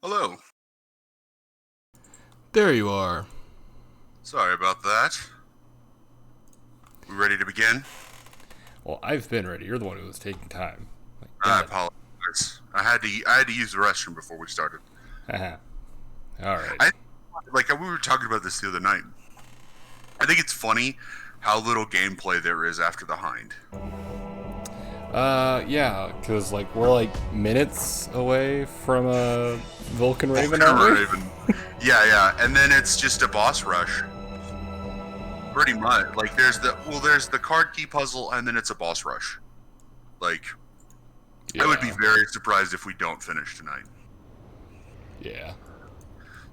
Hello. There you are. Sorry about that. We ready to begin? Well, I've been ready. You're the one who was taking time. Like, I damn it. apologize. I had to use the restroom before we started. Haha. All right. I like we were talking about this the other night. I think it's funny how little gameplay there is after the Hind. Yeah, because, like, we're, like, minutes away from a Vulcan Raven, Vulcan aren't we? Raven. Yeah, and then it's just a boss rush. Pretty much. Like there's the card key puzzle, and then it's a boss rush. Like I would be Yeah. very surprised if we don't finish tonight. Yeah.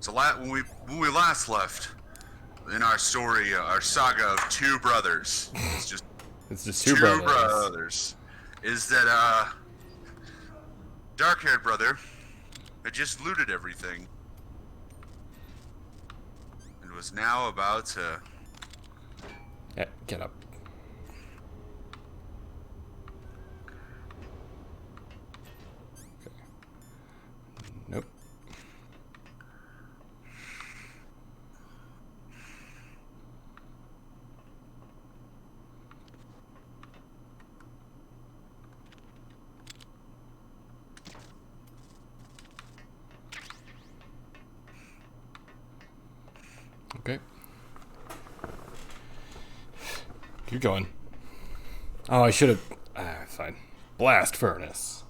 So when we last left in our story, our saga of two brothers, it's just It's just two two brothers. brothers, is that dark-haired brother had just looted everything and was now about to. Yeah, get up. Okay. Nope. Okay. Keep going. Oh, I should have. Fine. Blast furnace.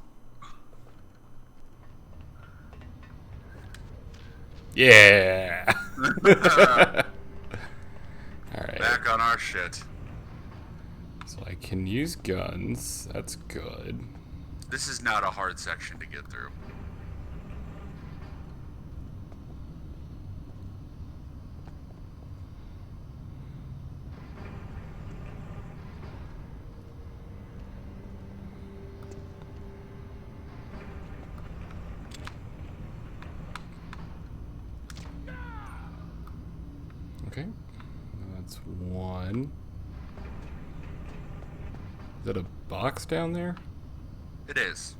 Yeah. All right. Back on our shit. So I can use guns. That's good. This is not a hard section to get through. Okay. That's one. Is that a box down there? It is.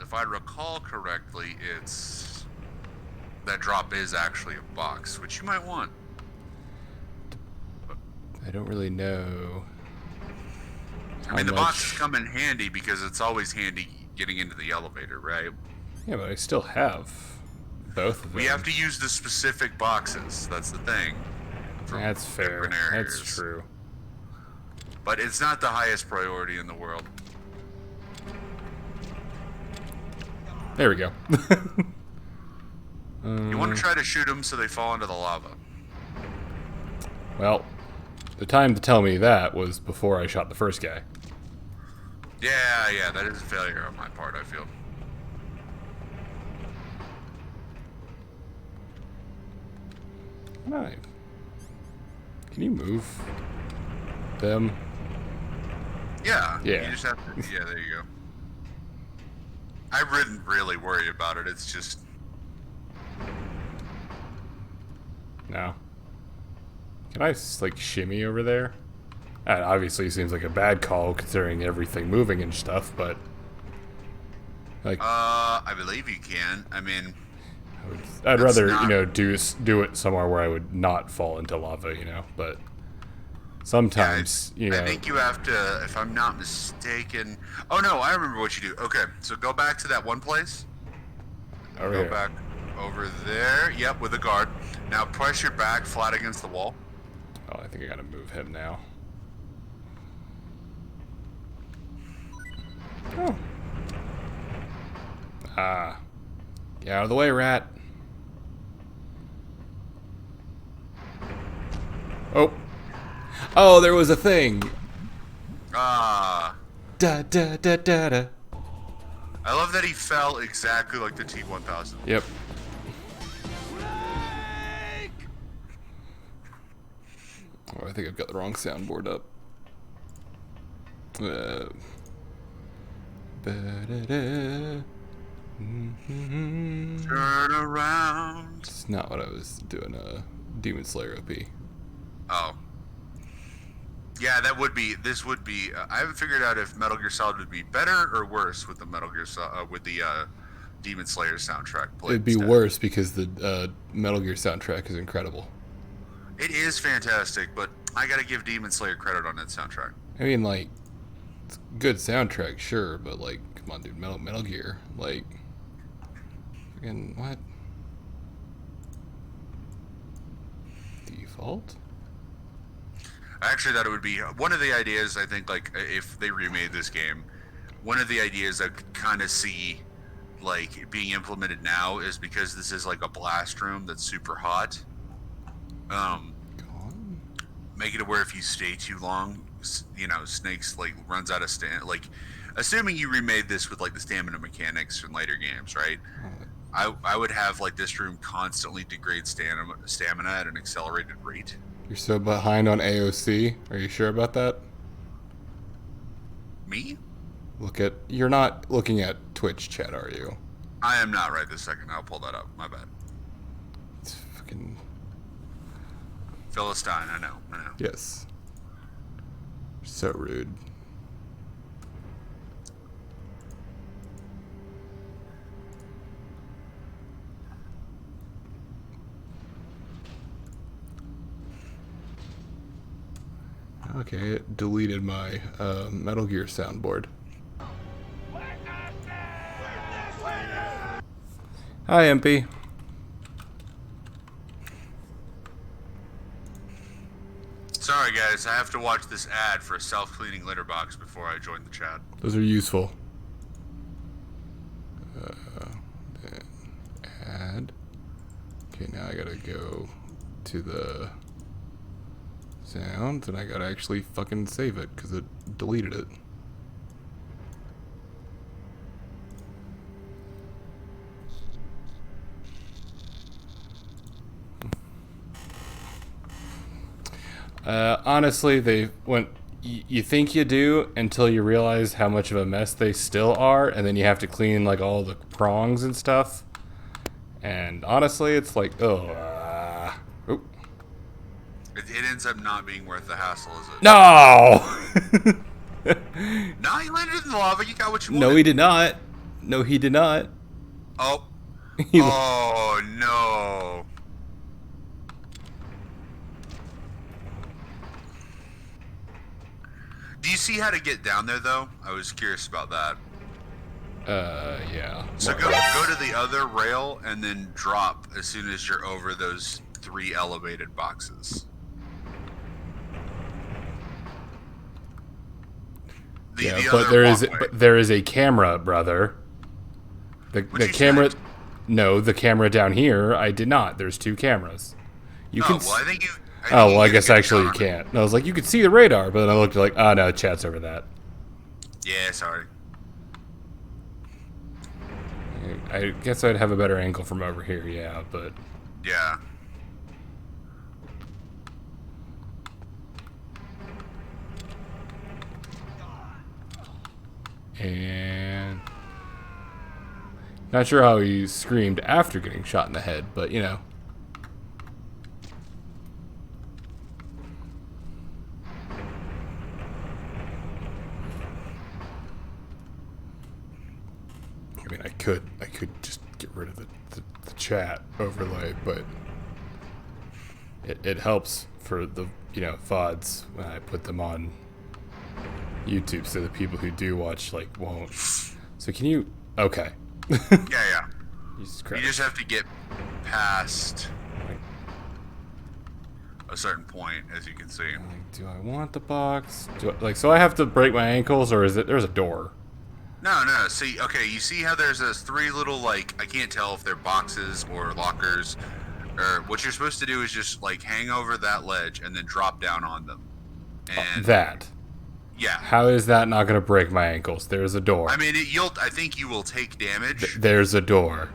If I recall correctly, it's that drop is actually a box, which you might want. I don't really know. I mean, the boxes come in handy because it's always handy getting into the elevator, right? Yeah, but I still have both of them. We have to use the specific boxes. That's the thing. That's fair. different areas. That's true. But it's not the highest priority in the world. There we go. You want to try to shoot them so they fall into the lava. Well, the time to tell me that was before I shot the first guy. Yeah, that is a failure on my part, I feel. No. Can you move them? Yeah. Yeah. You just have to. Yeah, there you go. I wouldn't really worry about it. It's just. No. Can I like shimmy over there? That obviously seems like a bad call considering everything moving and stuff, but like I believe you can. I mean, I'd that's rather not- do it somewhere where I would not fall into lava, but sometimes I think you have to, if I'm not mistaken. Oh no, I remember what you do. Okay, so go back to that one place. over Go here. back over there. Yep, with a guard. Now press your back flat against the wall. Oh, I think I gotta move him now. Oh. Ah. Get out of the way, rat. Oh. Oh, there was a thing. Ah. Da da da da da. I love that he fell exactly like the T-1000. Yep. Oh, I think I've got the wrong soundboard up. Ba-da-da. Turn around. It's not what I was doing. Demon Slayer OP. Oh. Yeah, that would be. This would be. I haven't figured out if Metal Gear Solid would be better or worse with the Metal Gear with the Demon Slayer soundtrack played. It'd be instead. worse because the Metal Gear soundtrack is incredible. It is fantastic, but I gotta give Demon Slayer credit on that soundtrack. I mean, like, it's a good soundtrack, sure, but like, come on, dude, Metal Gear, like, fucking what? Default? I actually thought it would be one of the ideas. I think like if they remade this game, one of the ideas I could kind of see like being implemented now is because this is like a blast room that's super hot. Gone? Make it where if you stay too long, you know, Snakes like runs out of like. Assuming you remade this with like the stamina mechanics from later games, right? I would have like this room constantly degrade stamina at an accelerated rate. You're so behind on AOC. Are you sure about that? Me? You're not looking at Twitch chat, are you? I am not right this second. I'll pull that up. My bad. It's fucking... Philistine, I know. Yes. So rude. Okay, it deleted my Metal Gear soundboard. Hi, MP. Sorry, guys. I have to watch this ad for a self-cleaning litter box before I join the chat. Those are useful. Add. Okay, now I gotta go to the sounds, and I gotta actually fucking save it because it deleted it. Honestly, they went. You think you do until you realize how much of a mess they still are, and then you have to clean like all the prongs and stuff. And honestly, it's like, oh. It ends up not being worth the hassle, is it? No! No, you landed in the lava. You got what you wanted. No, he did not. No, he did not. Oh. He- Oh, no. Do you see how to get down there, though? I was curious about that. Yeah. So More go or less. to the other rail and then drop as soon as you're over those 3 elevated boxes. Yeah, The but other walkway. there is a camera, brother. The Which you camera. said. No, the camera down here. I did not. There's 2 cameras. You Oh, can. well, I think you... Oh well, I get a guess good actually you shot on it. can't. And I was like, you could see the radar, but then I looked like, oh no, chat's over that. Yeah, sorry. I guess I'd have a better angle from over here, yeah, but Yeah. and not sure how he screamed after getting shot in the head, but you know. I mean, I could just get rid of the chat overlay, but it helps for the, you know, VODs when I put them on YouTube, so the people who do watch like won't. So can you? Okay. Yeah. Jesus You Christ. just have to get past a certain point, as you can see. Like, do I want the box? So I have to break my ankles, or is it? There's a door. No. See, okay, you see how there's those 3 little, like, I can't tell if they're boxes or lockers. Or what you're supposed to do is just, like, hang over that ledge and then drop down on them. And, That. yeah. How is that not going to break my ankles? There's a door. I mean, I think you will take damage. There's a door.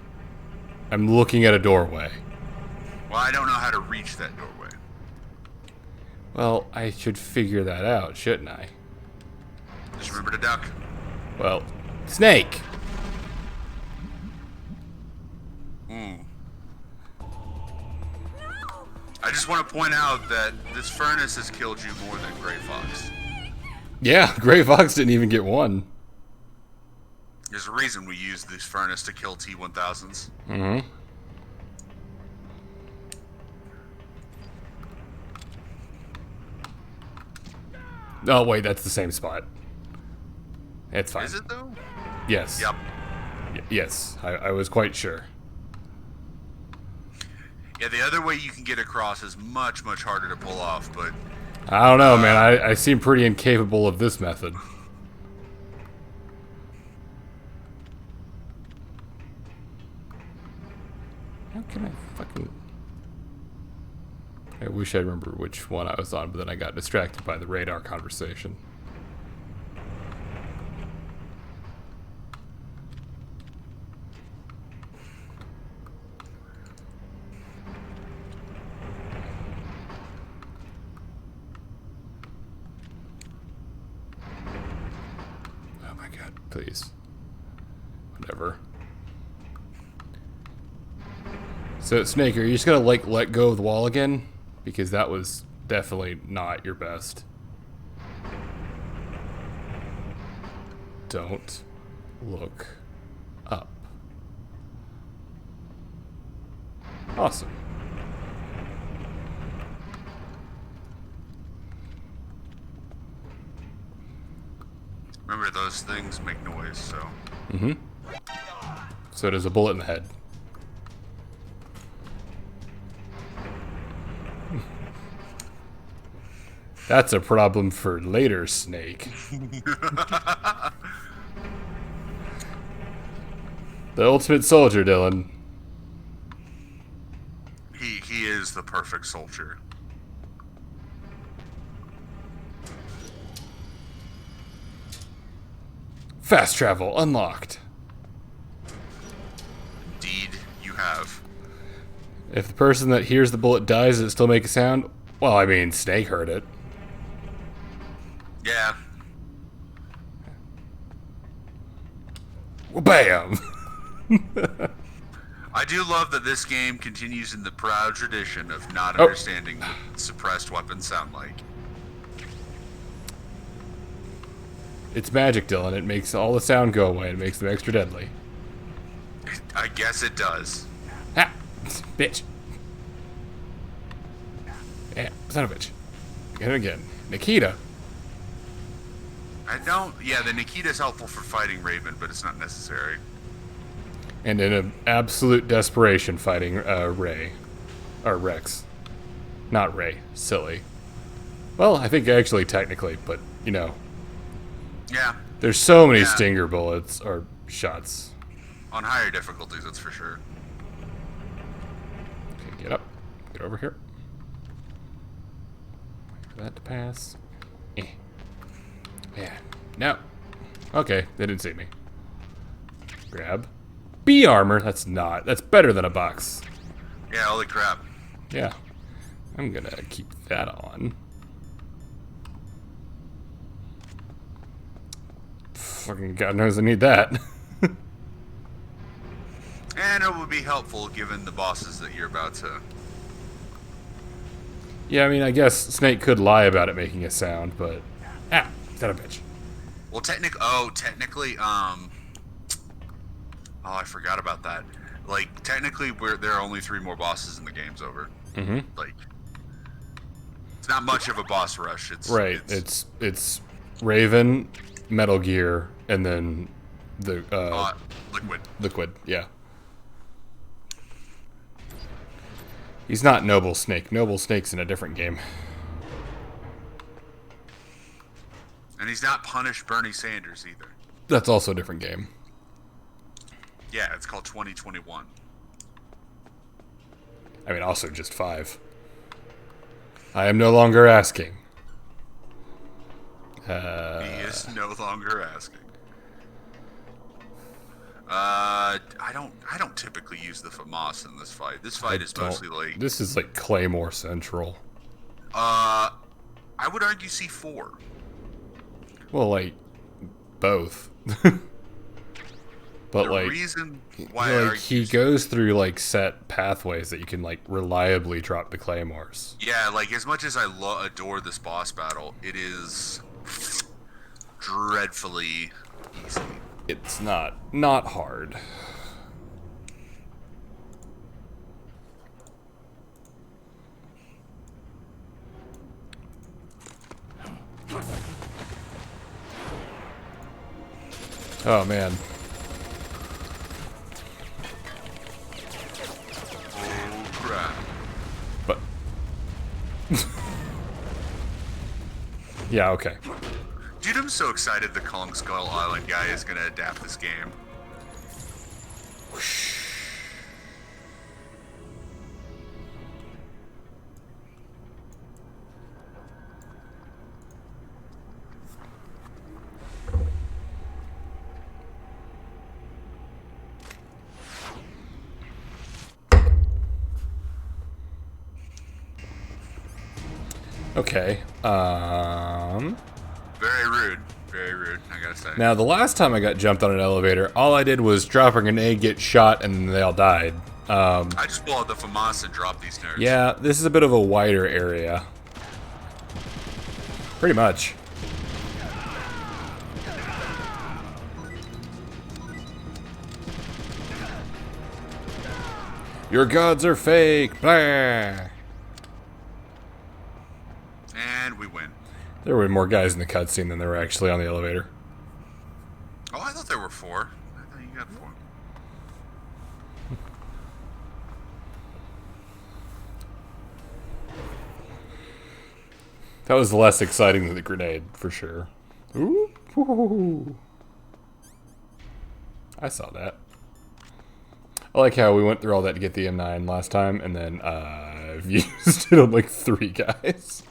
I'm looking at a doorway. Well, I don't know how to reach that doorway. Well, I should figure that out, shouldn't I? Just remember to duck. Well, Snake! I just want to point out that this furnace has killed you more than Gray Fox. Yeah, Gray Fox didn't even get one. There's a reason we use this furnace to kill T-1000s. Mm-hmm. Oh, wait, that's the same spot. It's fine. Is it though? Yes. Yep. Yes, I was quite sure. Yeah, the other way you can get across is much harder to pull off, but I don't know, man. I seem pretty incapable of this method. How can I fucking... I wish I remember which one I was on, but then I got distracted by the radar conversation. Oh my god, please. Whatever. So, Snake, are you just gonna, like, let go of the wall again? Because that was definitely not your best. Don't look up. Awesome. remember those things make noise, so... Mm-hmm. So does a bullet in the head. That's a problem for later, Snake. The ultimate soldier, Dylan. He is the perfect soldier. Fast travel unlocked. Indeed, you have. If the person that hears the bullet dies, does it still make a sound? Well, I mean, Snake heard it. Yeah. Well, bam! I do love that this game continues in the proud tradition of not Oh. understanding what suppressed weapons sound like. It's magic, Dylan. It makes all the sound go away. It makes them extra deadly. I guess it does. Ah! Bitch. Yeah, son of a bitch. Get it again. Nikita. I don't... Yeah, the Nikita's helpful for fighting Raven, but it's not necessary. And in an absolute desperation fighting Ray. Or Rex. Not Ray. Silly. Well, I think actually technically, but, you know. Yeah. There's so many Yeah. stinger bullets, or shots. On higher difficulties, that's for sure. Okay, get up. Get over here. Wait for that to pass. Eh. Yeah. No. Okay, they didn't see me. Grab. B armor. That's not. That's better than a box. Yeah, holy crap. Yeah. I'm gonna keep that on. Fucking God knows I need that. And it would be helpful given the bosses that you're about to... Yeah, I mean, I guess Snake could lie about it making a sound, but... Ah! That a bitch. Well, technically, oh, I forgot about that. Like, technically, there are only 3 more bosses and the game's over. Mm-hmm. Like, it's not much of a boss rush. Right. It's Raven, Metal Gear, and then the Liquid. Liquid. Yeah. He's not Noble Snake. Noble Snake's in a different game. And he's not punished Bernie Sanders either. That's also a different game. Yeah, it's called 2021. I mean, also just 5. I am no longer asking. He is no longer asking. I don't typically use the FAMAS in this fight. This fight is mostly like... This is like Claymore Central. I would argue C4. Well, like, both. But The like, reason why I argue he goes through like set pathways that you can like reliably drop the claymores. Yeah, like as much as I adore this boss battle, it is dreadfully easy. it's not hard. Oh man. Oh crap. But yeah, okay. Dude, I'm so excited the Kong Skull Island guy is gonna adapt this game. Okay. Very rude. Very rude, I gotta say. Now, the last time I got jumped on an elevator, all I did was drop a grenade, get shot, and they all died. I just pull out the FAMAS and drop these nerds. Yeah, this is a bit of a wider area. Pretty much. Your gods are fake. Blah. And we win. There were more guys in the cutscene than there were actually on the elevator. Oh, I thought there were 4. I thought you got 4. That was less exciting than the grenade, for sure. Ooh. I saw that. I like how we went through all that to get the M9 last time, and then I've used it on like 3 guys.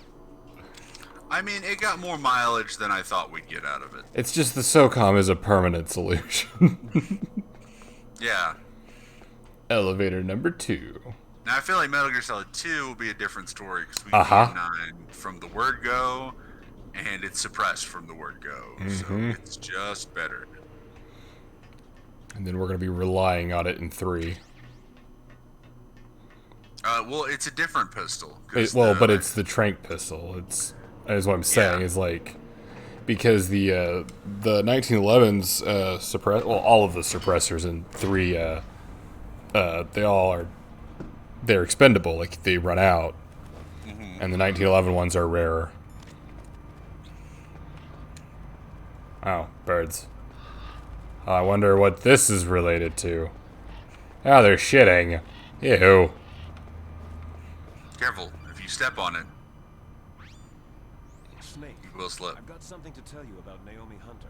I mean, it got more mileage than I thought we'd get out of it. It's just the SOCOM is a permanent solution. Yeah. Elevator number 2. Now, I feel like Metal Gear Solid 2 will be a different story, because we Uh-huh. get 9 from the word go, and it's suppressed from the word go. So it's just better. And then we're going to be relying on it in 3. Well, it's a different pistol. But it's the Trank pistol. Is what I'm saying, Yeah. is like, because the 1911s all of the suppressors in 3, they're expendable, like they run out, and the 1911 ones are rarer. Oh, birds. I wonder what this is related to. Oh, they're shitting. Ew. Careful, if you step on it, Snake, you will slip. I've got something to tell you about Naomi Hunter.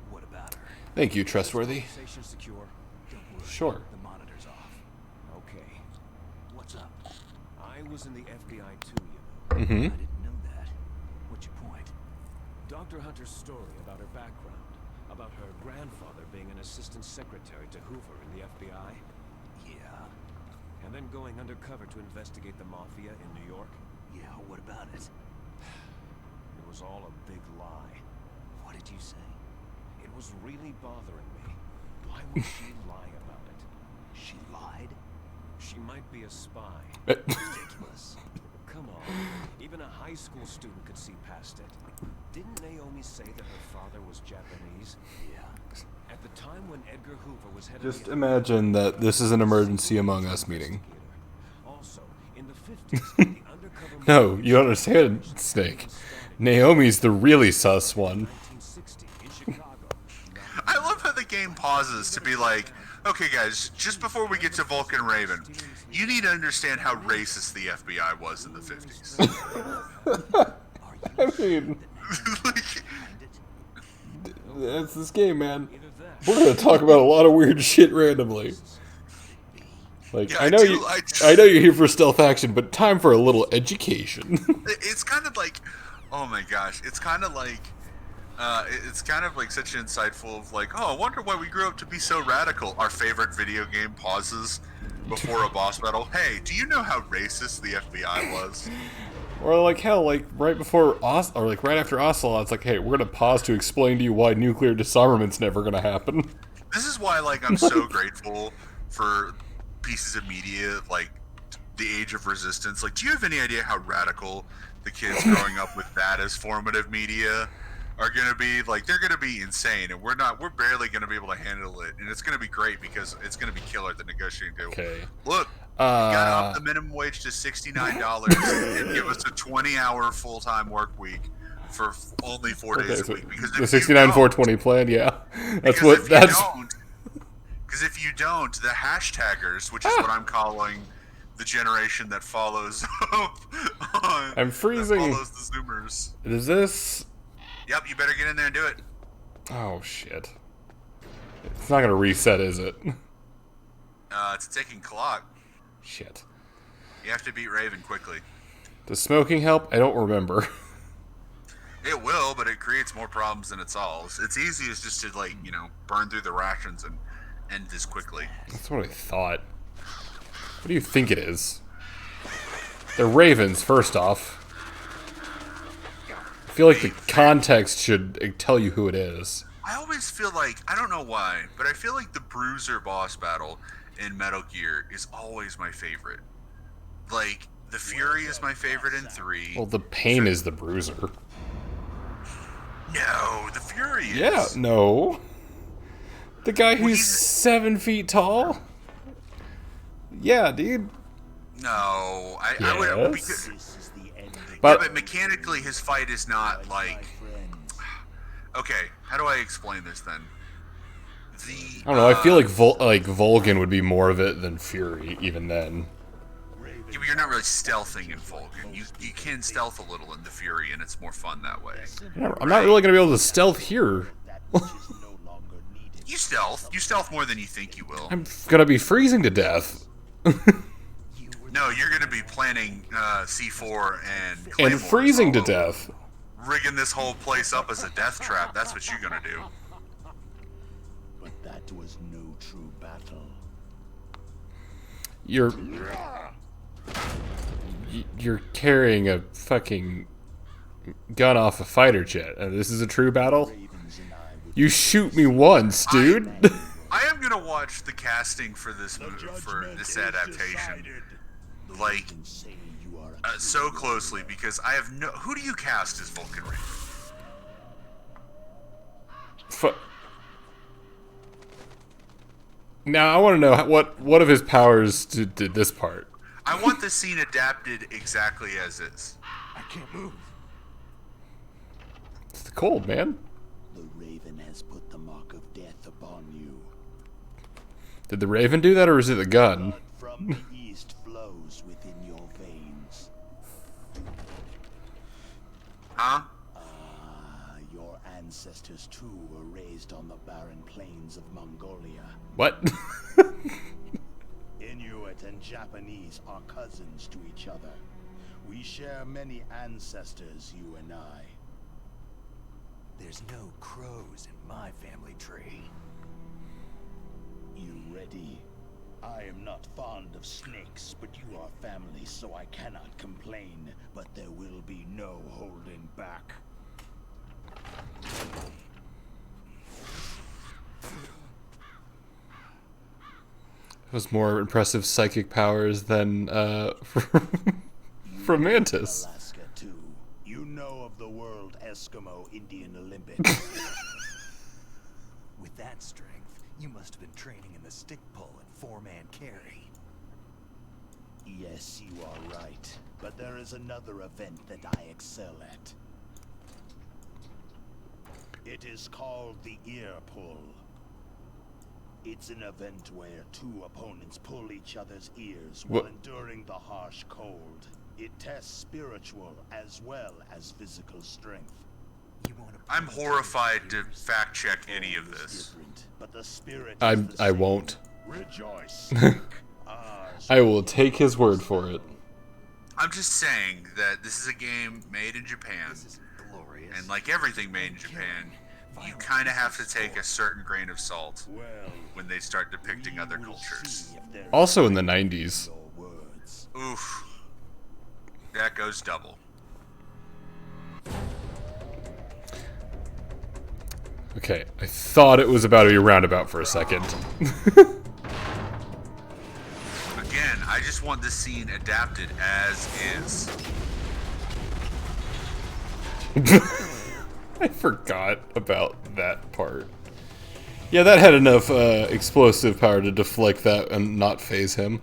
What about her? Thank you, trustworthy. Conversation secure. Don't worry. Sure. The monitor's off. Okay. What's up? I was in the FBI too, you know. Mm-hmm. I didn't know that. What's your point? Dr. Hunter's story about her background, about her grandfather being an assistant secretary to Hoover in the FBI. Yeah. And then going undercover to investigate the mafia in New York. Yeah, what about it? It was all a big lie. What did you say? It was really bothering me. Why would she lie about it? She lied? She might be a spy. Ridiculous. Come on. Even a high school student could see past it. Didn't Naomi say that her father was Japanese? Yeah. At the time when Edgar Hoover was head of Just the imagine that this is an emergency Among Us meeting. Also, in the 50s, the undercover No, you don't understand, Snake. Naomi's the really sus one. 1960 in Chicago. I love how the game pauses to be like, okay, guys, just before we get to Vulcan Raven, you need to understand how racist the FBI was in the 50s. I mean, Like, that's this game, man. Either that. We're gonna talk about a lot of weird shit randomly. Like, Yeah, I know I know you're here for stealth action, but time for a little education. it's kind of like, oh my gosh, it's kind of like such an insightful of like, oh, I wonder why we grew up to be so radical. Our favorite video game pauses before a boss battle. Hey, do you know how racist the FBI was? Or like hell, like right before or like right after Ocelot, it's like, hey, we're gonna pause to explain to you why nuclear disarmament's never gonna happen. This is why, like, I'm so grateful for pieces of media like the Age of Resistance. Like, do you have any idea how radical the kids growing up with that as formative media are gonna be like they're gonna be insane, and we're barely gonna be able to handle it, and it's gonna be great because it's gonna be killer at the negotiating table. Okay. Look, you gotta up the minimum wage to $69 and give us a 20-hour full-time work week for only 4 days Okay, a week. Because the if you 69 don't- 420 plan, yeah. That's because what if that's you don't, because if you don't, the hashtaggers, which is what I'm calling the generation that follows up on, I'm freezing. that follows the Zoomers. Is this Yep, you better get in there and do it. Oh shit. It's not gonna reset, is it? It's a ticking clock. Shit. You have to beat Raven quickly. Does smoking help? I don't remember. It will, but it creates more problems than it solves. It's easiest just to, like, you know, burn through the rations and end this quickly. That's what I thought. What do you think it is? They're ravens, first off. I feel like the context should tell you who it is. I always feel like, I don't know why, but I feel like the Bruiser boss battle in Metal Gear is always my favorite. Like, the Fury is my favorite in 3. Well, the pain is the bruiser. No, the Fury is. Yeah, no. The guy who's he's- 7 feet tall? Yeah, dude. No, I would. Yes. Because, This is the end. But but mechanically, his fight is not like. Friends. Okay, how do I explain this then? The I don't know. I feel like Volgan would be more of it than Fury, even then. yeah, but you're not really stealthing in Vulcan. You can stealth a little in the Fury, and it's more fun that way. I'm not really gonna be able to stealth here. That which is no longer needed. You stealth. You stealth more than you think you will. I'm gonna be freezing to death. No, you're going to be planning C4 and Claymores And freezing to all over. death. Rigging this whole place up as a death trap. That's what you're going to do. But that was no true battle. You're carrying a fucking gun off a fighter jet. This is a true battle? Ravens and I would You shoot me once, dude. I am going to watch the casting for this movie, for this adaptation, like, say you are a so closely because I have no. Who do you cast as Vulcan Raven? Now I want to know what of his powers did this part. I want the scene adapted exactly as is. I can't move. It's the cold, man. The Raven has put the mark of death upon you. Did the Raven do that, or is it the gun? Blood from the east flows within your veins. Huh? Your ancestors too were raised on the barren plains of Mongolia. What? Inuit and Japanese are cousins to each other. We share many ancestors, you and I. There's no crows in my family tree. You ready? I am not fond of snakes, but you are family, so I cannot complain. But there will be no holding back. Was more impressive psychic powers than from Mantis. Alaska too. You know of the World Eskimo Indian Olympics. With that strength, you must have been training in the stick pull and four-man carry. Yes, you are right. But there is another event that I excel at. It is called the ear pull. It's an event where two opponents pull each other's ears while What? enduring the harsh cold. It tests spiritual as well as physical strength. You want to I'm horrified to fact check any of It's this. different, but the spirit I is the I same. won't. Rejoice. Ours I will take his word for it. I'm just saying that this is a game made in Japan, This is glorious. and like everything made in Japan, you kind of have to take a certain grain of salt well, when they start depicting we other will cultures. see if there is Also in the 90s. your words. Oof. That goes double. Okay, I thought it was about to be roundabout for a second. Again, I just want this scene adapted as is. I forgot about that part. Yeah, that had enough explosive power to deflect that and not phase him.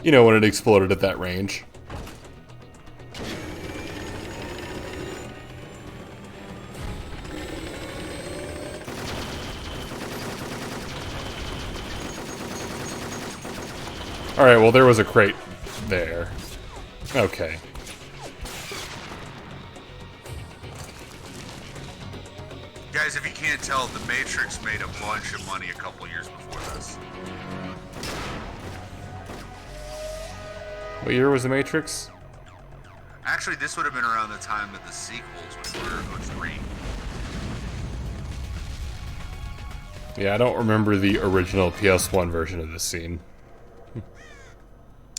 You know, when it exploded at that range. Alright, well there was a crate there. Okay. Guys, if you can't tell, The Matrix made a bunch of money a couple years before this. What year was The Matrix? Actually, this would have been around the time that the sequels, which were 03. Yeah, I don't remember the original PS1 version of this scene.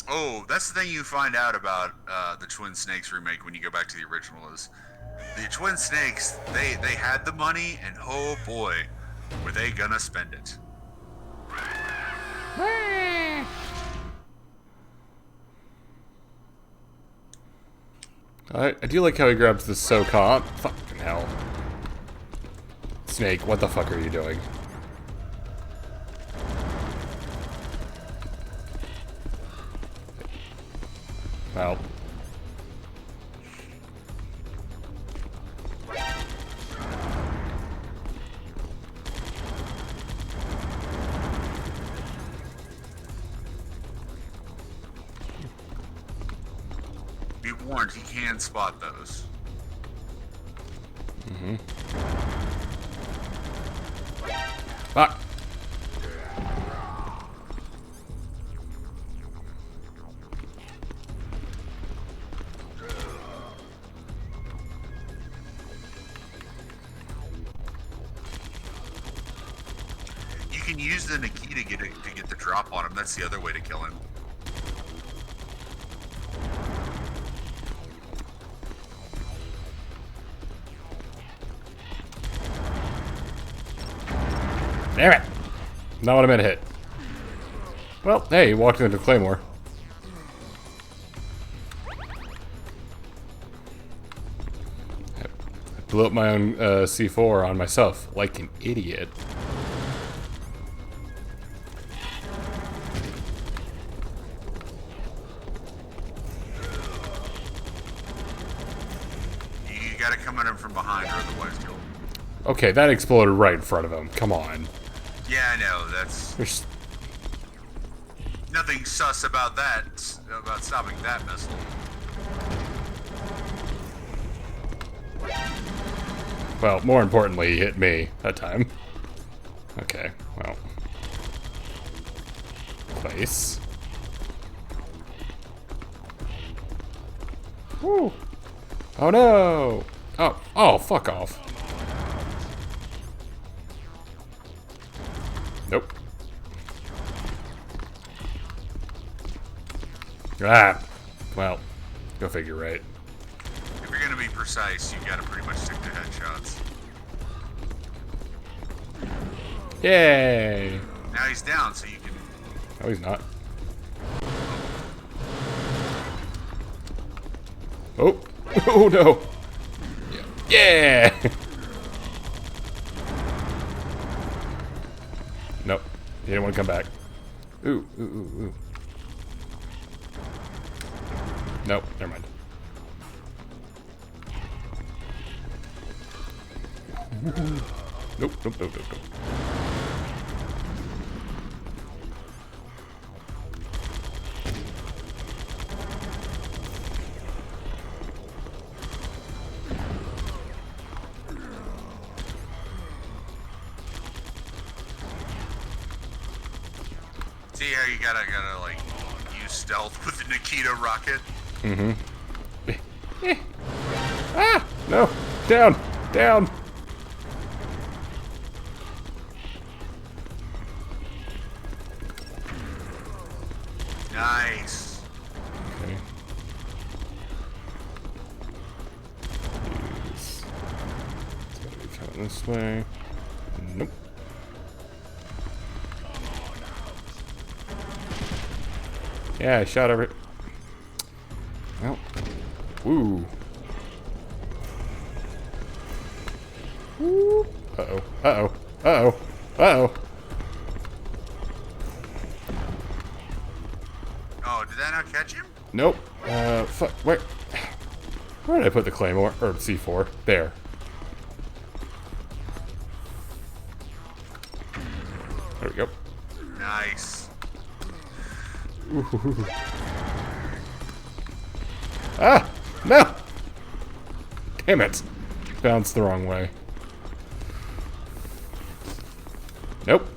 Oh, that's the thing you find out about the Twin Snakes remake when you go back to the original is the Twin Snakes, they had the money, and oh boy, were they gonna spend it. I do like how he grabs the SOCOM. Fucking hell. Snake, what the fuck are you doing? Well. Be warned, he can spot those. Mm-hmm. Fuck. You can use the Nikita to get the drop on him. That's the other way to kill him. Damn it! Not what I meant to hit. Well, hey, he walked into Claymore. I blew up my own C4 on myself, like an idiot. You gotta come at him from behind, or otherwise you'll... Okay, that exploded right in front of him. Come on. Yeah, I know, that's... There's... Nothing sus about that, about stopping that missile. Well, more importantly, he hit me that time. Okay, well. Place. Woo! Oh no! Oh, fuck off. Nope. Ah! Well, go figure, right? If you're gonna be precise, you gotta pretty much stick to headshots. Yay! Now he's down, so you can... No, he's not. Oh! Oh no! Yeah! Nope. He didn't want to come back. Ooh, ooh, ooh, ooh. Nope, never mind. Nope, nope, nope, nope, nope. See how you gotta like use stealth with the Nikita rocket? Mm-hmm. Ah! No! Down! Down! Nice. Okay. It's gotta be coming this way. Nope. Yeah, I shot over it. Well. Woo. Uh-oh. Uh-oh. Uh-oh. Uh-oh. Oh, did that not catch him? Nope. Fuck. Where did I put the claymore? Or C4? There. There we go. Nice. Ooh. Ah! No! Damn it. Bounced the wrong way. Nope.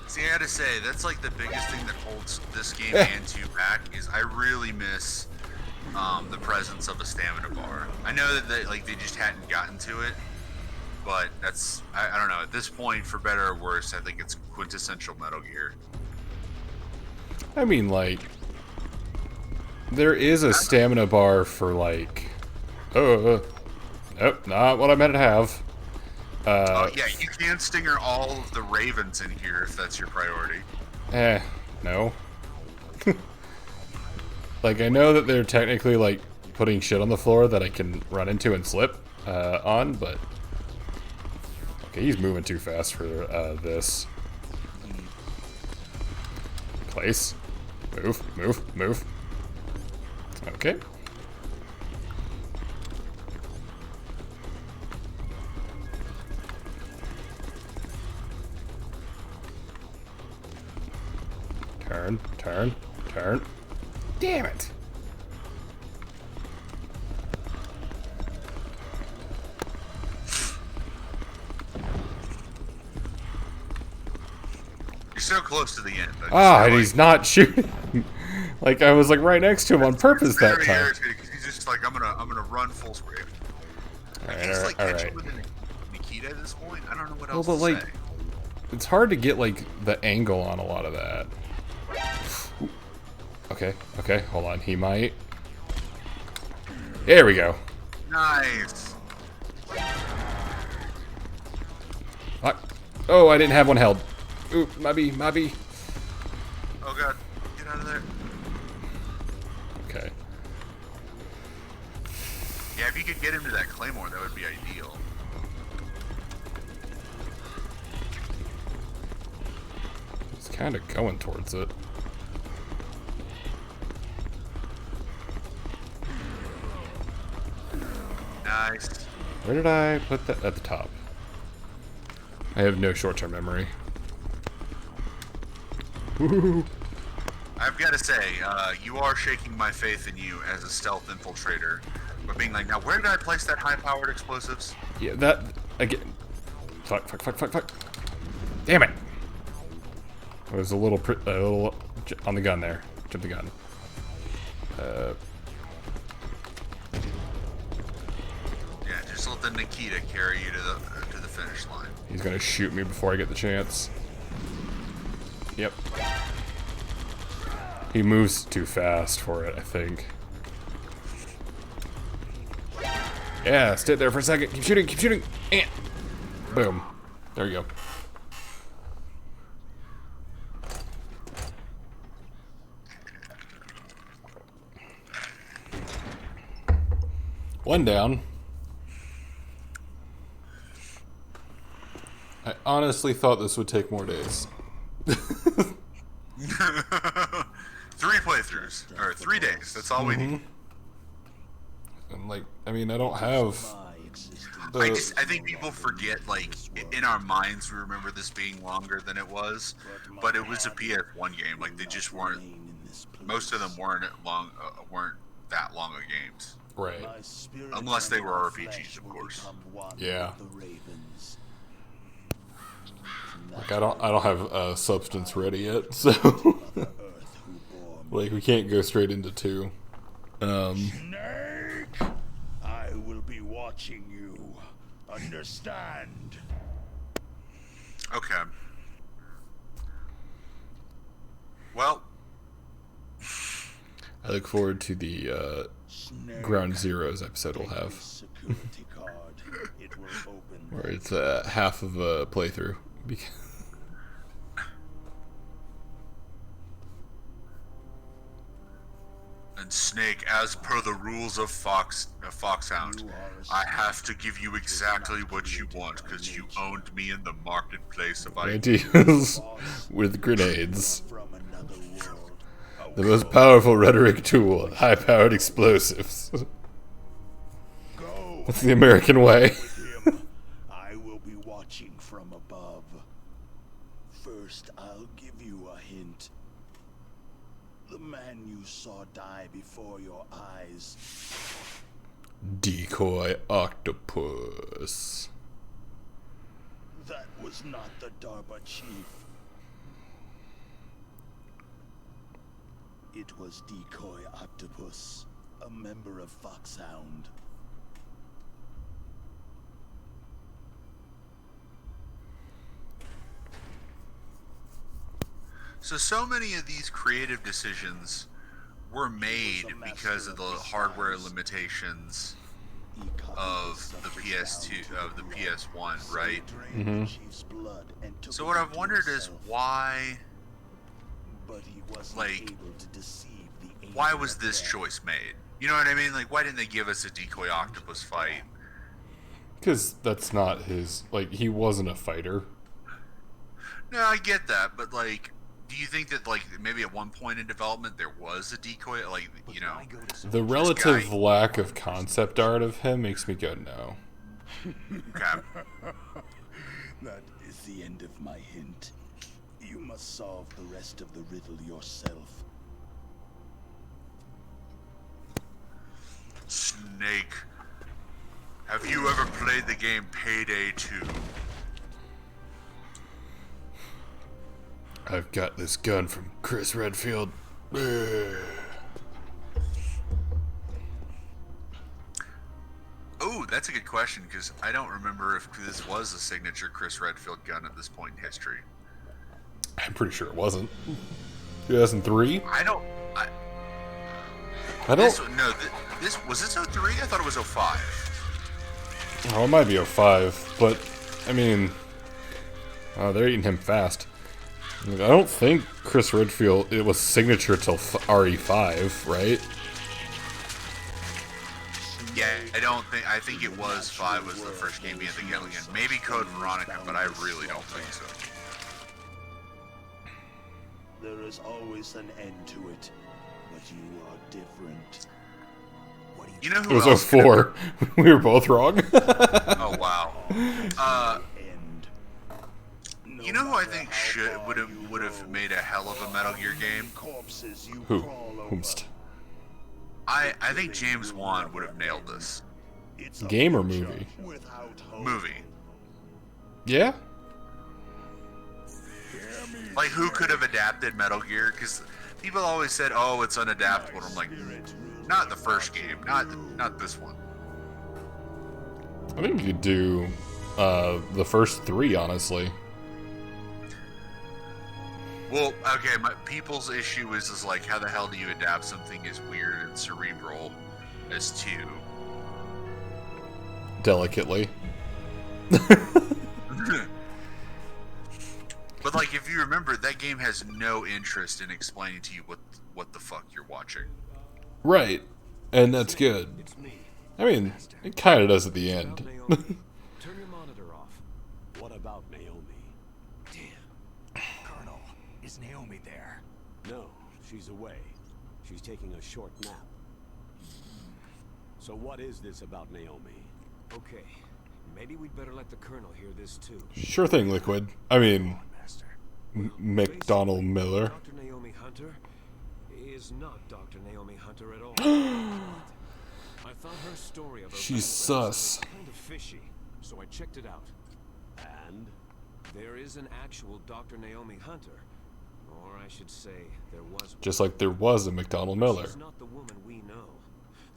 See, I gotta say, that's like the biggest thing that holds this game and 2 back is I really miss the presence of a stamina bar. I know that they just hadn't gotten to it, but that's I don't know. At this point, for better or worse, I think it's quintessential Metal Gear. I mean, like, there is a stamina bar for, like, nope, not what I meant to have. Oh yeah, you can stinger all of the ravens in here if that's your priority. No. Like, I know that they're technically, like, putting shit on the floor that I can run into and slip on, but... Okay, he's moving too fast for this. Place. Move, move, move. Okay. Turn, turn, turn. Damn it! You're so close to the end. Ah, and he's not shooting. Like, I was like right next to him on purpose that time. Irritating, 'cause he's just like, I'm gonna run full square. Alright, He's like alright, catching alright. with a Nikita at this point. I don't know what Well, else but to like, say. it's hard to get like the angle on a lot of that. Ooh. Okay, okay, hold on. He might. There we go. Nice. Fuck. Oh, I didn't have one held. Ooh, Mubby, Mubby. Oh god, get out of there. Okay. Yeah, if you could get him to that claymore, that would be ideal. He's kind of going towards it. Nice. Where did I put that? At the top. I have no short-term memory. Woo. I've got to say, you are shaking my faith in you as a stealth infiltrator. But being like, now where did I place that high-powered explosives? Yeah, that again. Fuck! Fuck! Fuck! Fuck! Fuck! Damn it! I was a little on the gun there. Jump the gun. Yeah, just let the Nikita carry you to the finish line. He's gonna shoot me before I get the chance. Yep. He moves too fast for it, I think. Yeah, stay there for a second. Keep shooting, keep shooting. And boom. There you go. One down. I honestly thought this would take more days. 3 playthroughs, or 3 days. That's all we need. And like, I mean, I don't have. I think people forget, like, in our minds we remember this being longer than it was, but it was a PS1 game. Like, they just weren't. Most of them weren't that long of games. Right. Unless they were RPGs, of course. Yeah. Like, I don't have Substance ready yet, so like we can't go straight into 2. Snake, I will be watching you. Understand? Okay. Well, I look forward to the Snake, Ground Zeroes episode we'll have, security card. It will open. where it's half of a playthrough. and Snake, as as per the rules of Foxhound, You are a I have to give you exactly what you want because you owned me in the marketplace of ideas. Ideas with grenades. from another world. The most powerful rhetoric tool. High-powered explosives. Go That's the American way. him. I will be watching from above. First, I'll give you a hint. The man you saw die before your eyes, Decoy octopus. that was not the DARPA chief. It was Decoy Octopus, a member of Foxhound. So many of these creative decisions were made because of the hardware limitations He copied of such the a PS2 sound of the to PS1, so right? drained the chief's blood and took So it what I've into wondered is himself. why But he wasn't like, able to deceive the why angel was of this death. choice made? You know what I mean? Like, why didn't they give us a Decoy Octopus fight? Because that's not his... Like, he wasn't a fighter. No, I get that, but like, do you think that like maybe at one point in development there was a decoy? Like, you know, The relative guy- lack of concept art of him makes me go, no. okay. That is the end of my hint. You must solve the rest of the riddle yourself. Snake, have you ever played the game Payday 2? I've got this gun from Chris Redfield. Oh, that's a good question because I don't remember if this was a signature Chris Redfield gun at this point in history. I'm pretty sure it wasn't. 2003? I don't. This Was this 03? I thought it was 05. Oh, it might be 05, but, I mean... Oh, they're eating him fast. I don't think Chris Redfield, it was signature till RE5, right? Yeah, I think it was 5 was the first game he had the gun again. Maybe Code Veronica, but I really don't think so. There is always an end to it, but you are different. What do You know It who was else? 04. We were both wrong. Oh wow. end? You know who I think would have made a hell of a Metal Gear game? Corpses you Who? crawl over. Whomst? I think James Wan would have nailed this It's a Game or future movie? without hope. movie. Yeah? Like, who could have adapted Metal Gear? Because people always said, "Oh, it's unadaptable." I'm like, not the first game, not this one. I think you could do the first 3, honestly. Well, okay, people's issue is like, how the hell do you adapt something as weird and cerebral as 2? Delicately. But like, if you remember, that game has no interest in explaining to you what the fuck you're watching. Right. And that's good. It's me. I mean, it kind of does at the end. Naomi. Turn your monitor off. What about Naomi? Damn. Colonel, is Naomi there? No, she's away. She's taking a short nap. So what is this about Naomi? Okay, maybe we'd better let the Colonel hear this too. Sure thing, Liquid. I mean, Master. McDonald Miller. Dr. Naomi Hunter is not Dr. Naomi Hunter at all. I thought her story of her She's background sus. sounded kind of fishy, so I checked it out. And there is an actual Dr. Naomi Hunter, or I should say, there was one. Just like there was a McDonald Miller. She's not the woman we know.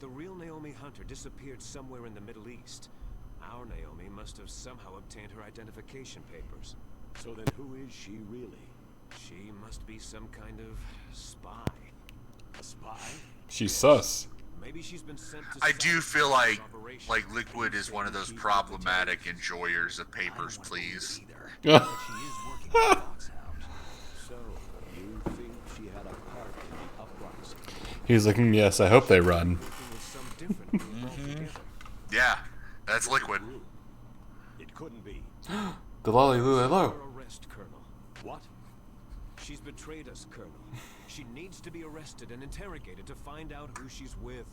The real Naomi Hunter disappeared somewhere in the Middle East. Our Naomi must have somehow obtained her identification papers. So then who is she really? She must be some kind of spy. A spy? She's sus. Maybe she's been sent to I do feel sabotage like operations. Liquid is one of those problematic enjoyers of Papers, Please. She is working for Foxhound. So, you think she had a part in the uprising? He's like, yes, I hope they run. It was some different group altogether. Yeah, that's Liquid. It couldn't be. The Lolly Lulu Her Low. arrest, Colonel. What? She's betrayed us, Colonel. She needs to be arrested and interrogated to find out who she's with.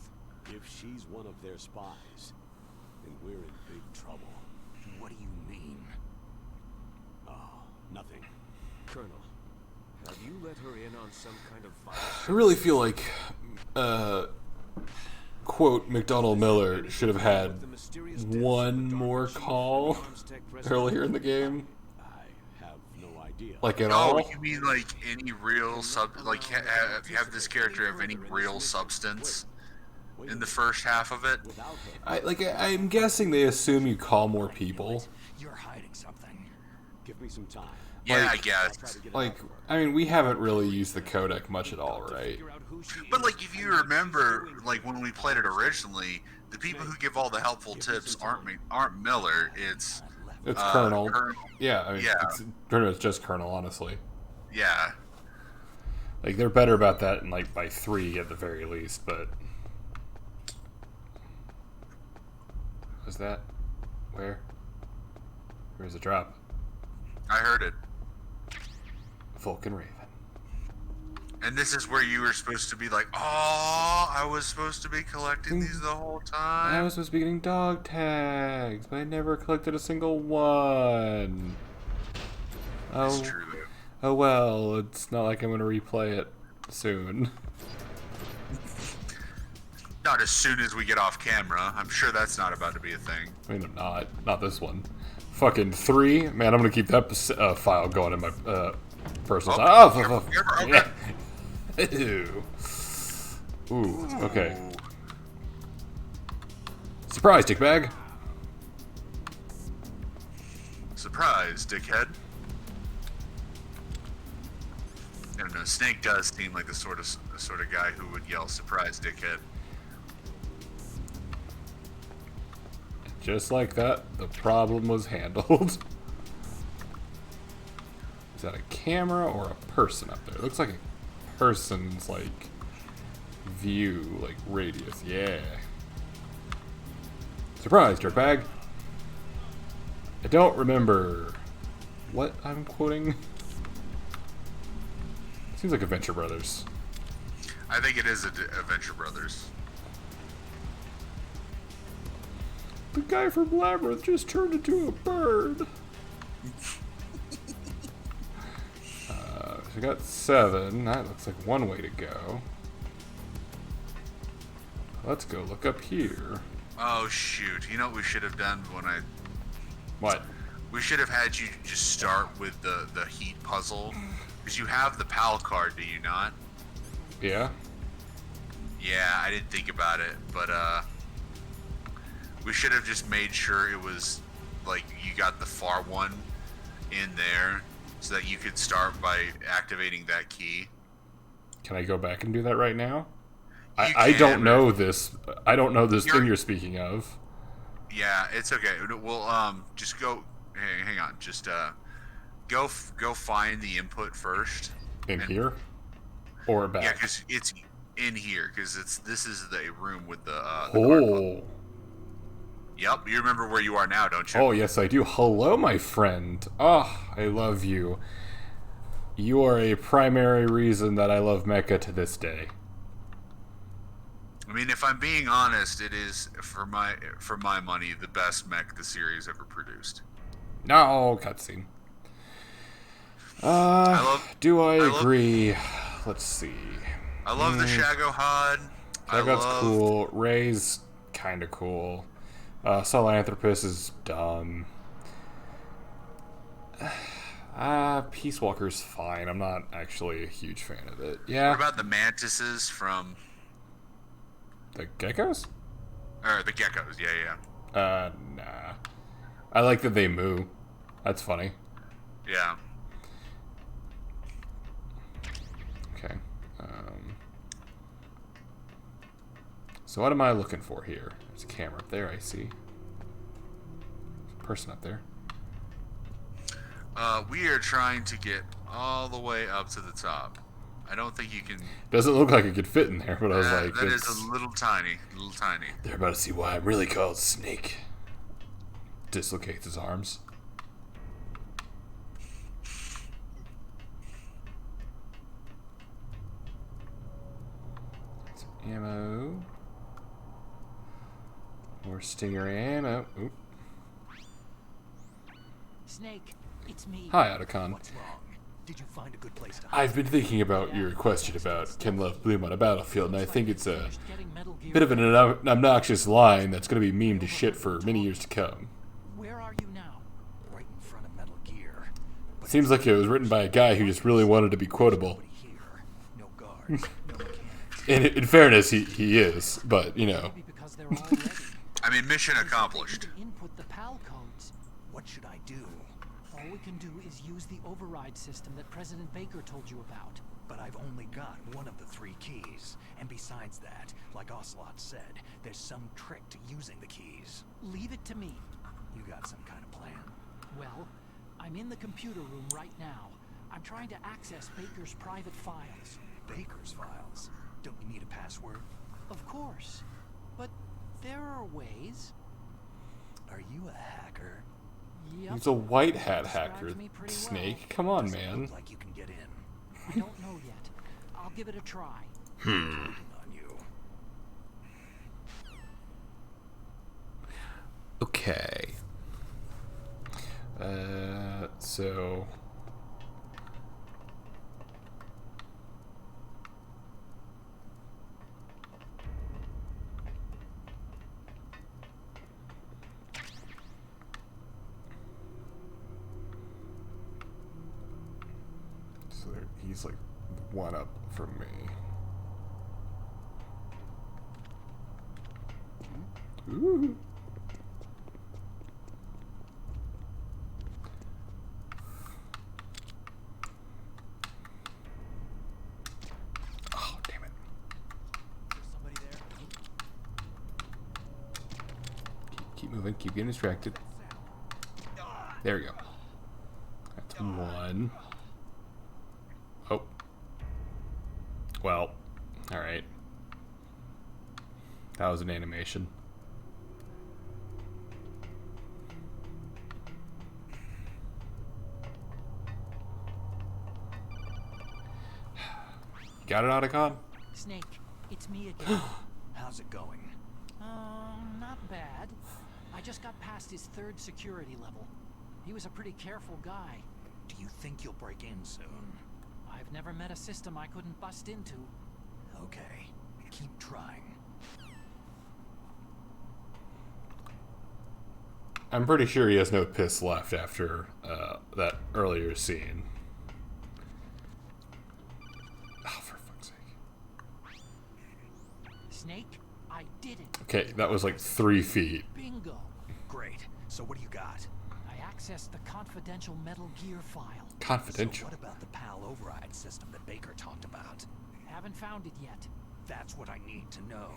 If she's one of their spies, then we're in big trouble. What do you mean? Oh, nothing. Colonel, have you let her in on some kind of I virus? really feel like, quote, McDonald Miller should have had one more call earlier in the game. I have no idea. Like at Oh, all. you mean like any real have this character have any real substance in the first half of it? Without her, I'm guessing they assume you call more people. You're hiding something. give me some time. Yeah, Like- I I'll guess. try to get it Like, out for her. I mean, we haven't really used the codec much at all, right? Figure out who she But is like, if you and what she's remember, doing. like when we played it originally, the people who give all the helpful tips aren't Miller. It's It's Colonel. Colonel. Yeah, I mean, Yeah. it's pretty much just Colonel, honestly. Yeah. Like, they're better about that in, like, by 3 at the very least, but... Was that... Where? Where's the drop? I heard it. Vulcan Raven. And this is where you were supposed to be like, oh, I was supposed to be collecting these the whole I time. was supposed to be getting dog tags, but I never collected a single one. That's Oh, true. oh well, it's not like I'm gonna replay it soon. Not as soon as we get off camera. I'm sure that's not about to be a thing. I mean, I'm not this one. Fucking 3, man. I'm gonna keep that file going in my personal. Oh, Oh, careful, yeah. Ew. Ooh. Okay. Ooh. Surprise, dickbag. Surprise, dickhead. I don't know. Snake does seem like the sort of guy who would yell, "Surprise, dickhead." Just like that, the problem was handled. Is that a camera or a person up there? It looks like a person's, like, view, like, radius. Yeah. Surprise, dirtbag. I don't remember what I'm quoting. Seems like Adventure Brothers. I think it is Adventure Brothers. The guy from Labyrinth just turned into a bird. So we got 7. That looks like one way to go. Let's go look up here. Oh shoot! You know what we should have done What? we should have had you just start with the heat puzzle, because you have the PAL card, do you not? Yeah? Yeah, I didn't think about it, but we should have just made sure it was like you got the far one in there, so that you could start by activating that key. Can I go back and do that right now? You I can, don't know this. I don't know this You're- thing you're speaking of. Yeah, it's okay. We'll just go. Hang on. Just go find the input first. In And- here? Or Yeah, back? because it's in here. Because this is the room with the card puzzle. Oh. Yep, you remember where you are now, don't you? Oh, yes, I do. Hello, my friend. Oh, I love you. You are a primary reason that I love Mecha to this day. I mean, if I'm being honest, it is for my money the best mech the series ever produced. No, cutscene. Do I love- agree? Let's see. I love the Shagohod. Shagot's cool. Ray's kind of cool. Sahelanthropus is dumb. Peace Walker's fine. I'm not actually a huge fan of it. Yeah. What about the mantises from The geckos? or the geckos? Yeah. Nah. I like that they moo. That's funny. Yeah. Okay. So what am I looking for here? There's a camera up there, I see. There's a person up there. We are trying to get all the way up to the top. I don't think you can. Doesn't look like it could fit in there, but I was like, that is it's- a little tiny, little tiny. they're about to see why I'm really called Snake. Dislocates his arms. Some ammo. More Stinger ammo. Oop. Snake, it's me. Hi, Otacon. What's wrong? Did you find a good place to I've been thinking about your question about can love bloom on a battlefield, and I think it's a bit of an obnoxious line that's going to be memed to shit for many years to come. Where are you now? right in front of Metal Gear? It seems like it was written by a guy who just really wanted to be quotable. Nobody here. No guards. No mechanics. And in fairness, he is, but, you know. Maybe because they're all ready. I mean, mission accomplished. Input the PAL codes. What should I do? All we can do is use the override system that President Baker told you about. But I've only got one of the 3 keys. And besides that, like Ocelot said, there's some trick to using the keys. Leave it to me. You got some kind of plan? Well, I'm in the computer room right now. I'm trying to access Baker's private files. Baker's files? Don't you need a password? Of course. But there are ways. Are you a hacker? Yep. He's a white hat Describes hacker, me pretty well. Snake. Come on, Doesn't man. look like you can get in. I don't know yet. I'll give it a try. Counting on you. Okay. So... So he's like one up from me. Ooh. Oh, damn it. There's somebody there. Keep moving, keep getting distracted. There we go. That's one. Oh. Well, alright. That was an animation. Got it, Otacon? Snake, it's me again. How's it going? Not bad. I just got past his 3rd security level. He was a pretty careful guy. Do you think you'll break in soon? I've never met a system I couldn't bust into. Okay. Keep trying. I'm pretty sure he has no piss left after that earlier scene. Oh, for fuck's sake. Snake, I did it. Okay, that was like 3 feet. Bingo. Great. So what do you got? I accessed the confidential Metal Gear file. Confidential. So what about the PAL override system that Baker talked about? Haven't found it yet. That's what I need to know.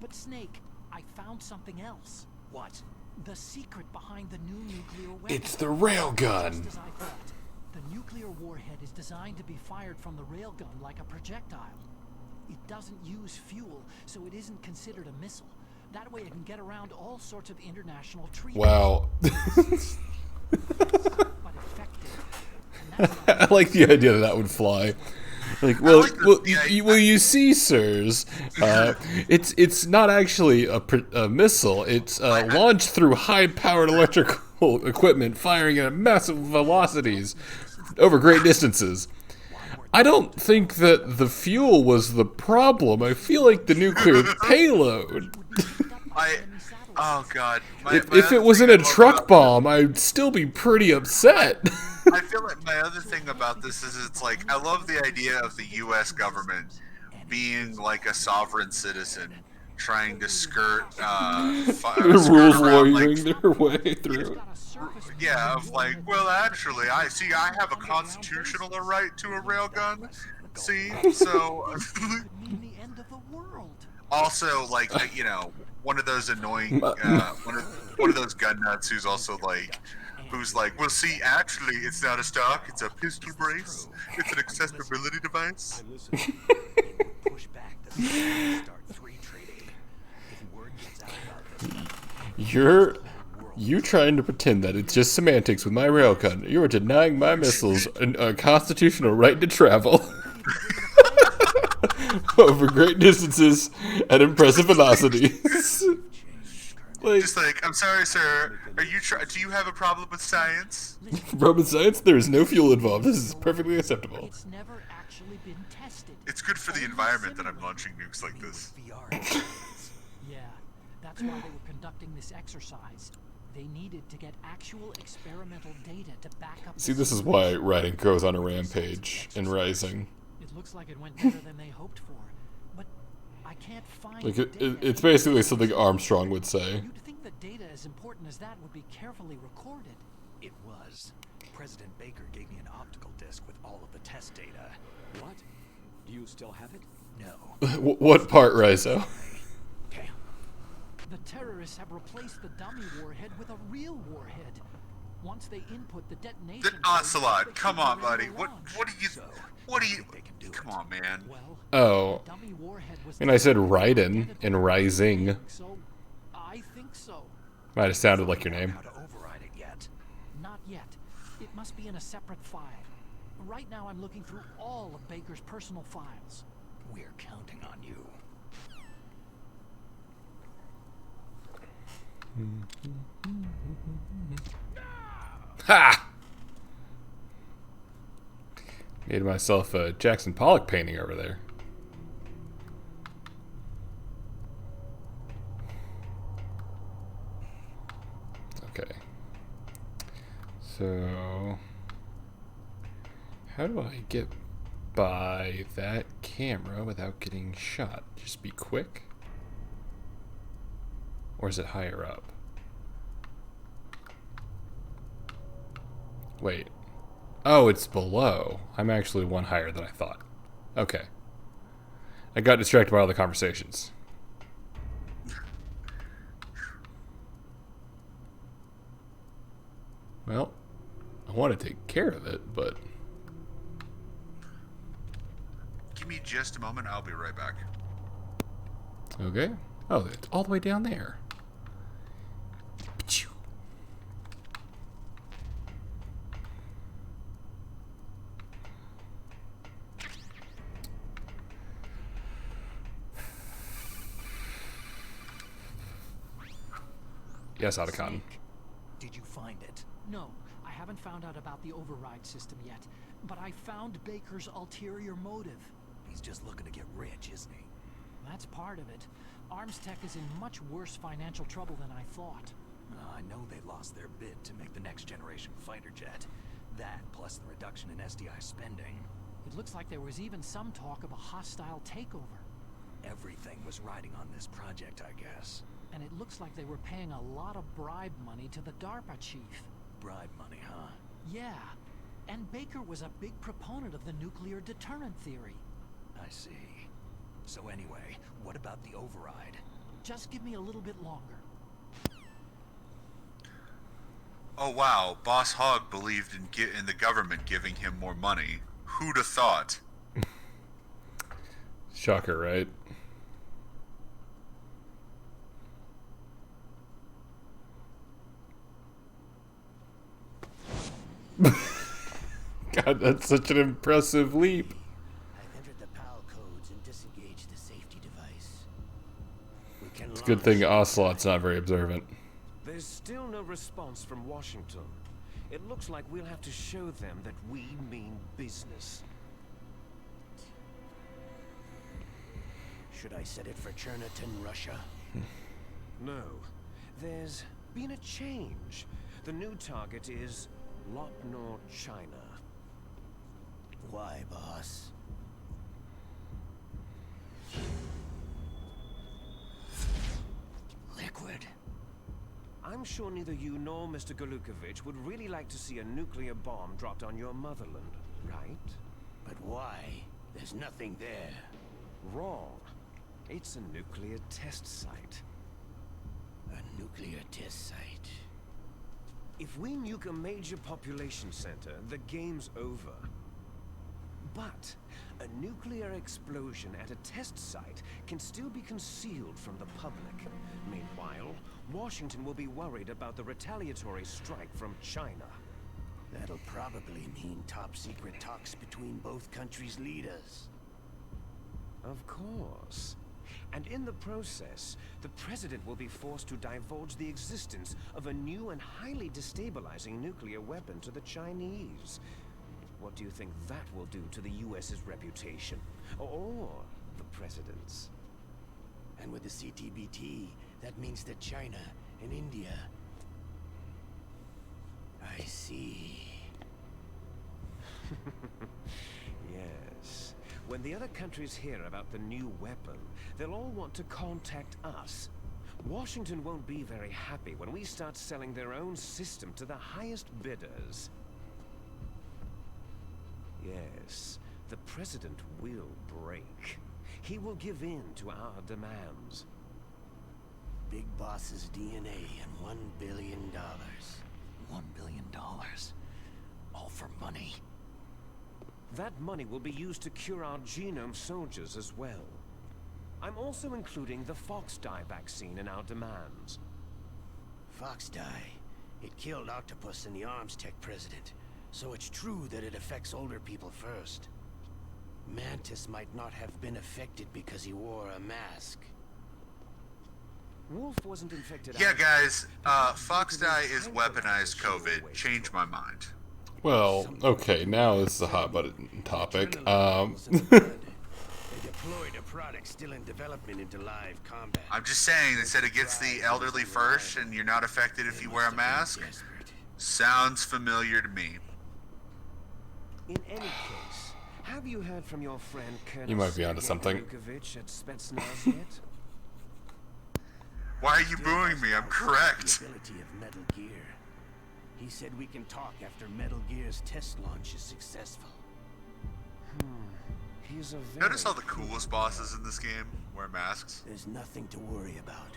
But Snake, I found something else. What? The secret behind the new nuclear weapon. It's the railgun. Just as I thought. The nuclear warhead is designed to be fired from the railgun like a projectile. It doesn't use fuel, so it isn't considered a missile. That way it can get around all sorts of international treaties. Wow. But effective. And that's I like the idea that that would fly. Like, well, like you see, sirs, it's not actually a missile. It's launched through high-powered electrical equipment, firing at massive velocities over great distances. I don't think that the fuel was the problem. I feel like the nuclear payload. Oh god. If it was in a truck bomb, I'd still be pretty upset. I feel like my other thing about this is it's like I love the idea of the U.S. government being like a sovereign citizen trying to skirt Rules around, lawyering their way through. yeah, of like, well, actually, I have a constitutional right to a railgun. See, so could mean the end of the world. also like one of those annoying one of those gun nuts who's also like, who's like, well, see, actually, it's not a stock, it's a pistol brace. It's an accessibility device. I'm listening. Push back the start 3 trading. If word gets out about this, You trying to pretend that it's just semantics with my railgun. You are denying my missiles a constitutional right to travel over great distances at impressive velocities. Like, Just like, I'm sorry, sir. Do you have a problem with science? Roman science, there is no fuel involved. This is perfectly acceptable. It's never actually been tested. It's good for the environment that I'm launching nukes like this. Yeah, that's why they were conducting this exercise. They needed to get actual experimental data to back up. See, this is why writing goes on a rampage in Rising. It looks like it went better than they hoped for, but I can't find. Like, the data. it's basically something Armstrong would say. You'd think that data as important as that would be carefully recorded. it was. President Baker gave me an optical disc with all of the test data. What? Do you still have it? No. What part, Rizo? Okay. The terrorists have replaced the dummy warhead with a real warhead. Once they input the detonation. The code, Ocelot, they come should be on, ready buddy. to What launch. do you they can do Come it. on, man. Well, Oh, the dummy warhead was. and I said Raiden in Rising. So, I think so. Might have sounded like your name. How to override it yet? Not yet. It must be in a separate file. Right now, I'm looking through all of Baker's personal files. We're counting on you. Ha! Made myself a Jackson Pollock painting over there. Okay. So, how do I get by that camera without getting shot? Just be quick? Or is it higher up? Wait. Oh, it's below. I'm actually one higher than I thought. Okay. I got distracted by all the conversations. Well, I want to take care of it, but... Give me just a moment. I'll be right back. Okay. Oh, it's all the way down there. Pachoo. Yes, Otacon. Did you find it? No, I haven't found out about the override system yet, but I found Baker's ulterior motive. He's just looking to get rich, isn't he? That's part of it. Armstech is in much worse financial trouble than I thought. I know they lost their bid to make the next generation fighter jet. That, plus the reduction in SDI spending. It looks like there was even some talk of a hostile takeover. Everything was riding on this project, I guess. And it looks like they were paying a lot of bribe money to the DARPA chief. Bribe money, huh? Yeah, and Baker was a big proponent of the nuclear deterrent theory. I see. So anyway, what about the override? Just give me a little bit longer. Oh wow, Boss Hogg believed in the government giving him more money. Who'd have thought? Shocker, right? God, that's such an impressive leap. I've entered the PAL codes and disengaged the safety device. We can It's a good thing Ocelot's not very observant. There's still no response from Washington. It looks like we'll have to show them that we mean business. Should I set it for Cherniton, Russia? No, there's been a change. The new target is Lopnor, China. Why, boss? Liquid. I'm sure neither you nor Mr. Golukovich would really like to see a nuclear bomb dropped on your motherland, right? But why? There's nothing there. Wrong. It's a nuclear test site. A nuclear test site. If we nuke a major population center, the game's over. But a nuclear explosion at a test site can still be concealed from the public. Meanwhile, Washington will be worried about the retaliatory strike from China. That'll probably mean top-secret talks between both countries' leaders. Of course. And in the process, the president will be forced to divulge the existence of a new and highly destabilizing nuclear weapon to the Chinese. What do you think that will do to the US's reputation? Or the president's? And with the CTBT, that means that China and India... I see. Yes. When the other countries hear about the new weapon, they'll all want to contact us. Washington won't be very happy when we start selling their own system to the highest bidders. Yes, the president will break. He will give in to our demands. Big Boss's DNA and $1 billion. $1 billion? All for money? That money will be used to cure our genome soldiers as well. I'm also including the Fox dye vaccine in our demands. Fox dye? It killed Octopus and the Arms Tech president. So it's true that it affects older people first. Mantis might not have been affected because he wore a mask. Wolf wasn't infected. Yeah, either. guys, Fox dye is weaponized COVID. Change my mind. Well, okay, now this is a hot button topic. They deployed a product still in development into live combat. I'm just saying, they said it gets the elderly first, and you're not affected if you wear a mask. Sounds familiar to me. In any case, have you heard from your friend Colonel You might be onto Sergei something. Glukovich at Spetsnaz yet? Why are you booing me? I'm correct. The ability of Metal Gear. He said we can talk after Metal Gear's test launch is successful. He's a very... Notice all the coolest bosses in this game wear masks. There's nothing to worry about.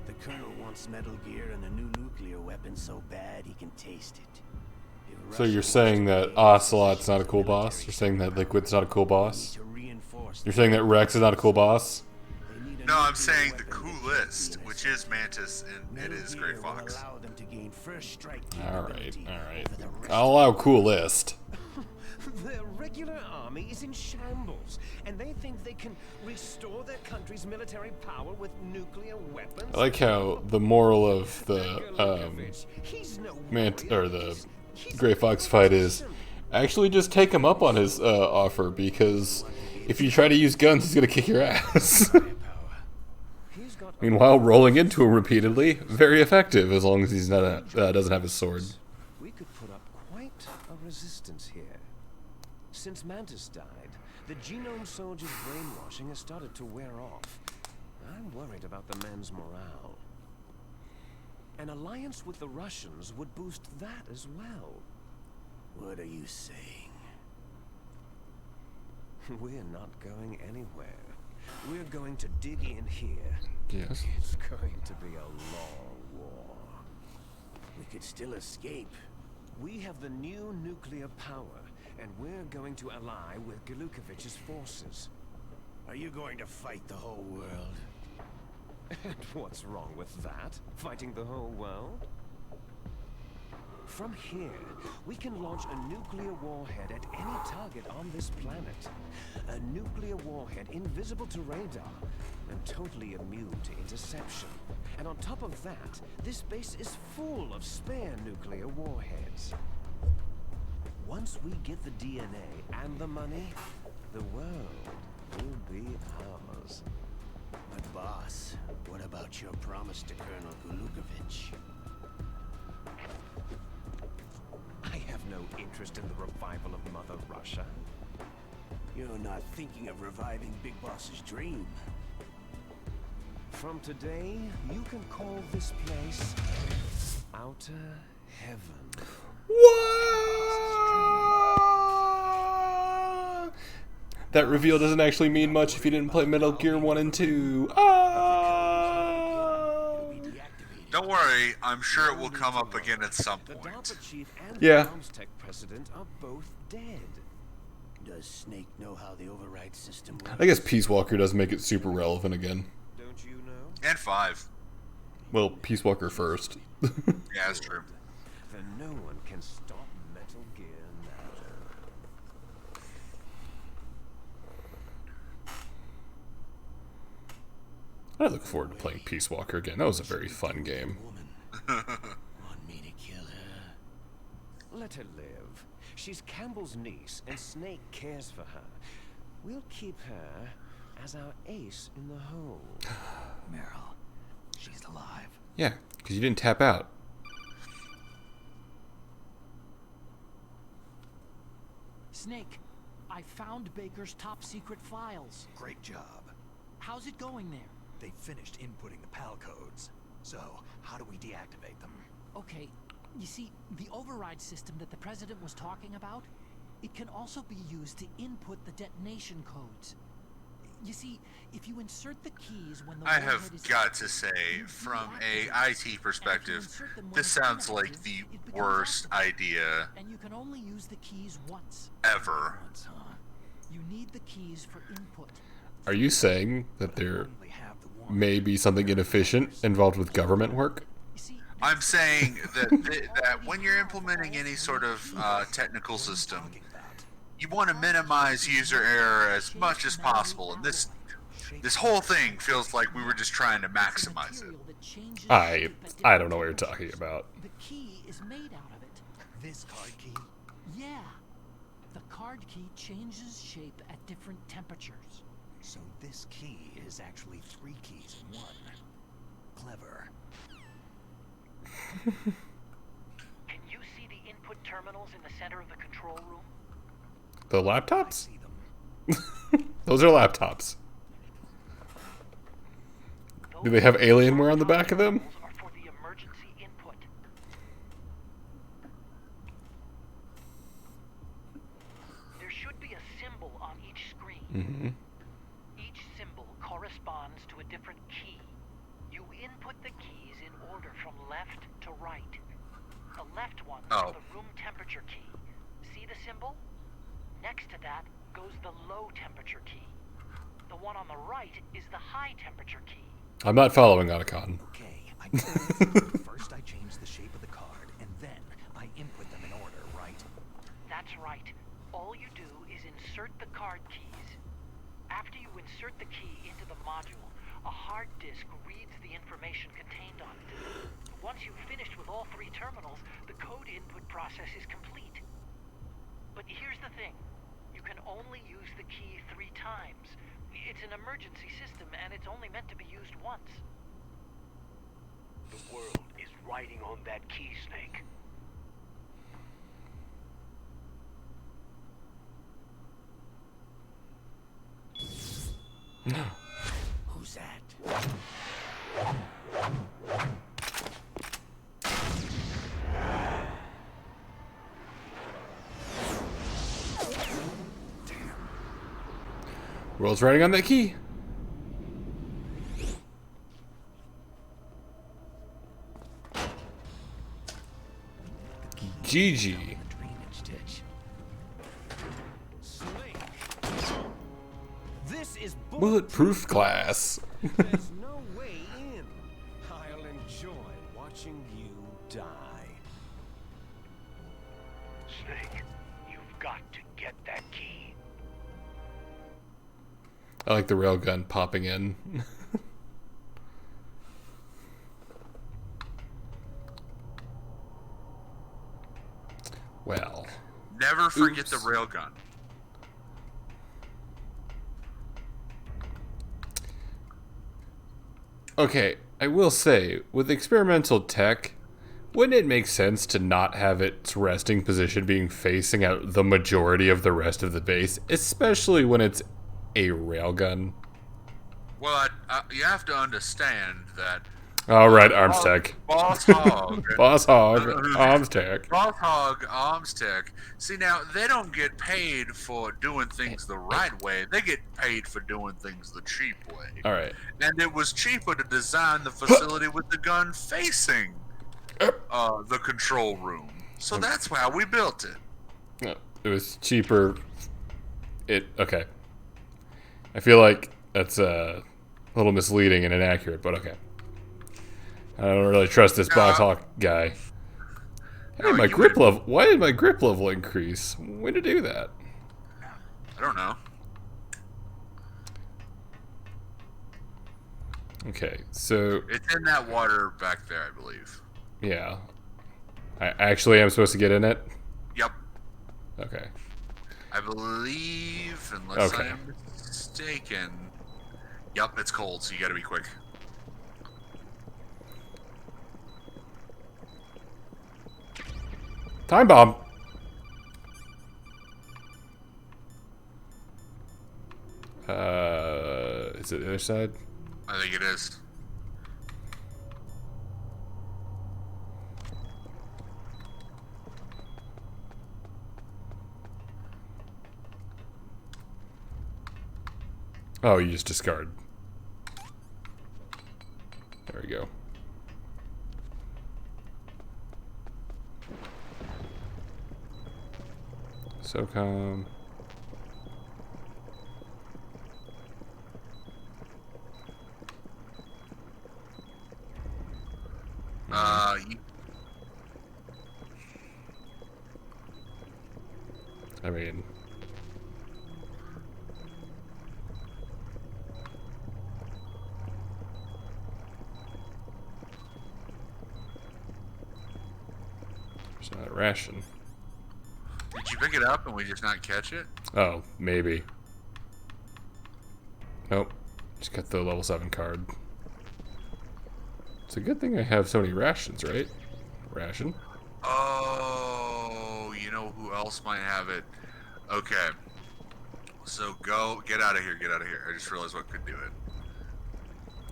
The Colonel wants Metal Gear and a new nuclear weapon so bad he can taste it. If So you're Russia saying wants that to Ocelot's not a cool boss? You're saying that Liquid's not a cool boss? to reinforce You're saying that Rex is not a cool boss? They need a No, I'm nuclear saying the weapon with coolest, safety in which it. is Mantis, and it Metal is Gear Grey will Fox. allow them to gain first strike Alright, capability alright. over the rest I'll allow coolest. Their regular army is in shambles, and they think they can restore their country's military power with nuclear weapons? I like how the moral of the Glukovich, he's no or the Grey Fox fight is actually just take him up on his offer, because if you try to use guns, he's gonna kick your ass. power. He's got Meanwhile, rolling into him repeatedly, very effective as long as he's not doesn't have his sword. We could put up quite a resistance here. Since Mantis died, the genome soldiers' brainwashing has started to wear off. I'm worried about the men's morale. An alliance with the Russians would boost that as well. What are you saying? We're not going anywhere. We're going to dig in here. Yes. It's going to be a long war. We could still escape. We have the new nuclear power, and we're going to ally with Glukovich's forces. Are you going to fight the whole world? And what's wrong with that? Fighting the whole world? From here, we can launch a nuclear warhead at any target on this planet. A nuclear warhead invisible to radar and totally immune to interception. And on top of that, this base is full of spare nuclear warheads. Once we get the DNA and the money, the world will be ours. But boss, what about your promise to Colonel Glukovich? I have no interest in the revival of Mother Russia. You're not thinking of reviving Big Boss's dream. From today, you can call this place Outer Heaven. What? That reveal doesn't actually mean much if you didn't play Metal Gear 1 and 2. It'll be deactivated. Don't worry, worry. I'm sure it will come up again at some The point. DARPA chief and Yeah. the arms tech president are both dead. Does Snake know how the override system works? I guess Peace Walker does make it super relevant again. Don't you know? And 5. Well, Peace Walker first. Yeah, that's true. Then no one can stop Metal Gear now. I look forward to playing Peace Walker again. That was a very fun game. Woman. Want me to kill her? Let her live. She's Campbell's niece, and Snake cares for her. We'll keep her as our ace in the hole. Meryl, she's alive. Yeah, because you didn't tap out. Snake, I found Baker's top secret files. Great job. How's it going there? They finished inputting the PAL codes. So, how do we deactivate them? Okay, you see, the override system that the president was talking about, it can also be used to input the detonation codes. You see, if you insert the keys when the I warhead have is got active, to say, you from deactivate a it. IT And if you perspective, insert them when this it's sounds like inactive, the it becomes worst active. idea And you can only use the keys once. ever. Once, huh? You need the keys for input. Are you saying that there Only have the one. may be something inefficient involved with government work? You see, I'm saying that that when you're implementing any sort of technical system, Talking about. you want to minimize user error as much as possible, and this whole thing feels like we were just trying to maximize it. I don't know what you're talking about. The key is made out of it. This card key. Yeah. The card key changes shape at different temperatures. So this key is actually 3 keys in one. Clever. Can you see the input terminals in the center of the control room? The I laptops? see them. Those are laptops. Do they have Alienware on the back of them? Those are for the emergency input. There should be a symbol on each screen. Mm-hmm. Each symbol corresponds to a different key. You input the keys in order from left to right. The left one Oh. is the room temperature key. See the symbol? Next to that goes the low temperature key. The one on the right is the high temperature key. I'm not following Otacon. Okay, I know this. First I change the shape of the card, and then I input them in order, right? That's right. All you do is insert the card keys. After you insert the key into the module, a hard disk reads the information contained on it. Once you've finished with all 3 terminals, the code input process is complete. But here's the thing. You can only use the key 3 times. It's an emergency system, and it's only meant to be used once. The world is riding on that key, Snake. Who's that? World's riding on that key. GG. The drainage ditch. Snake! This is Bulletproof glass. There's no way in. I'll enjoy watching you die. Snake, you've got to get that key. I like the railgun popping in. Well, Never forget Oops. the railgun. okay, I will say, with experimental tech, wouldn't it make sense to not have its resting position being facing out the majority of the rest of the base, especially when it's a railgun? Well, you have to understand that All right, arms tech. Boss Hog, Boss Hog, arms tech. Boss Hog Arms Tech. See, now they don't get paid for doing things the right way. They get paid for doing things the cheap way. All right. And it was cheaper to design the facility with the gun facing the control room. So that's why we built it. No, it was cheaper. Okay. I feel like that's a little misleading and inaccurate, but okay. I don't really trust this Boss Hawk guy. Hey, No, my you grip wouldn't- level. Why did my grip level increase? When to do that? I don't know. Okay, so It's in that water back there, I believe. yeah, I actually am supposed to get in it. Yep. Okay. I believe, unless Okay. I'm mistaken. Yep, it's cold, so you gotta be quick. Time bomb. Is it the other side? I think it is. Oh, you just discard. There we go. SOCOM. You, I mean, there's not a ration. did you pick it up and we just not catch it? Oh, maybe. Nope. Just got the level 7 card. It's a good thing I have so many rations, right? Ration. Oh, you know who else might have it? Okay. So get out of here, get out of here. I just realized what could do it.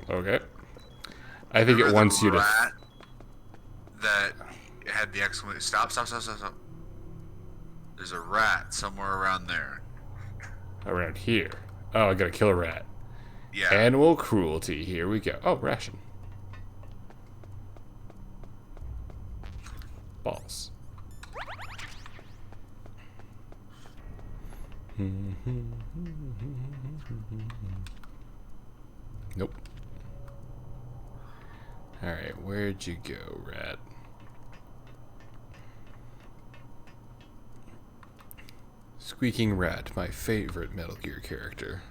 Okay. I think it Remember wants the you to... rat that had the exclamation. Stop. There's a rat somewhere around there. Around here. Oh, I gotta kill a rat. Yeah. Animal cruelty. Here we go. Oh, ration. Balls. Nope. Alright, where'd you go, rat? Squeaking Rat, my favorite Metal Gear character.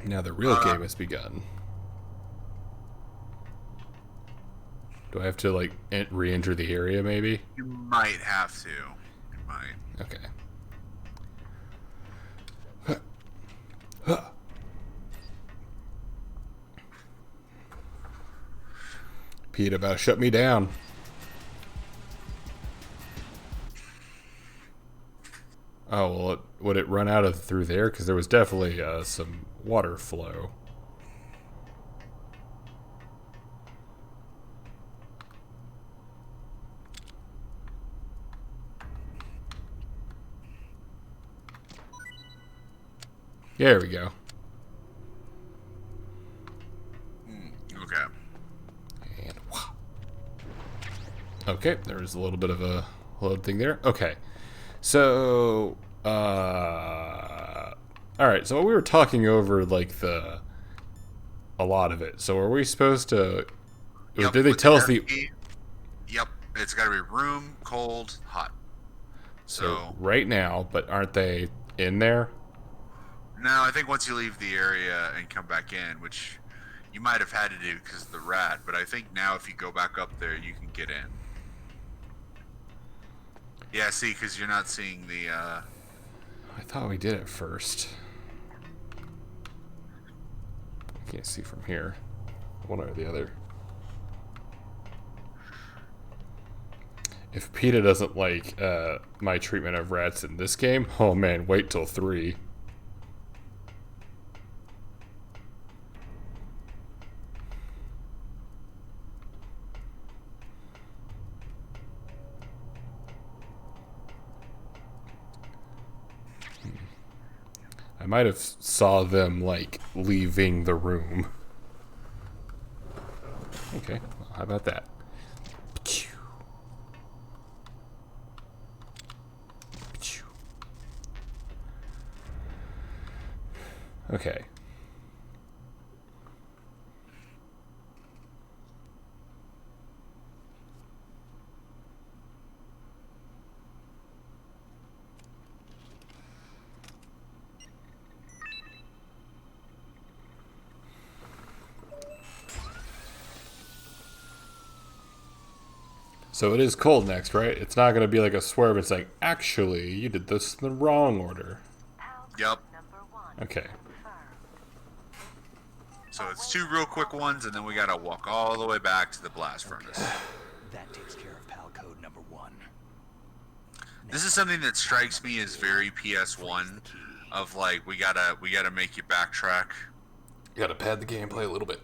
Now the real game has begun. Do I have to, like, re-enter the area, maybe? You might have to. You might. Okay. Pete about shut me down. Oh, well, would it run out of through there? Because there was definitely some water flow. There we go. Okay. And wow. Okay, there was a little bit of a load thing there. Okay. So, alright, so we were talking over, like, a lot of it. So are we supposed to, Yep, did they with tell the us the, FE Yep, it's got to be room, cold, hot. so right now, but aren't they in there? No, I think once you leave the area and come back in, which you might have had to do because of the rat, but I think now if you go back up there, you can get in. Yeah, see, because you're not seeing the, I thought we did it first. I can't see from here. One or the other. If PETA doesn't like my treatment of rats in this game, oh man, wait till 3. might have saw them, like, leaving the room. Okay, well, how about that? Okay. So it is cold next, right? It's not going to be like a swerve. It's like, actually, you did this in the wrong order. Yep. Okay. So it's 2 real quick ones, and then we gotta walk all the way back to the blast furnace. That takes care of PAL code number 1. This is something that strikes me as very PS1, of like we gotta make you backtrack. You gotta pad the gameplay a little bit.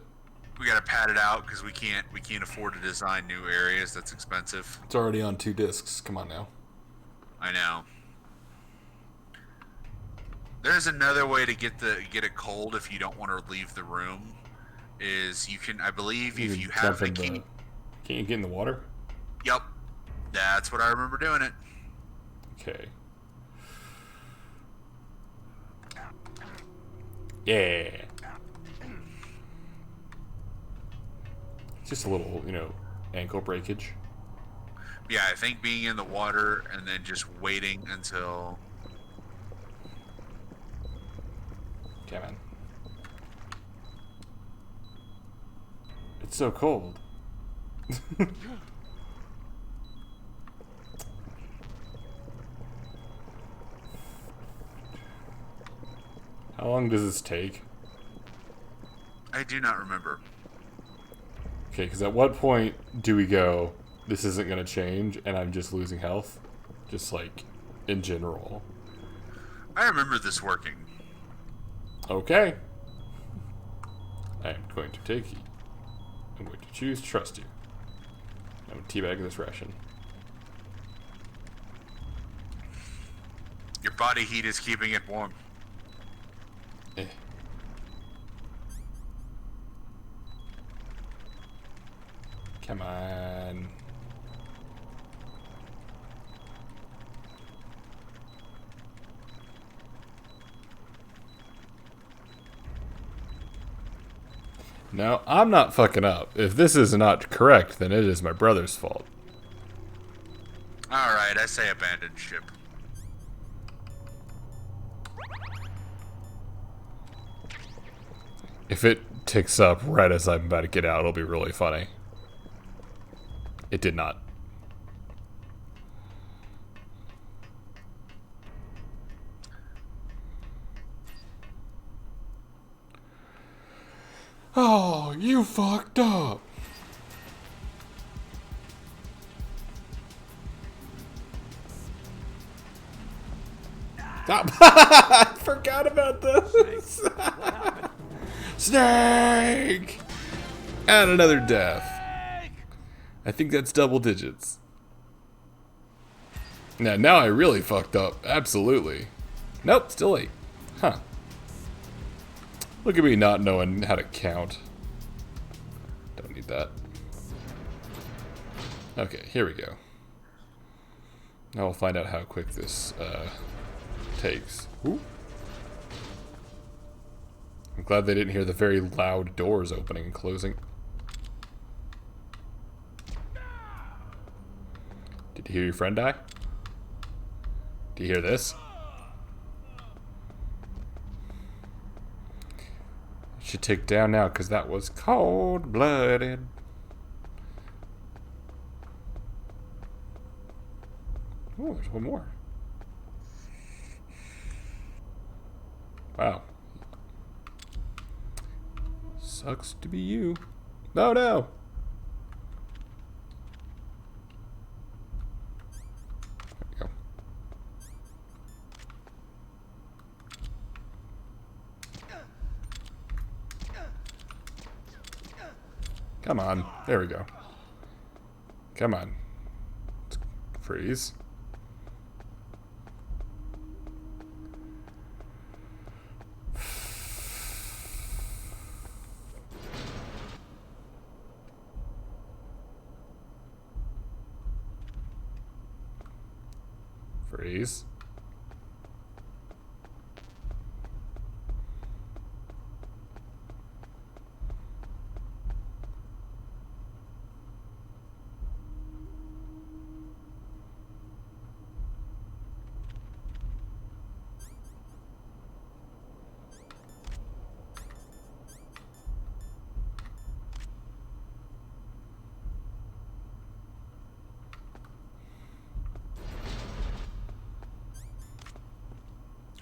We gotta pad it out because we can't afford to design new areas. That's expensive. It's already on 2 discs. Come on now. I know. There's another way to get it cold if you don't want to leave the room. Is you can, I believe, if you have the key. Can't you get in the water? Yep, that's what I remember doing it. Okay. Yeah. Just a little, ankle breakage. Yeah, I think being in the water and then just waiting until. Okay, man. It's so cold. How long does this take? I do not remember. Okay, because at what point do we go, this isn't going to change, and I'm just losing health? Just, like, in general. I remember this working. Okay. I am going to take you. I'm going to choose trust you. I'm going to teabag this ration. Your body heat is keeping it warm. Eh. Come on. No, I'm not fucking up. If this is not correct, then it is my brother's fault. Alright, I say abandoned ship. If it ticks up right as I'm about to get out, it'll be really funny. It did not. Oh, you fucked up. Stop. I forgot about this. Snake! And another death. I think that's double digits. Now I really fucked up. Absolutely. Nope, still 8. Huh. Look at me not knowing how to count. Don't need that. Okay, here we go. Now we'll find out how quick this takes. Ooh. I'm glad they didn't hear the very loud doors opening and closing. Did you hear your friend die? Do you hear this? Should take down now because that was cold-blooded. Oh, there's one more. Wow. Sucks to be you. No, no. There we go. Come on. There we go. Come on. Freeze. batteries.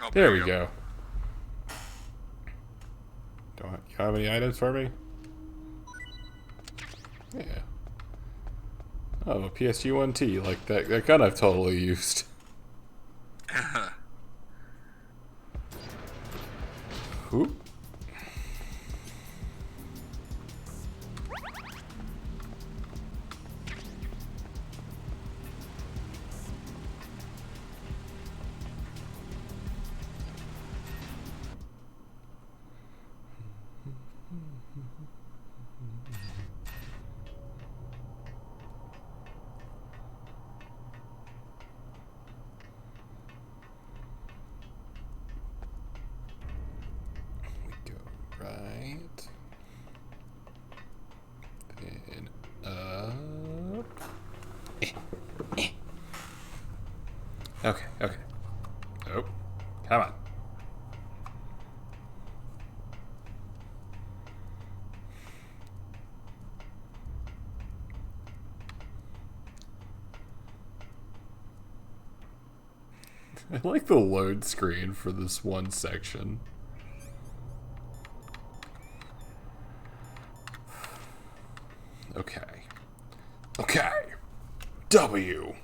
Oh, There we go. You have any items for me? Yeah. Oh, a PSG-1T, like that gun I've totally used. Oop. Right. Then up. Okay, okay. Oh, come on. I like the load screen for this one section. Okay. Okay. W.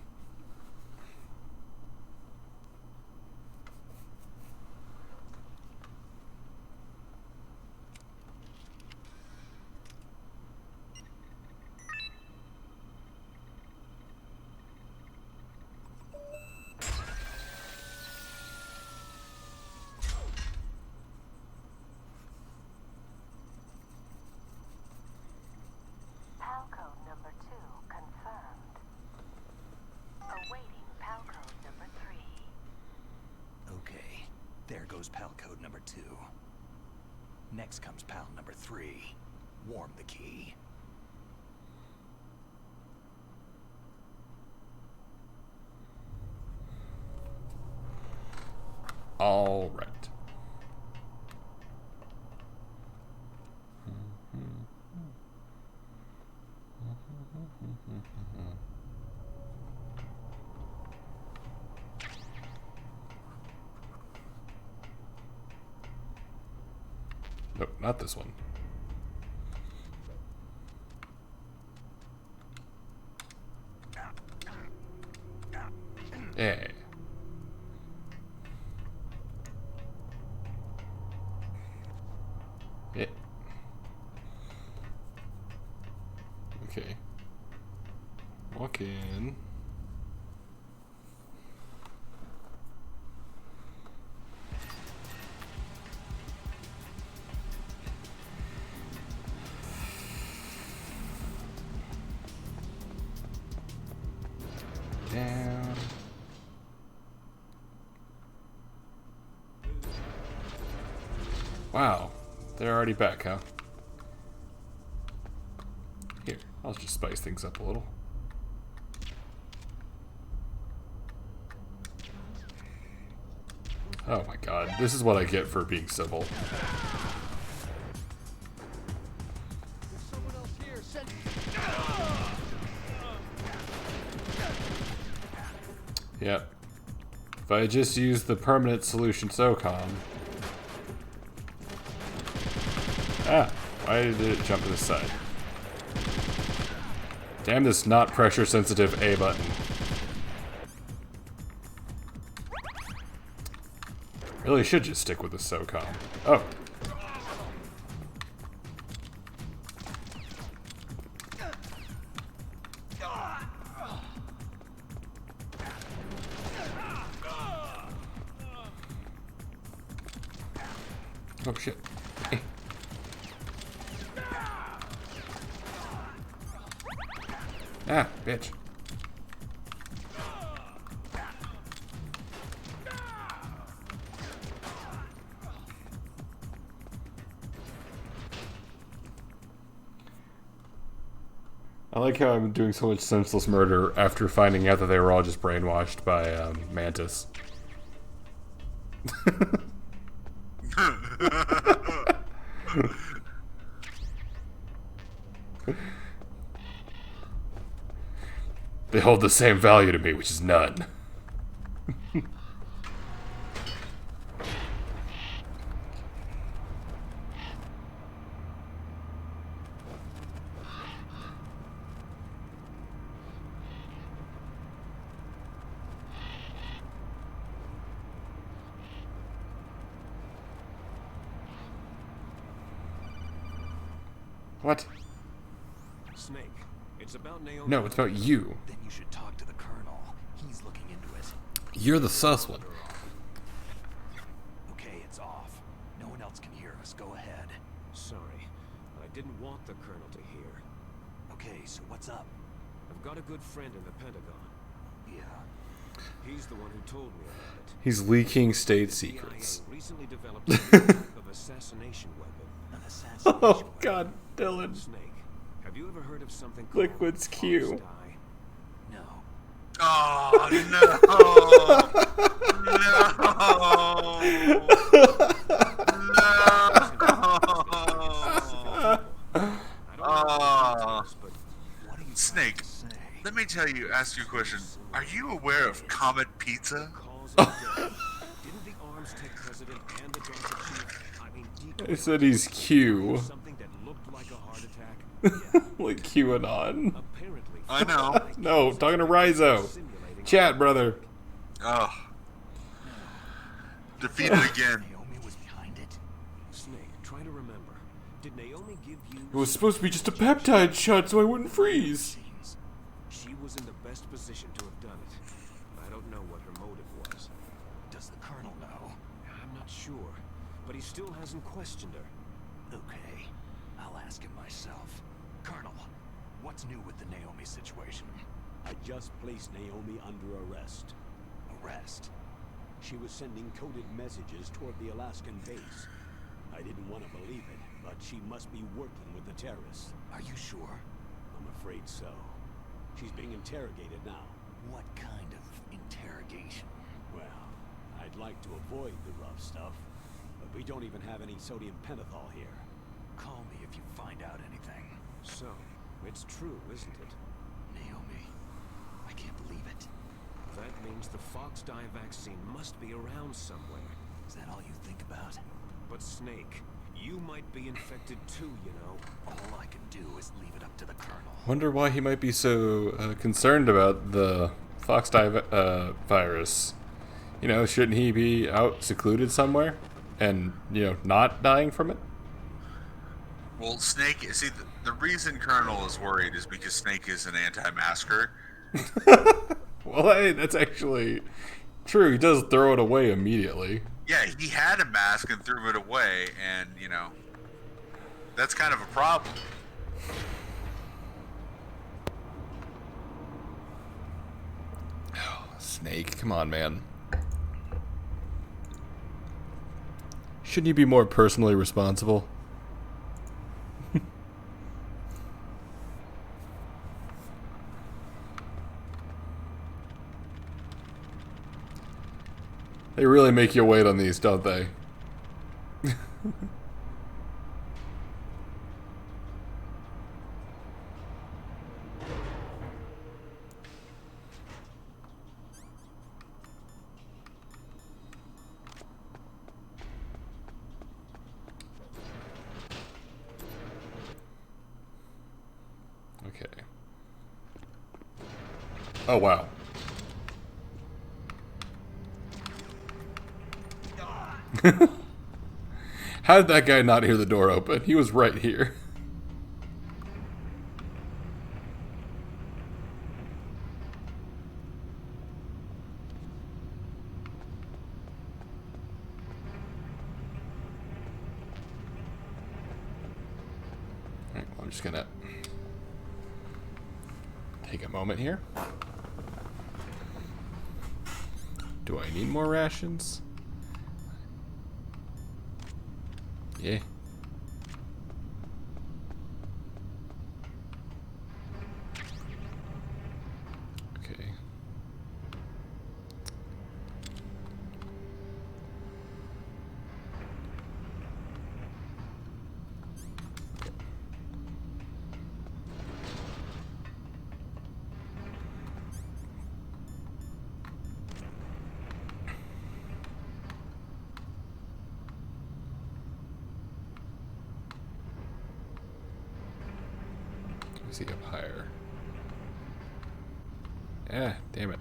PAL code number 2 confirmed. Awaiting PAL code number 3. Okay, there goes PAL code number 2. Next comes PAL number 3. Warm the key. All right. Nope, not this one. Yeah. Yeah. Okay. Walk in. Down. Wow, they're already back, huh? Here, I'll just spice things up a little. Oh my god, this is what I get for being civil. Yep. If I just use the permanent solution SOCOM. Ah, why did it jump to the side? Damn this not pressure sensitive A button. Really should just stick with the SOCOM. Oh. Oh shit. Hey. Ah, bitch. I like how I'm doing so much senseless murder after finding out that they were all just brainwashed by Mantis. They hold the same value to me, which is none. What? Snake, it's about Naomi. No, it's about you. Then you should talk to the Colonel. He's looking into it. You're the sus one. Okay, it's off. No one else can hear us. Go ahead. Sorry, I didn't want the Colonel to hear. Okay, so what's up? I've got a good friend in the Pentagon. Yeah. He's the one who told me about it. He's leaking state CIA secrets. recently developed a new type of assassination weapon. An assassination Oh weapon. god, Dylan. Snake, have you ever heard of something called Liquid's Fox Q. dye? No. Oh no! Oh, What are you Snake, trying to say? let me ask you a question. Are you aware of Comet Pizza? Cause of death. Didn't the Arms Tech president and the Delta chief, I mean, They said he's Q. something that looked like a heart attack? Like QAnon. Apparently. I know. No, talking to Rizo. Simulating Chat, brother. Oh. Defeated again. Naomi was behind it. Snake, try to remember. Did Naomi give you... It was supposed to be just a peptide shot so I wouldn't freeze. Scenes? She was in the best position to have done it. I don't know what her motive was. Does the Colonel know? I'm not sure, but he still hasn't questioned her. Okay, I'll ask him myself. Colonel, what's new with the Naomi situation? I just placed Naomi under arrest. Arrest? She was sending coded messages toward the Alaskan base. I didn't want to believe it, but she must be working with the terrorists. Are you sure? I'm afraid so. She's being interrogated now. What kind of interrogation? Well, I'd like to avoid the rough stuff, but we don't even have any sodium pentothal here. Call me if you find out anything. So, it's true, isn't it? Naomi, I can't believe it. That means the Fox dye vaccine must be around somewhere. Is that all you think about? But Snake, you might be infected too, you know. All I can do is leave it up to the Colonel. Wonder why he might be so concerned about the Fox dye virus. You know, shouldn't he be out secluded somewhere and, you know, not dying from it? Well, Snake, see, the reason Colonel is worried is because Snake is an anti-masker. Well, hey, that's actually true. He does throw it away immediately. Yeah, he had a mask and threw it away, and, you know, that's kind of a problem. Snake, come on, man. Shouldn't you be more personally responsible? They really make you wait on these, don't they? Okay. Oh, wow. How did that guy not hear the door open? He was right here. Alright, well, I'm just gonna take a moment here. Do I need more rations? Yeah. Is he up higher? Yeah, damn it.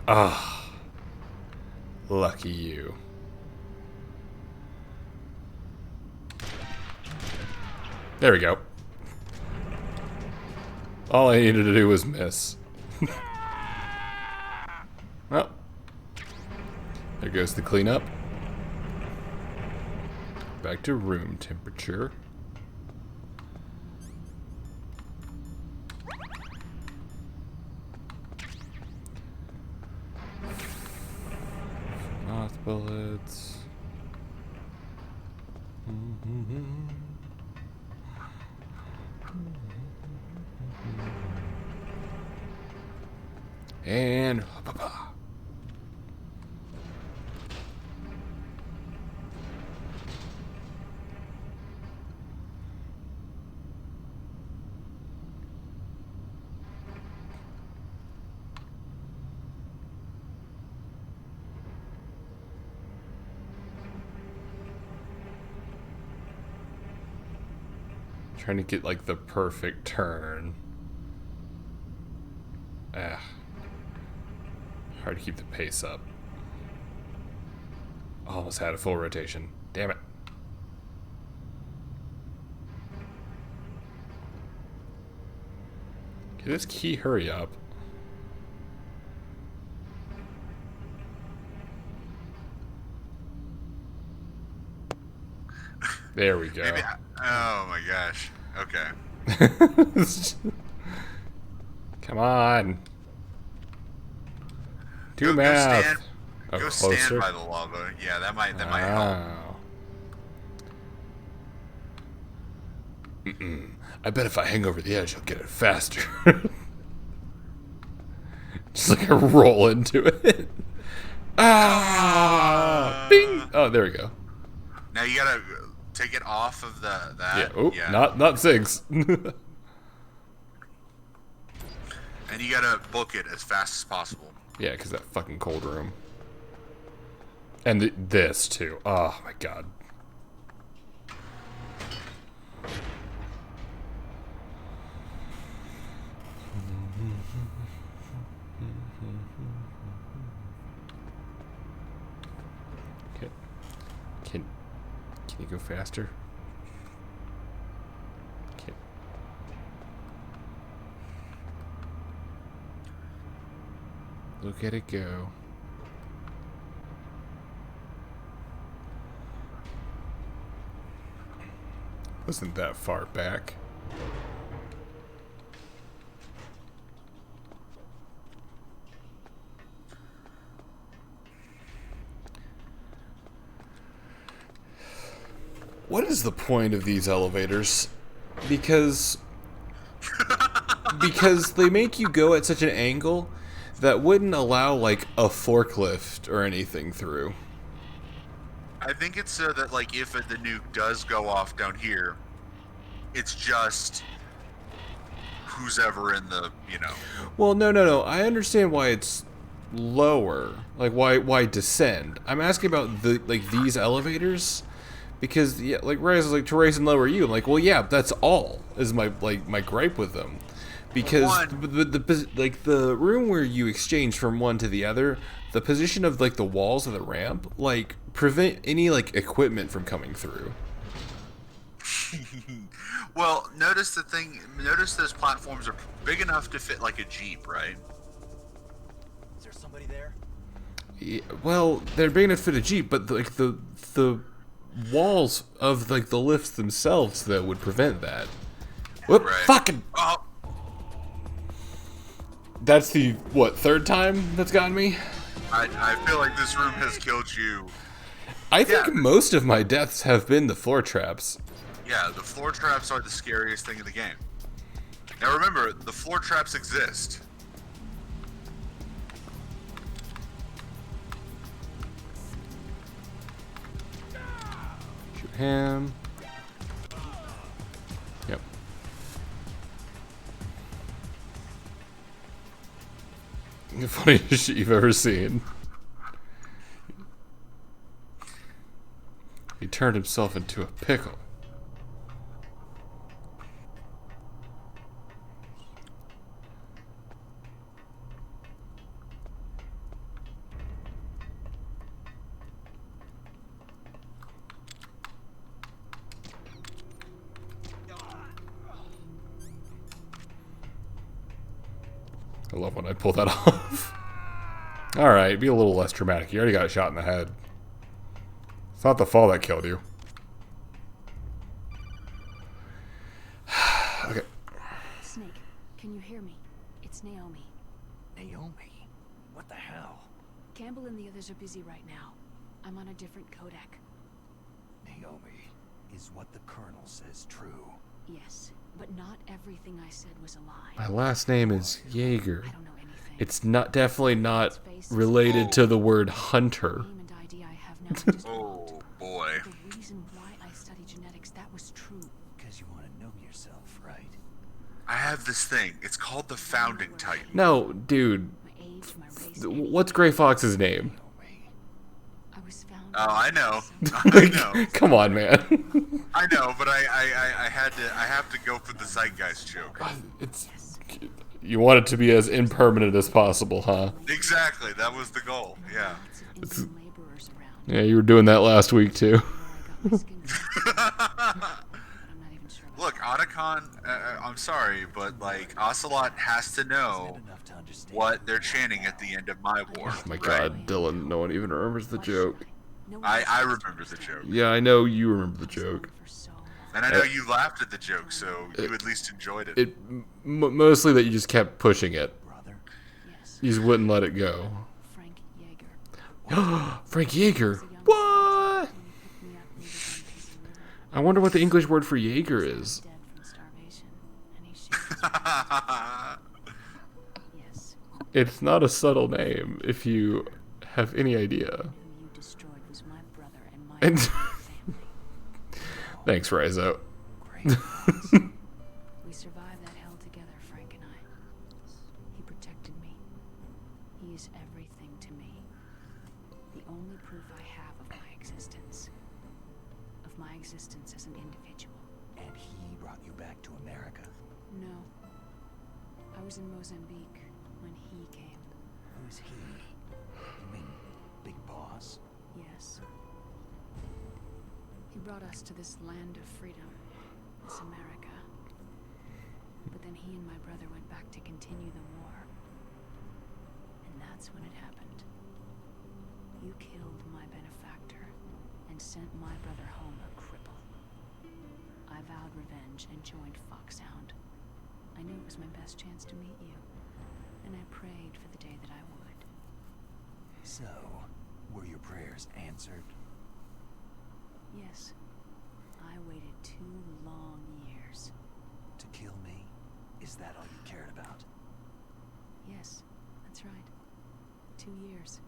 Ah, lucky you. There we go. All I needed to do was miss. Well, there goes the cleanup. Back to room temperature. Moth bullets. And trying to get like the perfect turn. Ah. Hard to keep the pace up. Almost had a full rotation. Damn it. Okay, this key, hurry up. There we go. Maybe oh my gosh. Okay. Come on. Do Go math. stand, Oh, go closer? stand by the lava. Yeah, that might help. I bet if I hang over the edge, I'll get it faster. Just like I roll into it. Ah! Bing! Oh, there we go. Now you gotta take it off of that. Yeah. Oh, yeah. not six. And you gotta book it as fast as possible. Yeah, because that fucking cold room. And this, too. Oh, my God. Okay. Can you go faster? Okay. Look at it go. Wasn't that far back. What is the point of these elevators? Because they make you go at such an angle that wouldn't allow like a forklift or anything through. I think it's so that like if the nuke does go off down here, it's just who's ever in the, you know. Well, no. I understand why it's lower. Like why descend. I'm asking about these elevators. Because yeah, like Raz was like to raise and lower you. I'm like, well, yeah, that's all is my gripe with them, because the room where you exchange from one to the other, the position of like the walls of the ramp like prevent any like equipment from coming through. Well, notice those platforms are big enough to fit like a Jeep, right? Is there somebody there? Yeah, well, they're big enough to fit a Jeep, but the walls of like the lifts themselves that would prevent that. Whoop! Right. Fucking. Oh. That's the third time that's gotten me. I feel like this room has killed you. I think most of my deaths have been the floor traps. Yeah, the floor traps are the scariest thing in the game. Now remember, the floor traps exist. Shoot him. Yep. The funniest shit you've ever seen. He turned himself into a pickle. I love when I pull that off. Alright, be a little less dramatic. You already got shot in the head. It's not the fall that killed you. Okay. Snake, can you hear me? It's Naomi. Naomi? What the hell? Campbell and the others are busy right now. I'm on a different codec. Naomi, is what the Colonel says true? Yes, but not everything I said was a lie. My last name is Jaeger. I don't know anything. It's not definitely not related to the word hunter. Name and ID I have now. I just Oh boy. The reason why I study genetics, that was true. Because you want to know yourself, right? I have this thing. It's called the Founding Titan. No, dude. My age, my race, What's Gray Fox's name? Naomi. I was found. Oh, I know. I know. Come on, man. I know, but I have to go for the zeitgeist joke. It's you want it to be as impermanent as possible, huh? Exactly. That was the goal. Yeah. Lots of Indian laborers around. Yeah, you were doing that last week too. Where I got my skin cancer. I'm not even sure. Look, Otacon, I'm sorry, but like Ocelot has to know Enough to understand what they're chanting at the end of my war. Oh my right? god, Dylan, no one even remembers the Why should joke. No one I else has to remember the understand. joke. Yeah, I know you remember the joke. For so long. And I know you laughed at the joke, so you at least enjoyed it. It mostly that you just kept pushing it. brother. Yes, You just wouldn't let it go. Frank Jaeger. Frank Jaeger. As a young What? man, he picked me up near the Duncancy River. I wonder what the English word for Jaeger is. Dead from starvation, and he shared his yes. It's not a subtle name if you have any idea. Who you destroyed was my brother and my And- family. Thanks, Rizo. Great. We survived that hell together, Frank and I. He protected me. He is everything to me. The only proof I have of my existence. Of my existence as an individual. And he brought you back to America? No. I was in Mozambique when he came. Who's he? You mean Big Boss? Yes. He brought us to this land of freedom, this America. But then he and my brother went back to continue the war. And that's when it happened. You killed my benefactor and sent my brother home a cripple. I vowed revenge and joined Foxhound. I knew it was my best chance to meet you, and I prayed for the day that I would. So, were your prayers answered? Yes. I waited 2 long years. To kill me? Is that all you cared about? Yes, that's right. 2 years.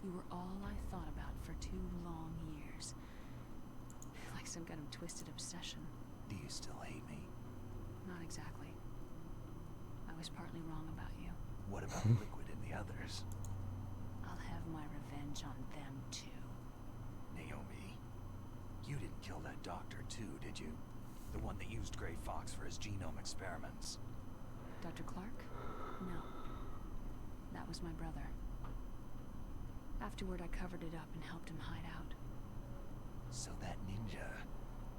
You were all I thought about for 2 long years. Like some kind of twisted obsession. Do you still hate me? Not exactly. I was partly wrong about you. What about Liquid and the others? I'll have my revenge on them too. Naomi, you didn't kill that doctor too, did you? The one that used Gray Fox for his genome experiments. Dr. Clark? No. That was my brother. Afterward, I covered it up and helped him hide out. So that ninja,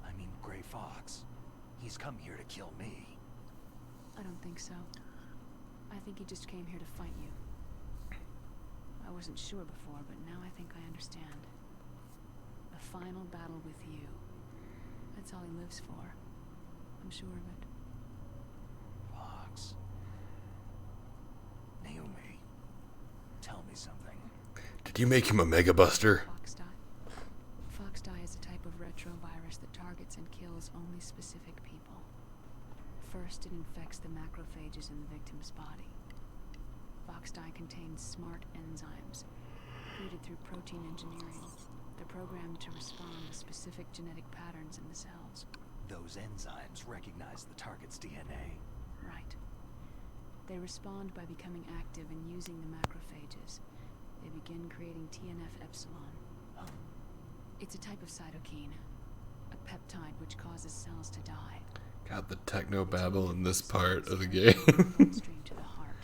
I mean Gray Fox, he's come here to kill me. I don't think so. I think he just came here to fight you. I wasn't sure before, but now I think I understand. A final battle with you. That's all he lives for. I'm sure of it. Fox. Naomi, tell me something. Did you make him a Mega Buster? Foxdie is a type of retrovirus that targets and kills only specific people. First, it infects the macrophages in the victim's body. Foxdie contains smart enzymes, created through protein engineering. They're programmed to respond to specific genetic patterns in the cells. Those enzymes recognize the target's DNA. Right. They respond by becoming active and using the macrophages. They begin creating TNF-epsilon. It's a type of cytokine, a peptide which causes cells to die. Got the technobabble in this part of the game. Stream to the heart,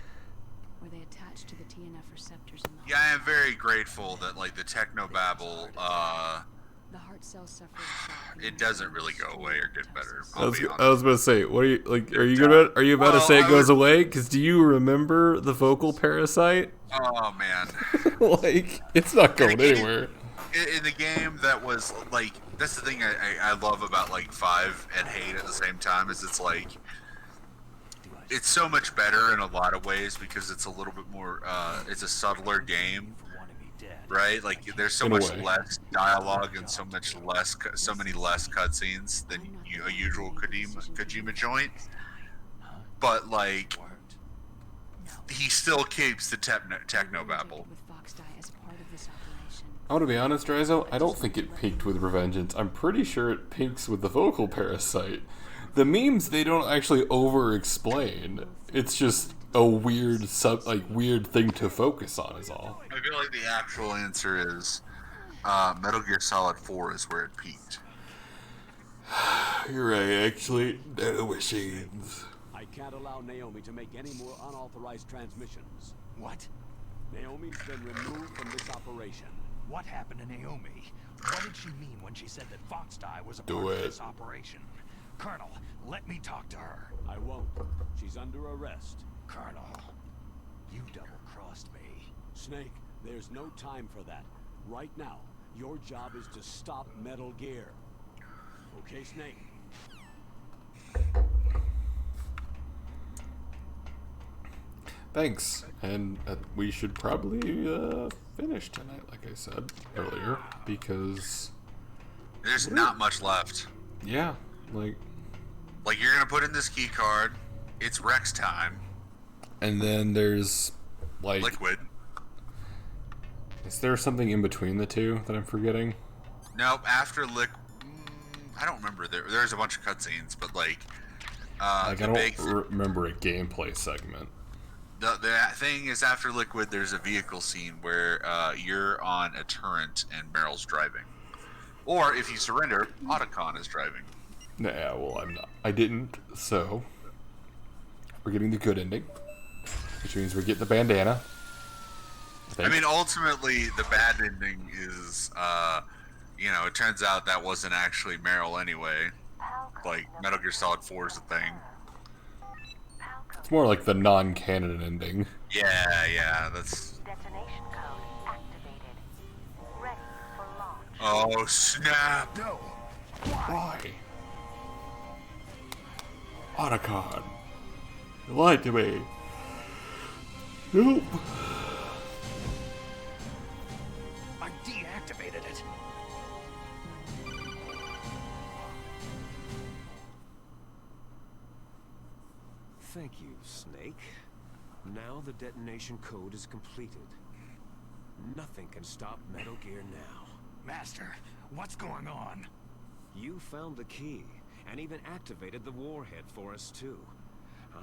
where they attach to the TNF receptors in the Yeah, I am very grateful that like the technobabble, The heart cells suffer a shock. it doesn't really go away or get better. I I'll was be honest. about to say, what are you like? Are you about to Well, say it I goes would- away? Because do you remember the vocal parasite? Oh man. Like, it's not going game- anywhere. In the game that was like, that's the thing I love about like 5 and hate at the same time, is it's like it's so much better in a lot of ways because it's a little bit more it's a subtler game, right? Like there's so In a much way. less dialogue and so many less cutscenes than a usual Kojima joint, but like he still keeps the technobabble. With Fox Die as part of this operation. I want to be honest, Rizzo, I don't think it peaked with Revengeance. I'm pretty sure it peaks with the vocal parasite. The memes, they don't actually over-explain. It's just a weird weird thing to focus on is all. I feel like the actual answer is Metal Gear Solid 4 is where it peaked. You're right, actually. No machines. I can't allow Naomi to make any more unauthorized transmissions. What? Naomi's been removed from this operation. What happened to Naomi? What did she mean when she said that Fox Die was a Do part of it. this operation? Colonel, let me talk to her. I won't. She's under arrest. Colonel, you double-crossed me. Snake, there's no time for that. Right now, your job is to stop Metal Gear. Okay, Snake? Thanks. And we should probably finish tonight, like I said earlier, because, There's not much left. yeah, like, Like, you're gonna put in this key card. It's Rex time. and then there's, like, Liquid. is there something in between the two that I'm forgetting? Nope. After I don't remember. There's a bunch of cutscenes, but like, Like, the I big don't remember a gameplay segment. the thing is after Liquid, there's a vehicle scene where you're on a turret and Meryl's driving, or if you surrender, Otacon is driving. Nah, well, I'm not. I didn't, so we're getting the good ending, which means we get the bandana. I mean, ultimately, the bad ending is, it turns out that wasn't actually Meryl anyway. Like, Metal Gear Solid 4 is a thing. It's more like the non-canon ending. Yeah, that's... Detonation code activated. Ready for launch. Oh, snap! No. Why? Otacon. You lied to me. Nope. I deactivated it. Thank you, Snake. Now the detonation code is completed. Nothing can stop Metal Gear now. Master, what's going on? You found the key, and even activated the warhead for us too.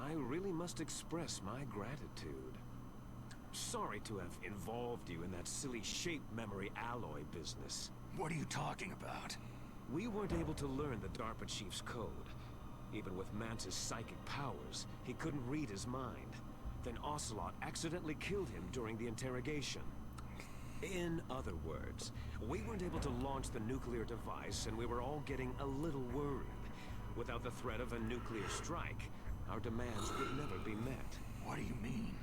I really must express my gratitude. Sorry to have involved you in that silly shape memory alloy business. What are you talking about? We weren't able to learn the DARPA chief's code. Even with Mantis' psychic powers, he couldn't read his mind. Then Ocelot accidentally killed him during the interrogation. In other words, we weren't able to launch the nuclear device, and we were all getting a little worried. Without the threat of a nuclear strike, our demands would never be met. What do you mean?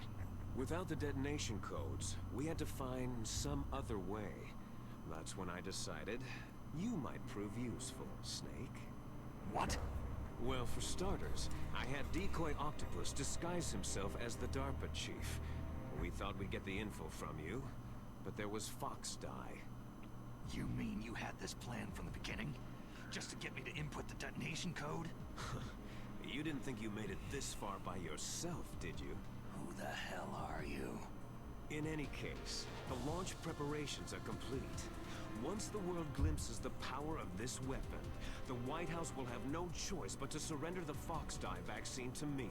Without the detonation codes, we had to find some other way. That's when I decided you might prove useful, Snake. What? Well, for starters, I had Decoy Octopus disguise himself as the DARPA chief. We thought we'd get the info from you, but there was Fox Die. You mean you had this plan from the beginning? Just to get me to input the detonation code? You didn't think you made it this far by yourself, did you? Who the hell are you? In any case, the launch preparations are complete. Once the world glimpses the power of this weapon, the White House will have no choice but to surrender the Fox Die vaccine to me.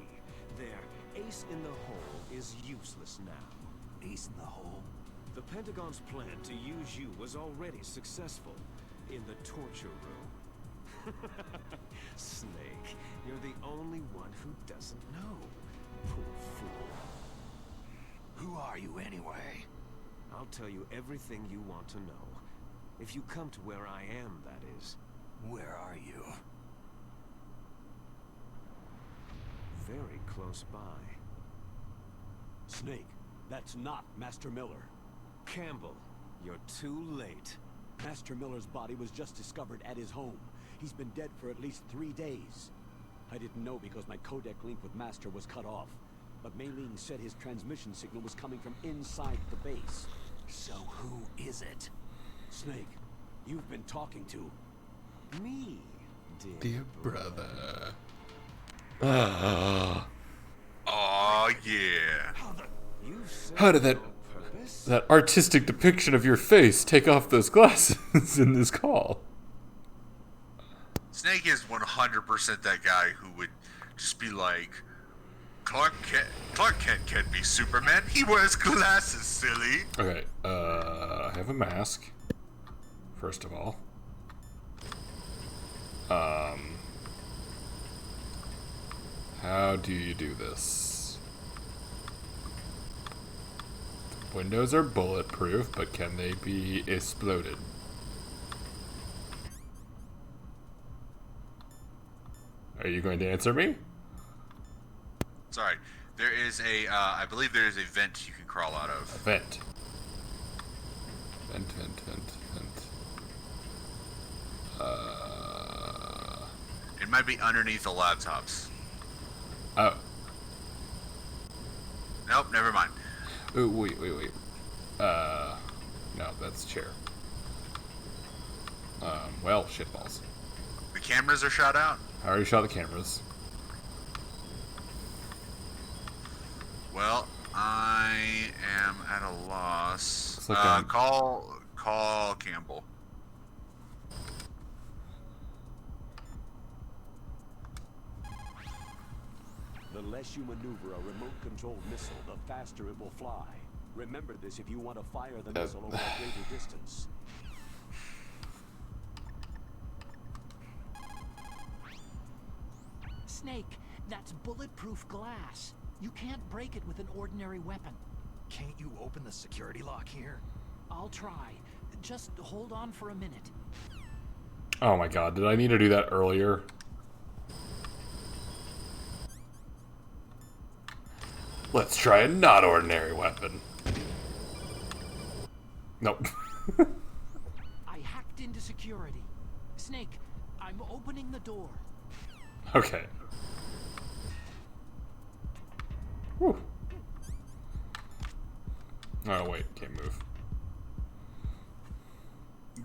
Their ace in the hole is useless now. Ace in the hole? The Pentagon's plan to use you was already successful in the torture room. Snake, you're the only one who doesn't know. Poor fool. Who are you anyway? I'll tell you everything you want to know. If you come to where I am, that is. Where are you? Very close by. Snake, that's not Master Miller. Campbell, you're too late. Master Miller's body was just discovered at his home. He's been dead for at least 3 days. I didn't know because my codec link with Master was cut off. But Mei Ling said his transmission signal was coming from inside the base. So who is it? Snake, you've been talking to... Me, Dear brother. Oh yeah. You said How did that on purpose? that artistic depiction of your face take off those glasses in this call? Snake is 100% that guy who would just be like, Clark Kent can't be Superman. He wears glasses, silly. Okay, I have a mask. First of all. How do you do this? The windows are bulletproof, but can they be exploded? Are you going to answer me? Sorry. There is a, I believe there is a vent you can crawl out of. Vent. Vent. It might be underneath the laptops. Oh. Nope, never mind. Ooh, wait. No, that's a chair. Well, shitballs. The cameras are shot out? I already shot the cameras. Well, I am at a loss. Looks like I'm- Call Campbell. The less you maneuver a remote-controlled missile, the faster it will fly. Remember this if you want to fire the missile over a greater distance. Snake, that's bulletproof glass. You can't break it with an ordinary weapon. Can't you open the security lock here? I'll try. Just hold on for a minute. Oh my god, did I need to do that earlier? Let's try a not ordinary weapon. Nope. I hacked into security. Snake, I'm opening the door. Okay. Whew. Oh wait, can't move.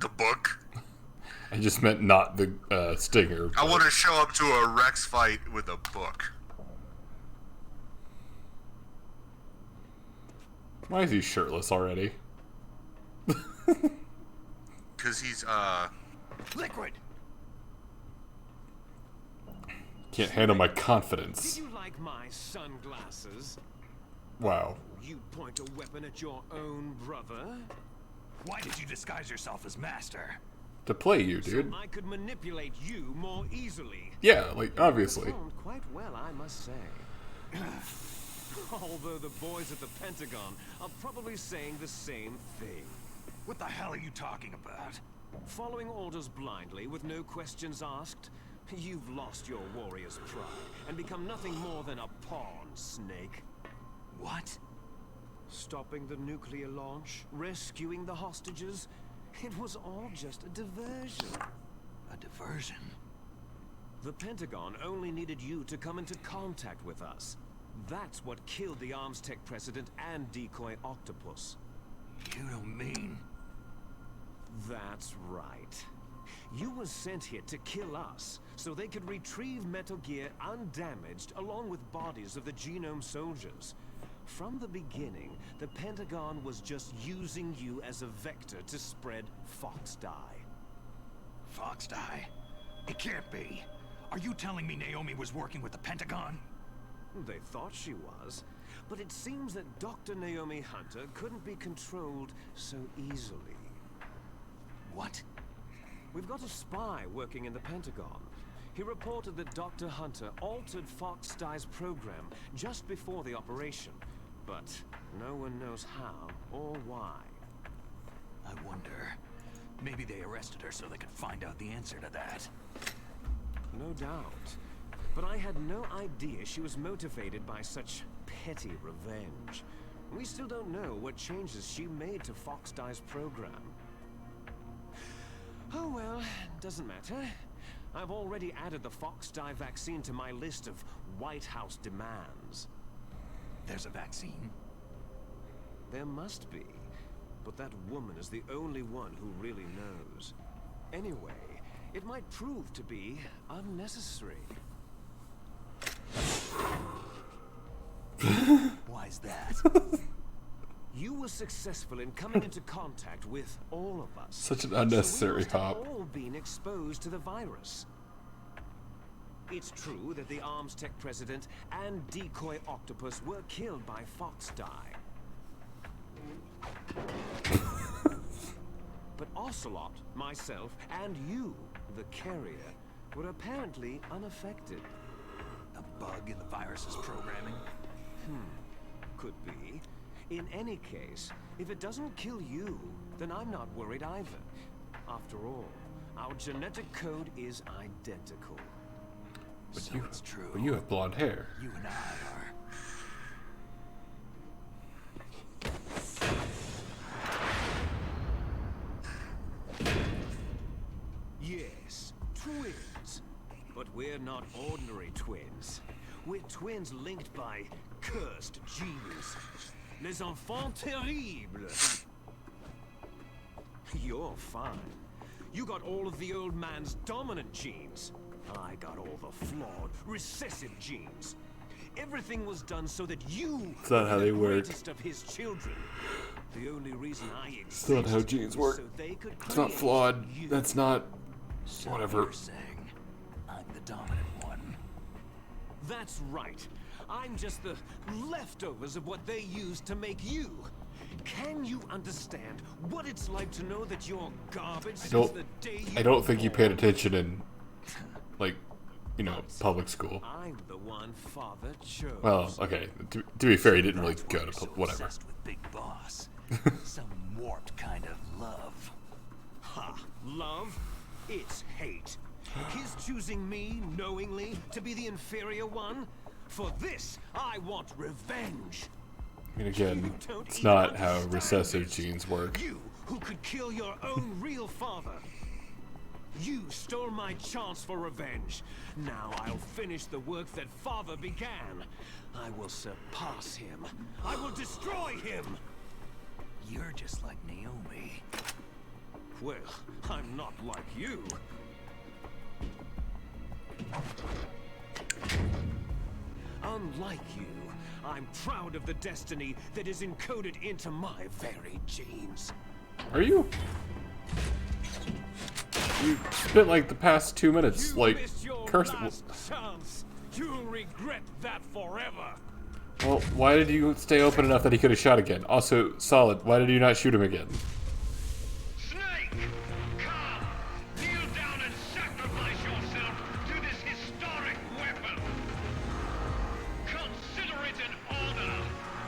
The book. I just meant not the stinger. I want to show up to a Rex fight with a book. Why is he shirtless already? Cause he's Liquid! Can't handle my Did confidence. you like my sunglasses? Wow. You point a weapon at your own brother? Why did you disguise yourself as Master? To play you, dude. So I could manipulate you more easily. Yeah, like, obviously. Performed quite well, I must say. Although the boys at the Pentagon are probably saying the same thing. What the hell are you talking about? Following orders blindly with no questions asked, you've lost your warrior's pride and become nothing more than a pawn, Snake. What? Stopping the nuclear launch, rescuing the hostages, it was all just a diversion. A diversion? The Pentagon only needed you to come into contact with us. That's what killed the ArmsTech president and decoy Octopus. You don't mean... That's right. You were sent here to kill us, so they could retrieve Metal Gear undamaged along with bodies of the Genome soldiers. From the beginning, the Pentagon was just using you as a vector to spread Fox Die. Fox Die? It can't be. Are you telling me Naomi was working with the Pentagon? They thought she was, but it seems that Dr. Naomi Hunter couldn't be controlled so easily. What? We've got a spy working in the Pentagon. He reported that Dr. Hunter altered Fox Dye's program just before the operation, but no one knows how or why. I wonder. Maybe they arrested her so they could find out the answer to that. No doubt. But I had no idea she was motivated by such petty revenge. We still don't know what changes she made to Fox Dye's program. Oh well, doesn't matter. I've already added the Fox Dye vaccine to my list of White House demands. There's a vaccine? There must be. But that woman is the only one who really knows. Anyway, it might prove to be unnecessary. Why's that? You were successful in coming into contact with all of us. Such an unnecessary so we must hop. have all been exposed to the virus. It's true that the Arms Tech president and Decoy Octopus were killed by Fox Dye. But Ocelot, myself, and you, the carrier, were apparently unaffected. A bug in the virus's programming? Could be. In any case, if it doesn't kill you, then I'm not worried either. After all, our genetic code is identical. But So you, it's true. but you have blonde hair. You and I are. Yes, twins. But we're not ordinary twins. We're twins linked by cursed genes. Les enfants terribles. You're fine. You got all of the old man's dominant genes. I got all the flawed, recessive genes. Everything was done so that you It's not how were they the work. greatest of his children. The only reason I exist It's not how genes work. so they could It's not create flawed. you. That's not. So Whatever. you're saying I'm the dominant one. That's right. I'm just the leftovers of what they used to make you. Can you understand what it's like to know that you're garbage since the day you I don't were think you born? paid attention in, like, you know, public school. I'm the one father chose. Well, okay. To be fair, he didn't really That's why go you're to so whatever. obsessed with Big Boss. Some warped kind of love. Ha! Love? It's hate. His choosing me, knowingly, to be the inferior one? For this, I want revenge. I mean, again, You don't it's even not how understand recessive this. genes work. You, who could kill your own real father. You stole my chance for revenge. Now I'll finish the work that father began. I will surpass him. I will destroy him. You're just like Naomi. Well, I'm not like you. Unlike you, I'm proud of the destiny that is encoded into my very genes. Are you? You spent like the past 2 minutes, You like, missed your cursing. last chance. You'll regret that forever. Well, why did you stay open enough that he could have shot again? Also, Solid, why did you not shoot him again? Snake! Come! Kneel down and sacrifice yourself to this historic weapon! Consider it an honor,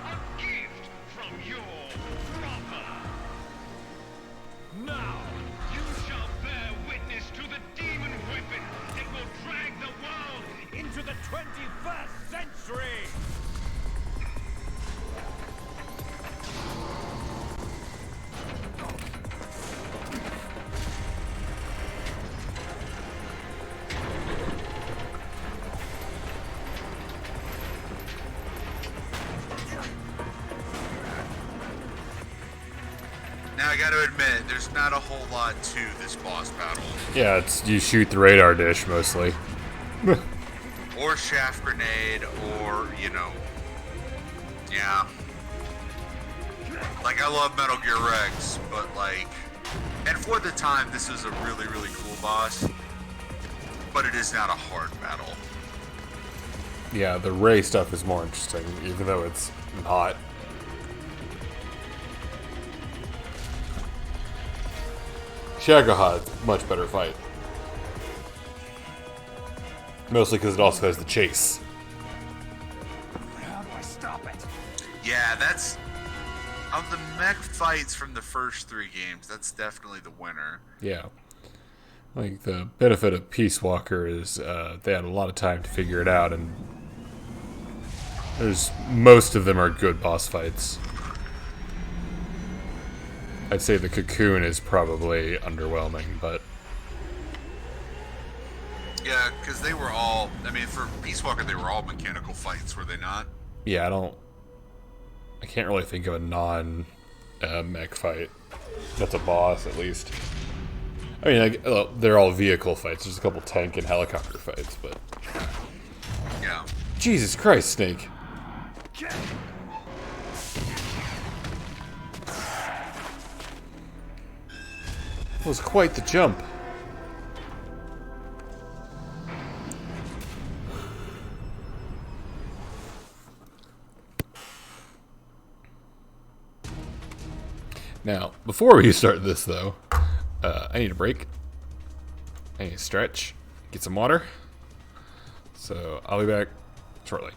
a gift from your brother! Now, you shall bear witness to the demon weapon that will drag the world Into the 21st century! Now I gotta admit, there's not a whole lot to this boss battle. Yeah, it's you shoot the radar dish mostly. Or shaft grenade, or, you know... Yeah. Like, I love Metal Gear Rex, but like... And for the time, this is a really, really cool boss. But it is not a hard battle. Yeah, the Ray stuff is more interesting, even though it's not. Shagohod's much better fight. Mostly because it also has the chase. How do I stop it? Yeah, that's of the mech fights from the first 3 games. That's definitely the winner. Yeah. Like, the benefit of Peace Walker is they had a lot of time to figure it out, and most of them are good boss fights. I'd say the Cocoon is probably underwhelming, but... Yeah, because they were all... I mean, for Peace Walker, they were all mechanical fights, were they not? Yeah, I can't really think of a non-mech fight that's a boss, at least. I mean, like, they're all vehicle fights. There's a couple tank and helicopter fights, but... Yeah. Jesus Christ, Snake. That was quite the jump. Now, before we start this, though, I need a break. I need to stretch, get some water. So, I'll be back shortly.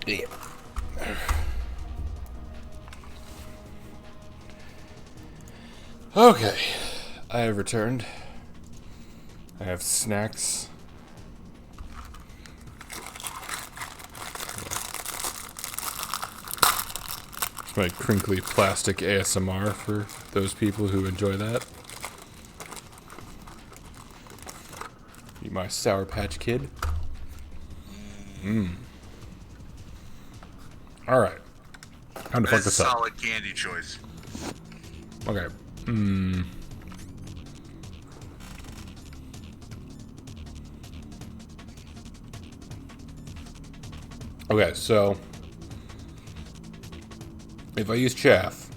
Yeah. Okay, I have returned. I have snacks. It's my crinkly plastic ASMR for those people who enjoy that. Eat my Sour Patch Kid. Alright. Time to fuck That's a this up. solid candy choice. Okay. Okay, so if I use chaff,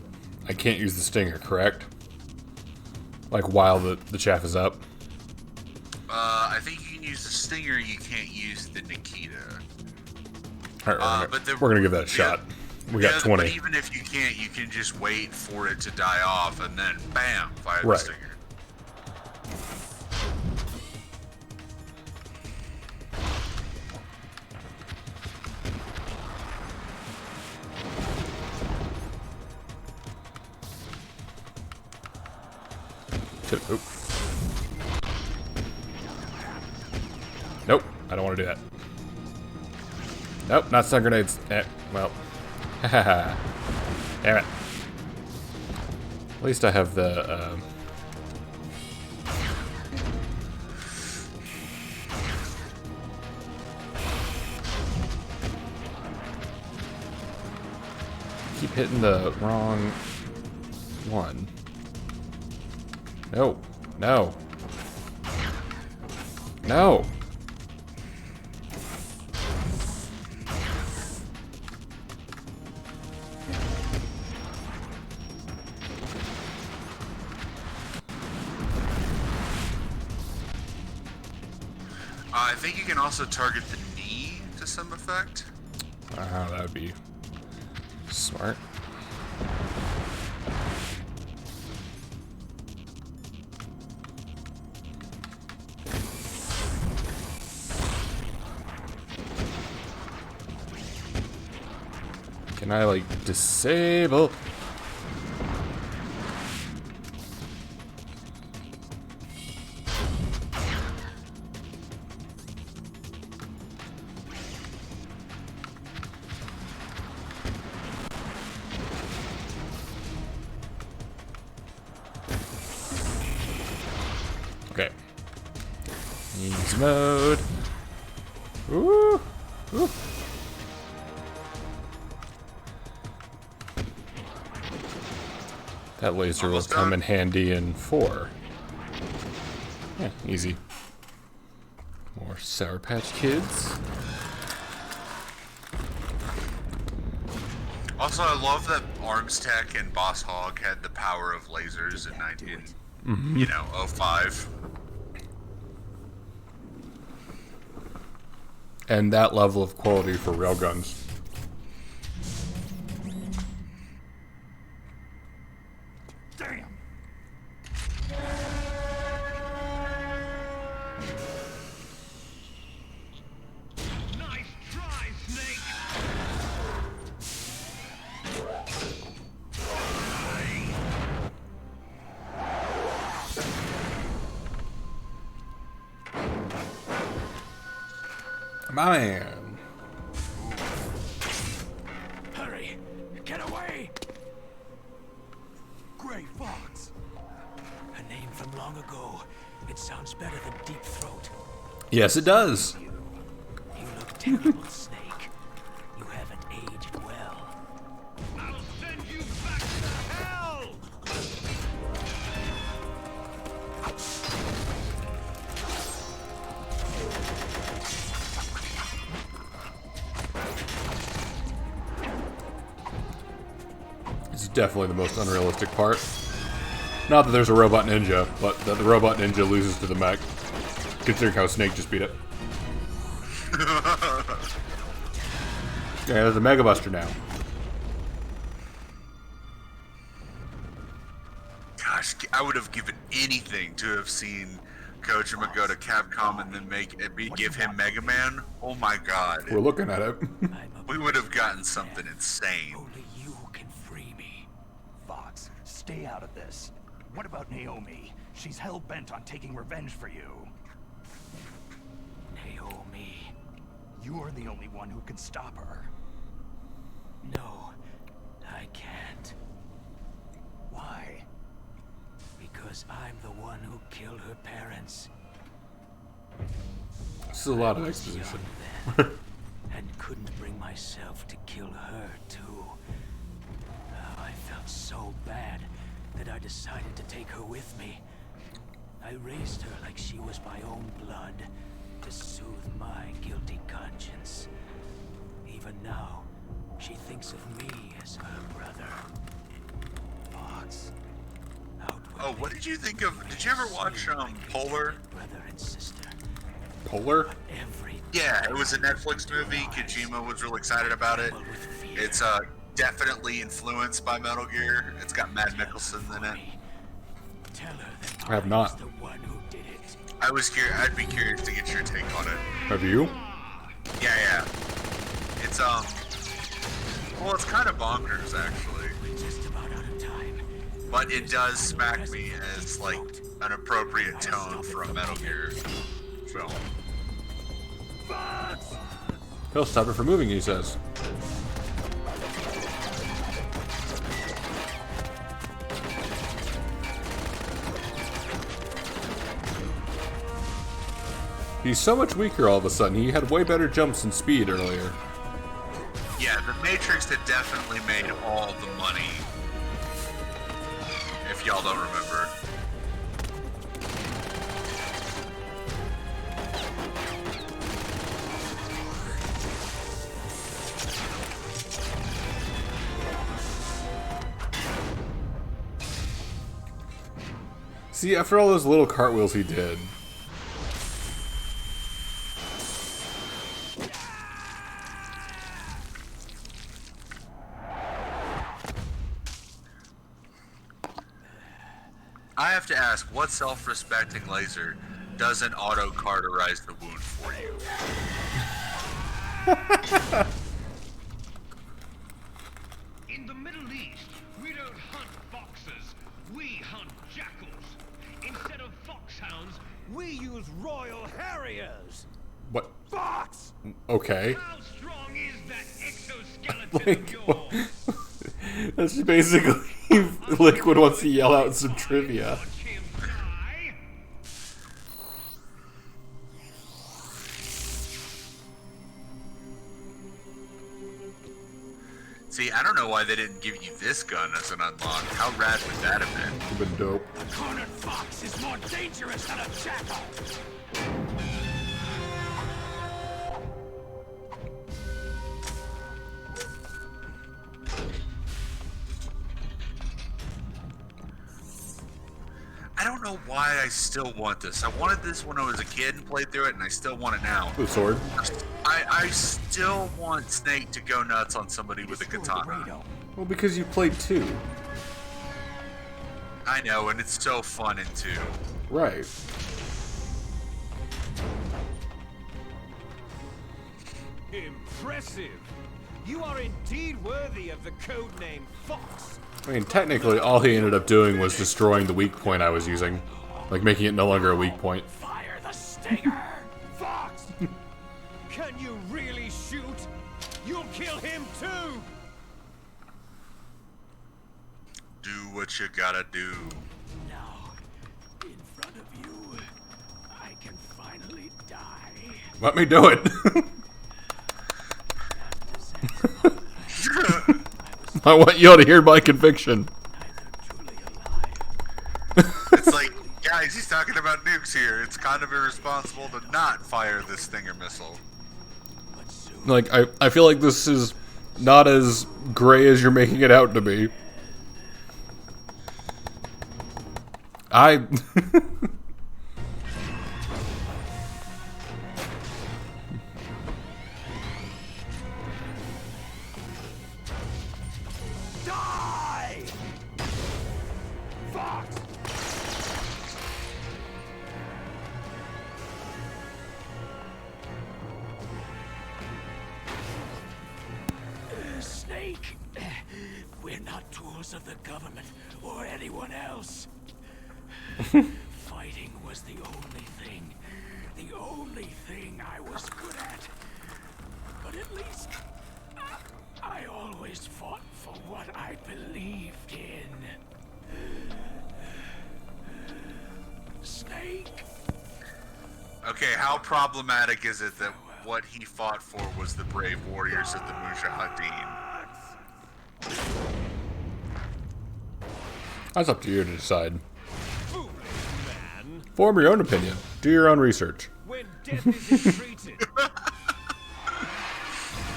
I can't use the stinger, correct? Like while the chaff is up? I think you can use the stinger, you can't use the Nikita. Alright, but we're gonna give that a shot. We got 20. But even if you can't, you can just wait for it to die off and then bam, fire the Right. stinger. Oop. Nope, I don't want to do that. Nope, not stun grenades. Well. Haha. Damn it. At least I have the, keep hitting the wrong one. No. No. No. I think you can also target the knee to some effect. That would be smart. Can I, like, disable? Okay. Ease mode. Woo! Woo! That laser will Almost come done. in handy in 4. Yeah, easy. More Sour Patch Kids. Also, I love that Arms Tech and Boss Hog had the power of lasers in 05. And that level of quality for railguns. Damn. Nice try, Snake. My man. Hurry! Get away! Gray Fox. A name from long ago. It sounds better than Deep Throat. Yes, it does. You look terrible, Snake. You haven't aged well. I'll send you back to hell! This is definitely the most unrealistic part. Not that there's a robot ninja, but that the robot ninja loses to the mech. Considering how Snake just beat it. Yeah, there's a Mega Buster now. Gosh, I would have given anything to have seen Kojima go to Capcom and then give him Mega Man, oh my god. We're looking at it. We would have gotten something insane. Only you can free me. Fox, stay out of this. What about Naomi? She's hell-bent on taking revenge for you. Naomi? You're the only one who can stop her. No, I can't. Why? Because I'm the one who killed her parents. This is a lot of exposition. And couldn't bring myself to kill her, too. I felt so bad that I decided to take her with me. I raised her like she was my own blood, to soothe my guilty conscience. Even now, she thinks of me as her brother. Fox. Oh, what did you think of? Did you ever watch Polar? Brother and sister. Polar? Yeah, it was a Netflix movie. Kojima was real excited about it. It's definitely influenced by Metal Gear. It's got Matt Mikkelsen in it. I have not. I was curious. I'd be curious to get your take on it. Have you? Yeah. It's well, it's kind of bonkers actually. But it does smack me as like an appropriate tone for a Metal Gear film. He'll stop it from moving, he says. He's so much weaker all of a sudden. He had way better jumps and speed earlier. Yeah, the Matrix had definitely made all the money. If y'all don't remember. See, after all those little cartwheels he did. I have to ask, what self-respecting laser doesn't auto-cauterize the wound for you? In the Middle East, we don't hunt foxes, we hunt jackals. Instead of foxhounds, We use Royal Harriers! What? Fox! Okay. how strong is that exoskeleton of yours? That's just basically Liquid wants to yell out some trivia. Watch him die. See, I don't know why they didn't give you this gun as an unlock. How rad would that have been? Would've been dope. A cornered fox is more dangerous than a jackal! I don't know why I still want this. I wanted this when I was a kid and played through it, and I still want it now. The sword. I still want Snake to go nuts on somebody with a katana. Well, because you played 2. I know, and it's so fun in 2. Right. Impressive! You are indeed worthy of the codename Fox! I mean, technically, all he ended up doing was destroying the weak point I was using. Like, making it no longer a weak point. Fire the stinger! Fox! Can you really shoot? You'll kill him too! Do what you gotta do. Now, in front of you, I can finally die. Let me do it. I want you all to hear my conviction. It's like, guys, he's talking about nukes here. It's kind of irresponsible to not fire this Stinger missile. Like, I feel like this is not as gray as you're making it out to be. Die! Fox! Snake! We're not tools of the government or anyone else. Fighting was the only thing I was good at. But at least I always fought for what I believed in. Snake. Okay, how problematic is it that what he fought for was the brave warriors of the Mujahideen? That's up to you to decide. Form your own opinion. Do your own research. When death is entreated.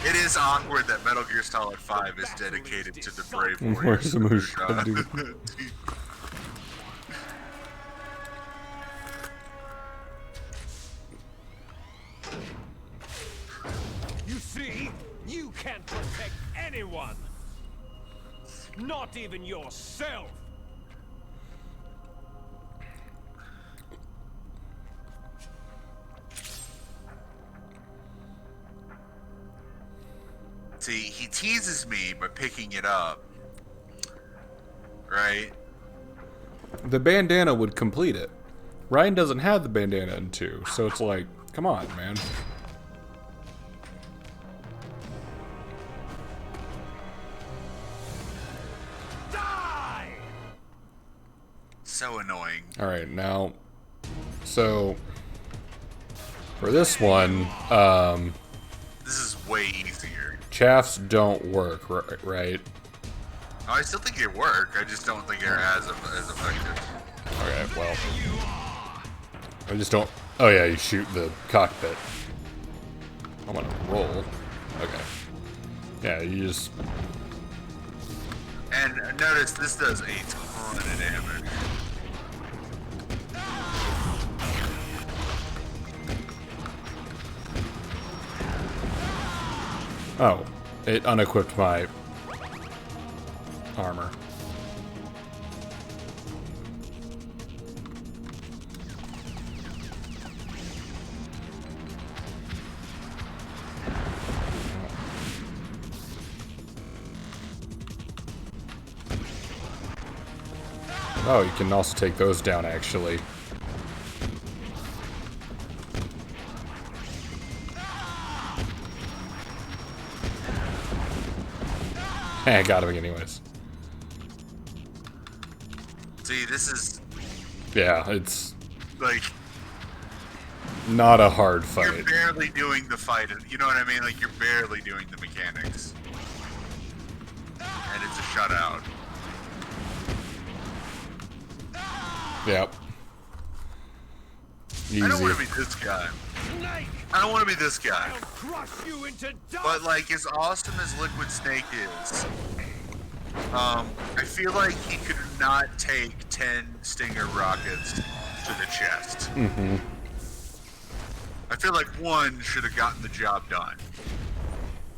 It is awkward that Metal Gear Solid 5 is dedicated to the brave warriors Where's the of the Mujahideen? You see, you can't protect anyone. Not even yourself. See, he teases me by picking it up, right? The bandana would complete it. Ryan doesn't have the bandana in 2, so it's like, come on, man. Die! So annoying. Alright, now, so, for this one, This is way easier. chaffs don't work, right? Oh, I still think they work. I just don't think they're as effective. Okay, well, I just don't, oh yeah, you shoot the cockpit. I'm gonna roll. Okay. Yeah, you just, And notice this does a ton of damage. oh, it unequipped my armor. Oh, you can also take those down, actually. I got him anyways. See, this is Yeah, it's like not a hard you're fight. barely doing the fight. You know what I mean? Like you're barely doing the mechanics, and it's a shutout. Yep. Easy. I don't want to be this guy. Snake! I don't want to be this guy. I'll crush you into dust! But like, as awesome as Liquid Snake is, I feel like he could not take 10 Stinger rockets to the chest. Mm-hmm. I feel like one should have gotten the job done.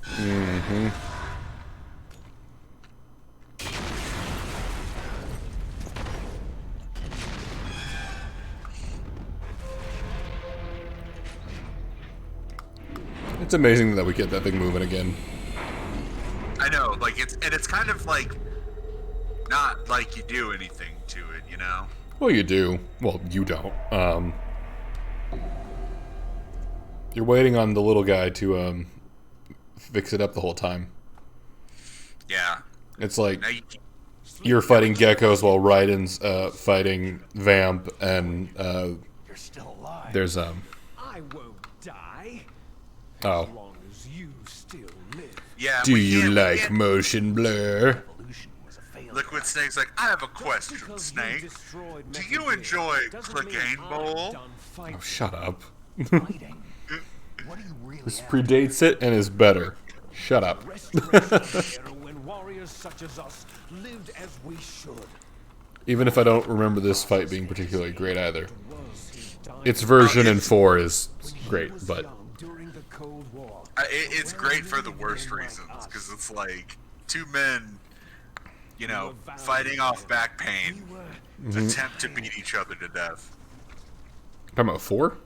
Mm-hmm. It's amazing that we get that thing moving again. I know, like it's kind of like not like you do anything to it, you know? Well, you do. Well, you don't. You're waiting on the little guy to fix it up the whole time. Yeah. It's like Now you're fighting geckos while Raiden's fighting Vamp, and You're still alive. there's I won't die. As oh. long as you still live. Yeah. Do we you can't- we like can't- motion blur? Liquid Snake's like, I have a question, Because you Snake. destroyed Do Metal you Gear enjoy doesn't Click mean Aim I'm Bowl? done fighting. Oh, shut up. Fighting. What do you really This have? predates it and is better. Shut up. Restoration era when warriors such as us lived as we should. Even if I don't remember this fight being particularly great either. Was he dying Its version in 4 is great, but young during the Cold War? It's great for the worst reasons, because it's like two men, you know, fighting off back pain, attempt to beat each other to death. talking about 4?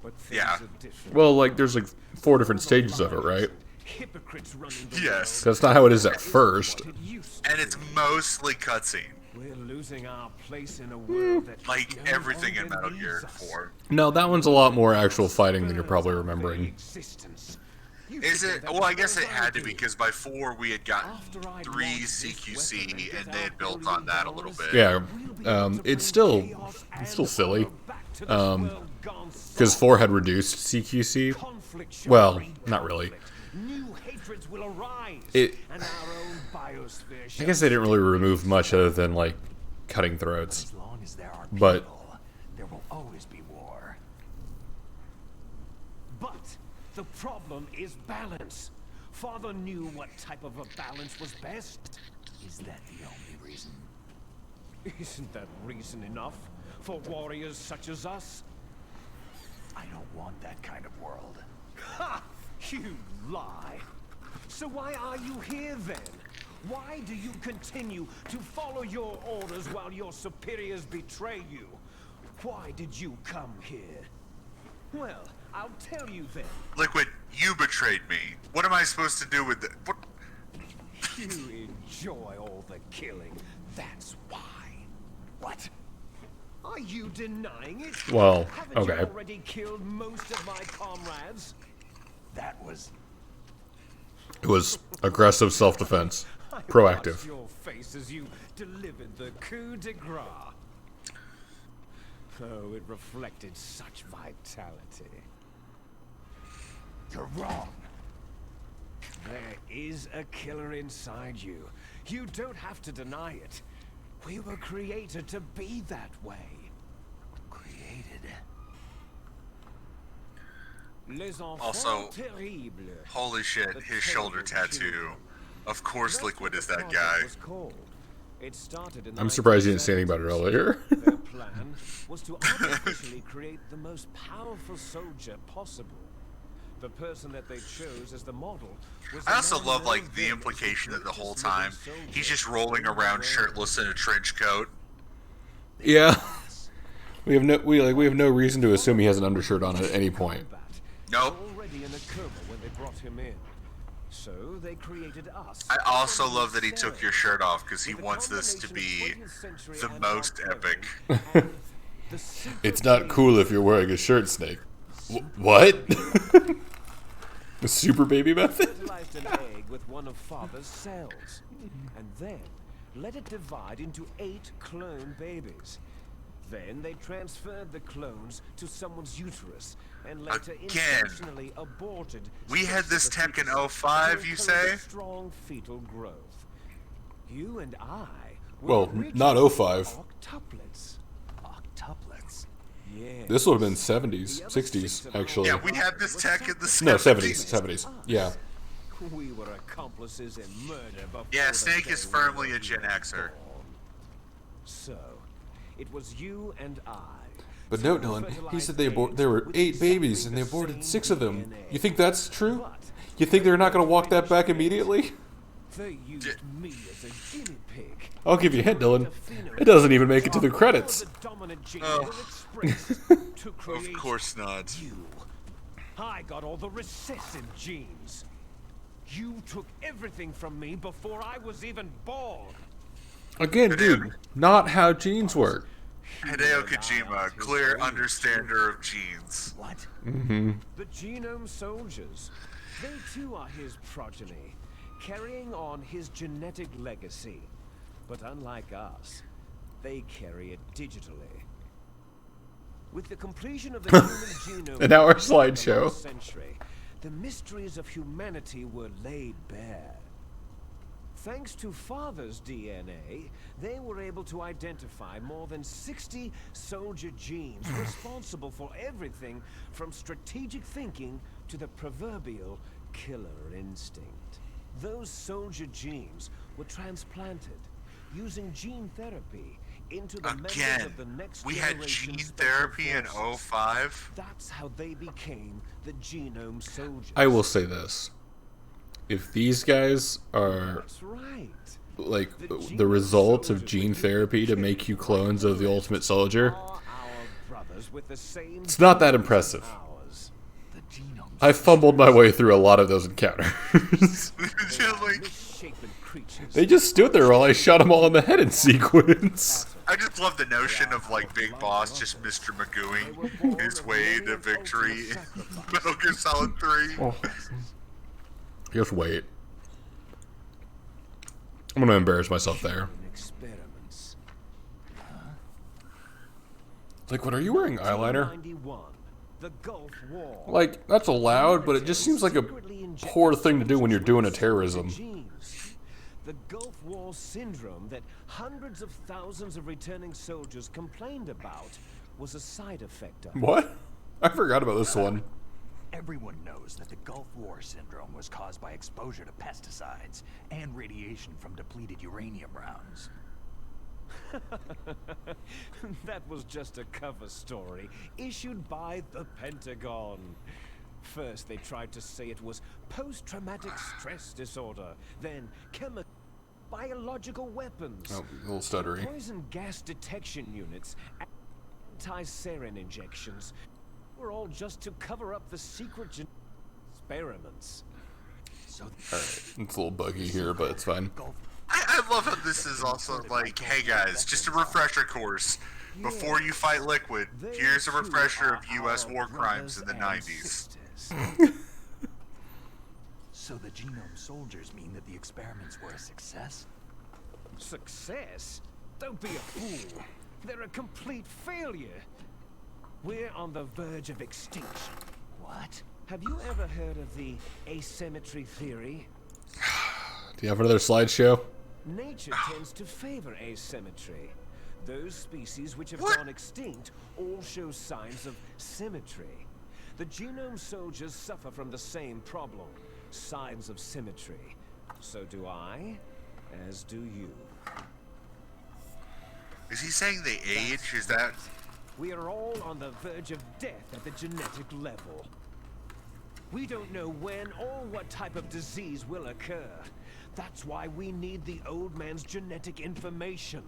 But things Yeah. are different. Well, like there's like 4 different stages of it, right? Hypocrites running the Yes. world. That's not how it is at first. What it used to And it's be. mostly cutscene. We're losing our place in a world that Like no everything in longer Metal needs Gear us. 4. No, that one's a lot more actual fighting than you're probably Burns our very remembering. existence. You Is forget it? that Well, I was guess it all had to I be did. because by 4 we had gotten After I'd 3 launched this weapon CQC and and get they our had built $1 on that a little billion, bit. Yeah, we'll be able to it's bring still chaos it's still and silly. horror back to this world gone Because soft. 4 had reduced CQC. Conflict shall Well, breed not really. conflict. New hatreds will arise, It- and our own biosphere I shall guess they didn't really remove much other than like cutting throats. As long as there are But- people, there will always be war. But the problem is balance. Father knew what type of a balance was best. Is that the only reason? Isn't that reason enough for warriors such as us? I don't want that kind of world. Ha! You lie. So why are you here then? Why do you continue to follow your orders while your superiors betray you? Why did you come here? Well, I'll tell you then. Liquid, you betrayed me. What am I supposed to do with it? What? You enjoy all the killing. That's why. What? Are you denying it? Well, Haven't okay. you already killed most of my comrades? That was It was aggressive self-defense, I watched proactive. your face as you delivered the coup de grace. Oh, it reflected such vitality. You're wrong. There is a killer inside you. You don't have to deny it. We were created to be that way. Created. Les enfants Also, terribles. Holy shit, The his shoulder terrible tattoo. children. Of course That's Liquid what is the that project guy. was called. It started in the I'm surprised you didn't say anything about it 1970s. earlier. Their plan was to artificially create the most powerful soldier possible. The person that they chose as the model was I a also man love known like the then as implication that the greatest whole living time soldier he's just rolling in the around world. shirtless in a trench coat. Yeah. We have no reason to assume he has an undershirt on at any point. Combat Nope. was already in a coma when they brought him in. So they created us. I also from love that he took your shirt off because he with a wants this to combination be of 20th century the and most art epic. clothing and the super It's not cool if baby you're wearing a shirt, Snake. What? The super baby method? fertilized an egg with one of father's cells, and then let it divide into 8 clone babies. Then they transferred the clones to someone's uterus and later Again. intentionally aborted. We had six this of the tech in fetuses 05, to you encourage say? a strong fetal growth. You and I were Well, not originally 05. octuplets. Octuplets. Yes. This would have been 70s, The other 60s, 6 of our actually. Yeah, we had this tech in the 70s. No, 70s, 70s. Yeah. We were accomplices in murder before Yeah, the Snake day is we firmly were a Gen even Xer. born. So, it was you and I. But no, Dylan, he said there were 8 babies and they aborted 6 of them. You think that's true? You think they're not going to walk that back immediately? They used me as a guinea pig. I'll give you a hint, Dylan. It doesn't even make it to the credits. The dominant gene Oh. were expressed to Of create course not. you. I got all the recessive genes. You took everything from me before I was even born. Again, dude, not how genes work. Hideo Kojima, clear understander of genes. What? The Genome Soldiers. They too are his progeny, carrying on his genetic legacy. But unlike us, they carry it digitally. With the completion of the human genome An hour in the slideshow. last century, the mysteries of humanity were laid bare. Thanks to Father's DNA, they were able to identify more than 60 soldier genes responsible for everything from strategic thinking to the proverbial killer instinct. Those soldier genes were transplanted using gene therapy into the members Again, of the next we had generation gene special therapy in forces. 05. That's how they became the Genome Soldiers. I will say this. If these guys are That's right. like the result of gene therapy to make you clones of the Ultimate Soldier, Are our brothers with the same it's not that impressive. powers. The genome I fumbled my way through a lot of those encounters. Just like, Misshapen creatures. They just stood there while I shot them all in the head in sequence. I just love the notion of like Big Boss just Mr. Magooing his way to victory in Metal Gear Solid 3. Oh. Just wait. I'm gonna embarrass myself there. Experiments. Like, what, are you wearing eyeliner? 91. The Gulf War. Like, that's allowed, but it just seems like a poor thing to do when you're doing a terrorism. The Gulf War syndrome that hundreds of thousands of returning soldiers complained about was a side effect of it. What? I forgot about this one. Everyone knows that the Gulf War syndrome was caused by exposure to pesticides and radiation from depleted uranium rounds. That was just a cover story issued by the Pentagon. First, they tried to say it was post-traumatic stress disorder, then biological weapons, Oh, a little stuttery. poison gas detection units, anti-sarin injections were all just to cover up the secret experiments. So Alright, it's a little buggy here, but it's fine. I love how this is also like, hey guys, just a refresher course. Before you fight Liquid, here's a refresher of U.S. war crimes in the 90s. So the genome soldiers mean that the experiments were a success? Success? Don't be a fool. They're a complete failure. We're on the verge of extinction. What? Have you ever heard of the asymmetry theory? Do you have another slideshow? Nature tends to favor asymmetry. Those species which have gone extinct all show signs of symmetry. The genome soldiers suffer from the same problem, signs of symmetry. So do I, as do you. Is he saying they age? Is that... We are all on the verge of death at the genetic level. We don't know when or what type of disease will occur. That's why we need the old man's genetic information.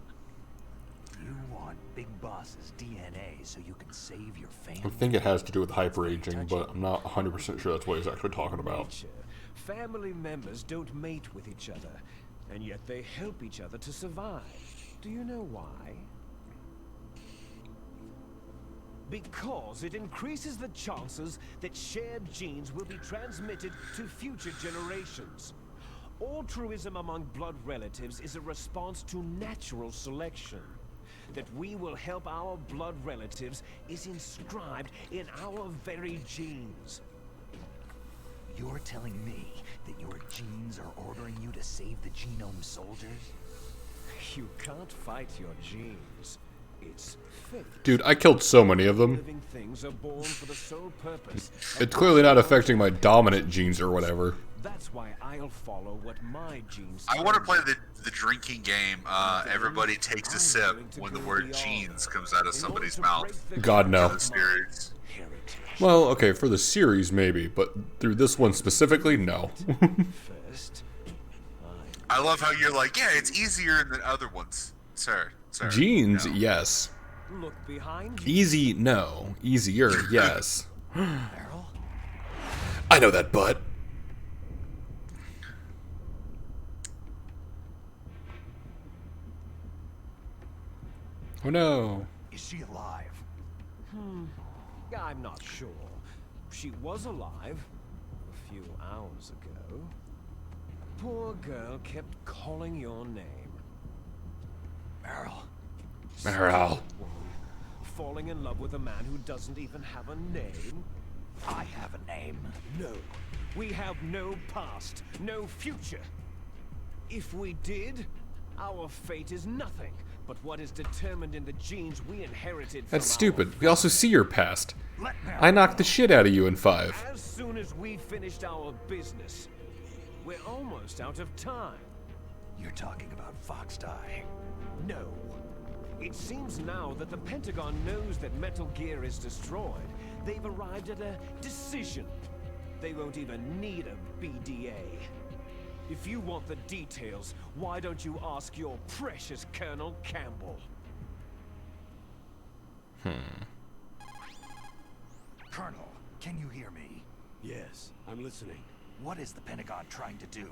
You want Big Boss's DNA so you can save your family? I think it has to do with hyperaging, but I'm not 100% sure that's what he's actually talking about. Nature, family members don't mate with each other, and yet they help each other to survive. Do you know why? Because it increases the chances that shared genes will be transmitted to future generations. Altruism among blood relatives is a response to natural selection. That we will help our blood relatives is inscribed in our very genes. You're telling me that your genes are ordering you to save the genome soldiers? You can't fight your genes. It's fate. Dude, I killed so many of them. Living things are born for the sole purpose. It's clearly not affecting my dominant genes or whatever. That's why I'll follow what my genes. I want to play the drinking game. Everybody takes a sip when the word genes comes out of somebody's mouth. God, no. The series. Well, okay, for the series maybe, but through this one specifically, no. First, I love how you're like, yeah, it's easier than other ones, sir. Genes, no. yes. look behind you. Easy, no. Easier, yes. Meryl? I know that butt. Oh no. Is she alive? I'm not sure. She was alive a few hours ago. Poor girl kept calling your name. Meryl? Meryl. Falling in love with a man who doesn't even have a name? I have a name. No. We have no past, no future. If we did, our fate is nothing but what is determined in the genes we inherited from That's stupid. We also see your past. I knocked the shit out of you in 5. As soon as we finished our business, we're almost out of time. You're talking about Fox Die. No. It seems now that the Pentagon knows that Metal Gear is destroyed. They've arrived at a decision. They won't even need a BDA. If you want the details, why don't you ask your precious Colonel Campbell? Colonel, can you hear me? Yes, I'm listening. What is the Pentagon trying to do?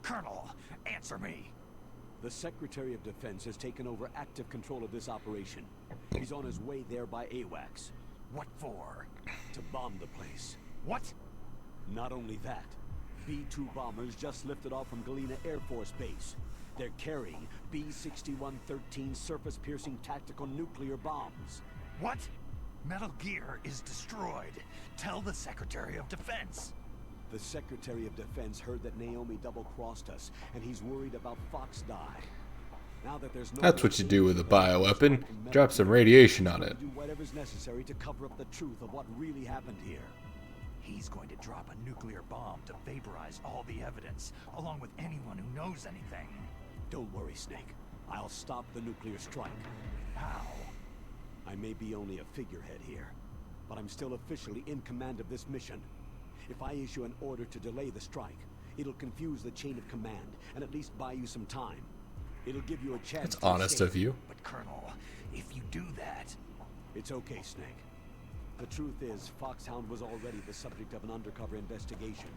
Colonel, answer me. The Secretary of Defense has taken over active control of this operation. He's on his way there by AWACS. What for? To bomb the place. What? Not only that, B-2 bombers just lifted off from Galena Air Force Base. They're carrying B-6113 surface-piercing tactical nuclear bombs. What? Metal Gear is destroyed. Tell the Secretary of Defense. The Secretary of Defense heard that Naomi double-crossed us, and he's worried about Fox Die. Now that there's no That's what you do with a bioweapon. Drop some radiation on it. do whatever's necessary to cover up the truth of what really happened here. He's going to drop a nuclear bomb to vaporize all the evidence, along with anyone who knows anything. Don't worry, Snake. I'll stop the nuclear strike. How? I may be only a figurehead here, but I'm still officially in command of this mission. If I issue an order to delay the strike, it'll confuse the chain of command and at least buy you some time. It'll give you a chance That's to honest escape. of you. But Colonel, if you do that... It's okay, Snake. The truth is, Foxhound was already the subject of an undercover investigation.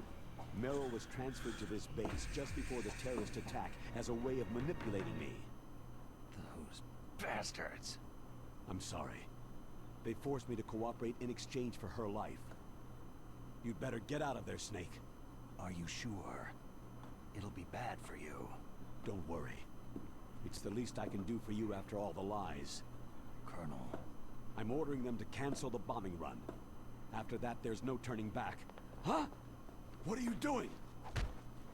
Merrill was transferred to this base just before the terrorist attack as a way of manipulating me. Those bastards. I'm sorry. They forced me to cooperate in exchange for her life. You'd better get out of there, Snake. Are you sure? It'll be bad for you. Don't worry. It's the least I can do for you after all the lies. Colonel. I'm ordering them to cancel the bombing run. After that, there's no turning back. Huh? What are you doing?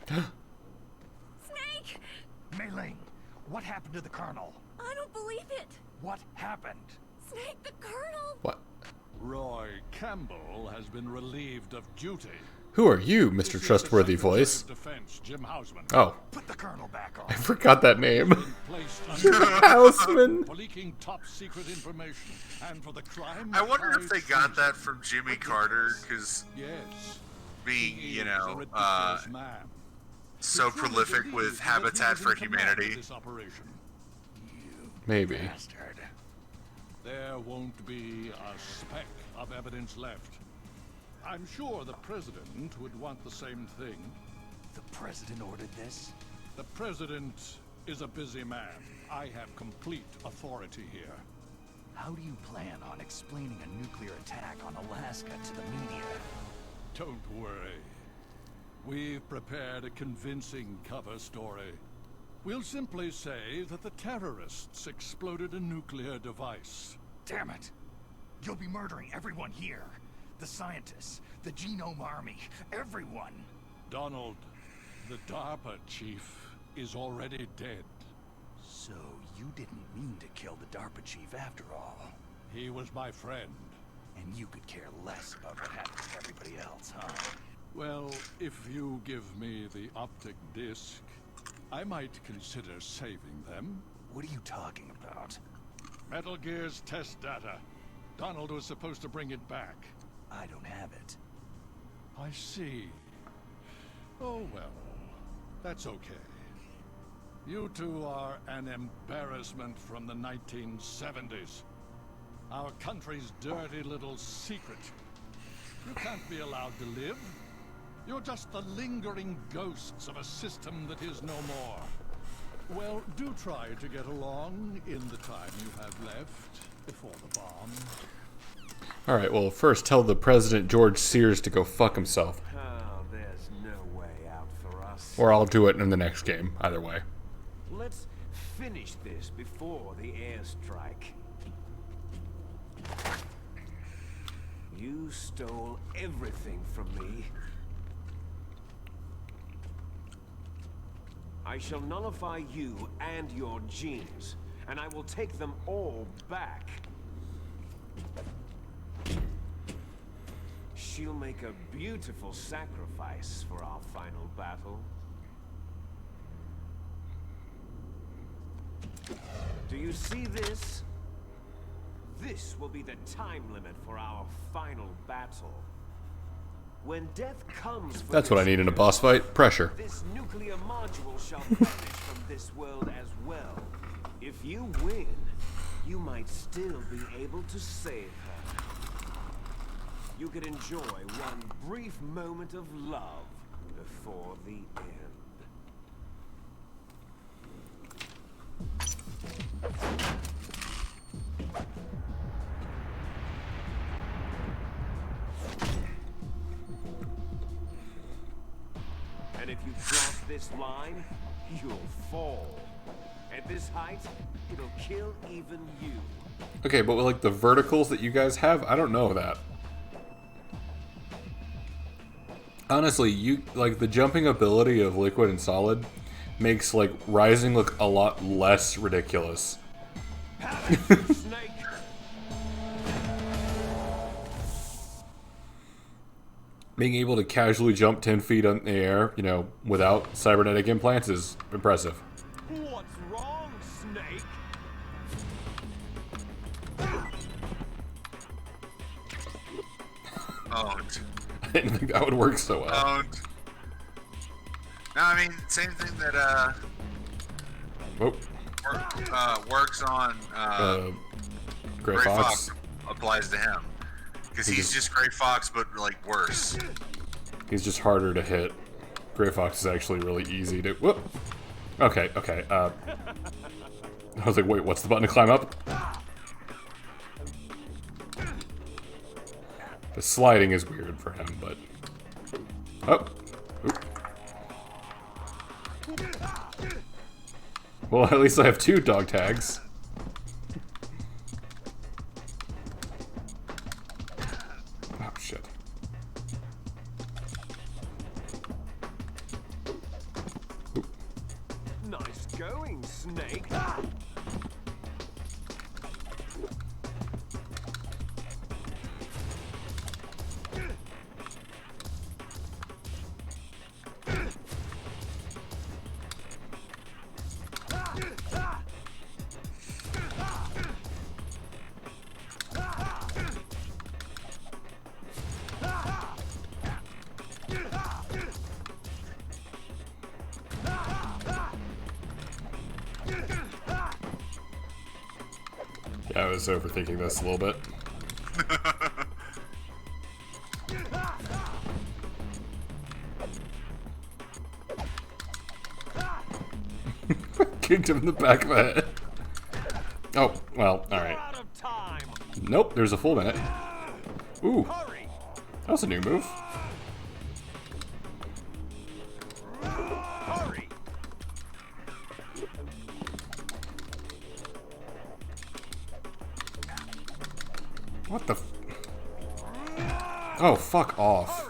Snake! Mei Ling, what happened to the Colonel? I don't believe it! What happened? Snake, the Colonel! What? Roy Campbell has been relieved of duty. Who are you, Mr. Trustworthy Voice? Defense, Jim Houseman. Oh. Put the Colonel back on. I forgot that name. Jim Houseman. For leaking top secret information and for the crime. I wonder if they got that from Jimmy Carter, because yes, being, you know, man. so prolific with Habitat for Humanity. This operation. Maybe. Bastard. There won't be a speck of evidence left. I'm sure the President would want the same thing. The President ordered this? The President is a busy man. I have complete authority here. How do you plan on explaining a nuclear attack on Alaska to the media? Don't worry. We've prepared a convincing cover story. We'll simply say that the terrorists exploded a nuclear device. Damn it! You'll be murdering everyone here. The scientists, the Genome Army, everyone. Donald, the DARPA chief, is already dead. So you didn't mean to kill the DARPA chief after all. He was my friend. And you could care less about what happened to everybody else, huh? Well, if you give me the optic disc, I might consider saving them. What are you talking about? Metal Gear's test data. Donald was supposed to bring it back. I don't have it. I see. Oh well, that's okay. You two are an embarrassment from the 1970s. Our country's dirty little secret. You can't be allowed to live. You're just the lingering ghosts of a system that is no more. Well, do try to get along in the time you have left before the bomb. Alright, well, first tell the President George Sears to go fuck himself. Oh, there's no way out for us. Or I'll do it in the next game, either way. Let's finish this before the airstrike. You stole everything from me. I shall nullify you and your genes, and I will take them all back. She'll make a beautiful sacrifice for our final battle. Do you see this? This will be the time limit for our final battle. When death comes for That's what I need in a boss fight. Pressure. this nuclear module shall vanish from this world as well. If you win, you might still be able to save her. you could enjoy one brief moment of love before the end. And if you cross this line, you'll fall. At this height, it'll kill even you. Okay, but with, like, the verticals that you guys have, I don't know that. Honestly, you like the jumping ability of Liquid and Solid makes like Rising look a lot less ridiculous. Being able to casually jump 10 feet in the air, you know, without cybernetic implants is impressive. What's wrong, Snake? Oh, I didn't think that would work so well. oh. No, I mean, same thing that works on Gray Fox. applies to him. Because he's just Gray Fox, but like worse. He's just harder to hit. Gray Fox is actually really easy to. Whoop. Okay. I was like, wait, what's the button to climb up? The sliding is weird for him, but. Oh. Oop. Well, at least I have 2 dog tags. Oh, shit. Oop. Nice going, Snake. Yeah, I was overthinking this a little bit. Kicked him in the back of the head. Oh, well, alright. Nope, there's a full minute. Ooh. That was a new move. What the f- Oh, fuck off.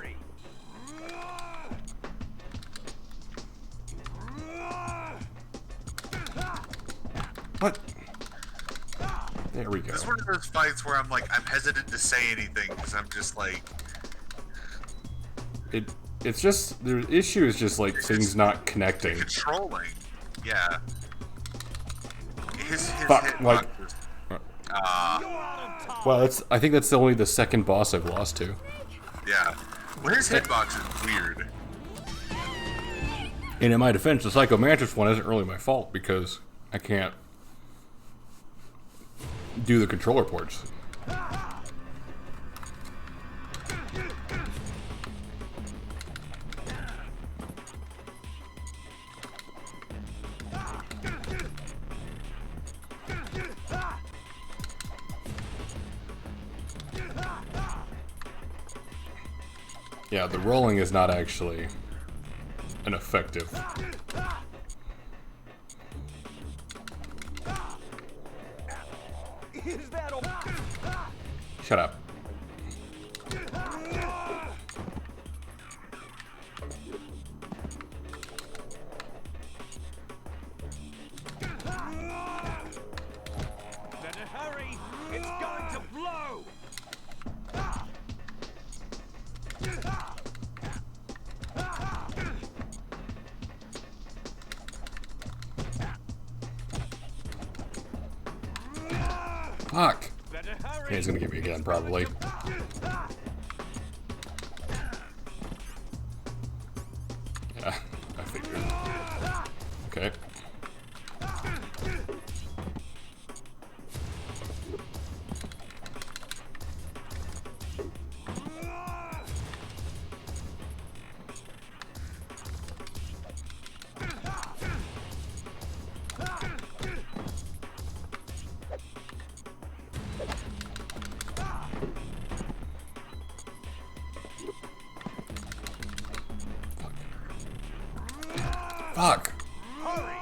What? There we go. This is one of those fights where I'm like, I'm hesitant to say anything because I'm just like, It's just the issue is just like things not connecting. controlling. Yeah. His Fuck, like. Well, I think that's only the second boss I've lost to. Yeah. Well, his hitbox is weird. And in my defense, the Psycho Mantis one isn't really my fault because I can't do the controller ports. Yeah, the rolling is not actually an effective. Shut up. Better hurry! It's going to blow! Fuck. Yeah, he's gonna get me again, probably. Yeah, I figured. Okay. Fuck.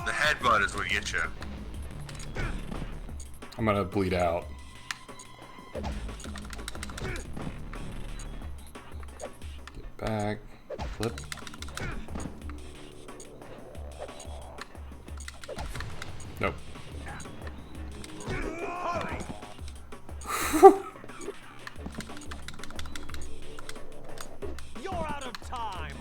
The headbutt is what gets you. I'm gonna bleed out. Get back. Flip. Nope. You're out of time.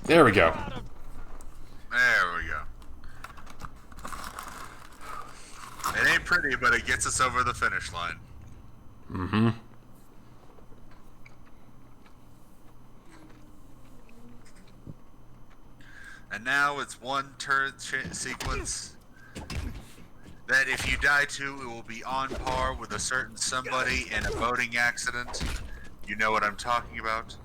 There we go. There we go. It ain't pretty, but it gets us over the finish line. Mm-hmm. And now it's one turn sequence that if you die to, it will be on par with a certain somebody in a boating accident. You know what I'm talking about?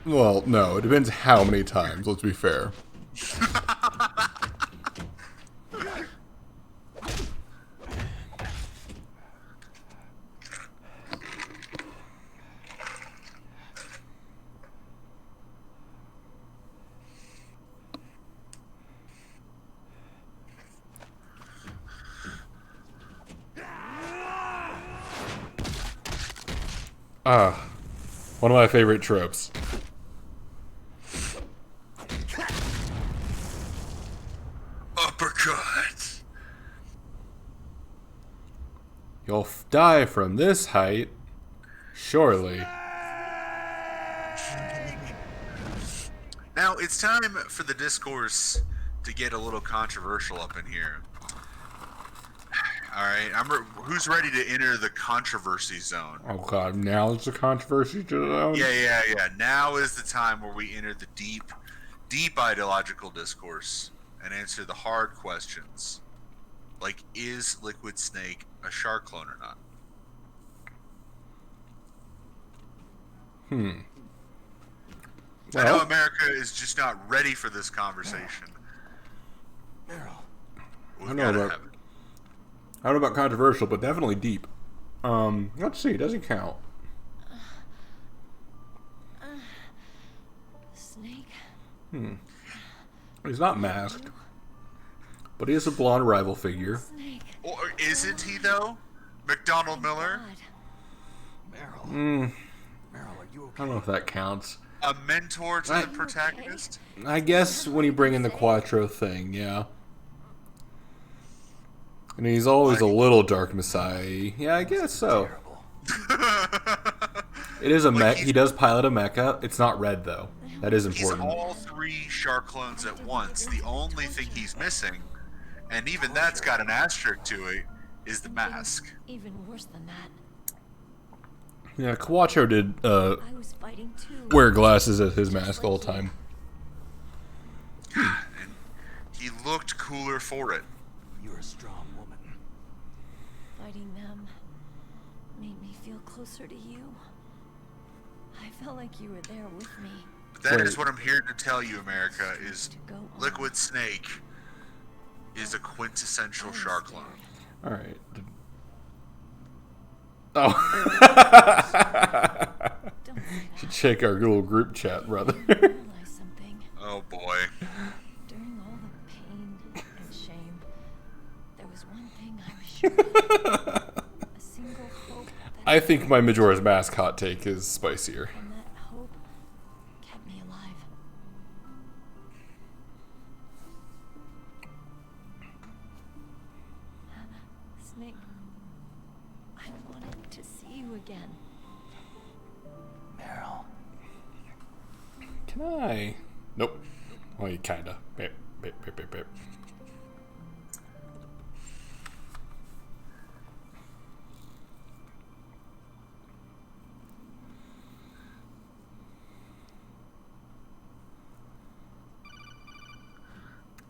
Well, no, it depends how many times, let's be fair. One of my favorite tropes. Uppercut. You'll die from this height, surely. Now it's time for the discourse to get a little controversial up in here. All right, who's ready to enter the controversy zone? Oh god, now is the controversy zone? Yeah. Now is the time where we enter the deep ideological discourse and answer the hard questions. Like, is Liquid Snake a shark clone or not? I know America is just not ready for this conversation. I don't know about controversial, but definitely deep. Let's see, doesn't count. Snake? He's not masked, but he is a blonde rival figure. Snake. Or isn't he, though? McDonald Miller? Meryl, are you okay? I don't know if that counts. A mentor to the protagonist? I guess when you bring in the Quattro thing, yeah. And he's always a little dark messiah. Yeah, I guess so. It is a mech. He does pilot a mecha. It's not red, though. That is important. He's all three shark clones at once. The only thing he's missing, and even that's got an asterisk to it, is the mask. Even worse than that. Yeah, Quattro did I was fighting too. wear glasses as his mask all the time. And he looked cooler for it. You're a strong woman. Fighting them made me feel closer to you. I felt like you were there with me. But that is what I'm here to tell you, America, is Liquid Snake is a quintessential shark clone. Alright. Oh. Should check our little group chat, brother. Oh boy. During all the pain and shame, there was one thing I was sure of. A single hope that I think my Majora's Mask hot take is spicier. and that hope kept me alive. Snake, I wanted to see you again. Meryl. Can I? Nope. Well, you kinda. Beep, beep, beep, beep, beep.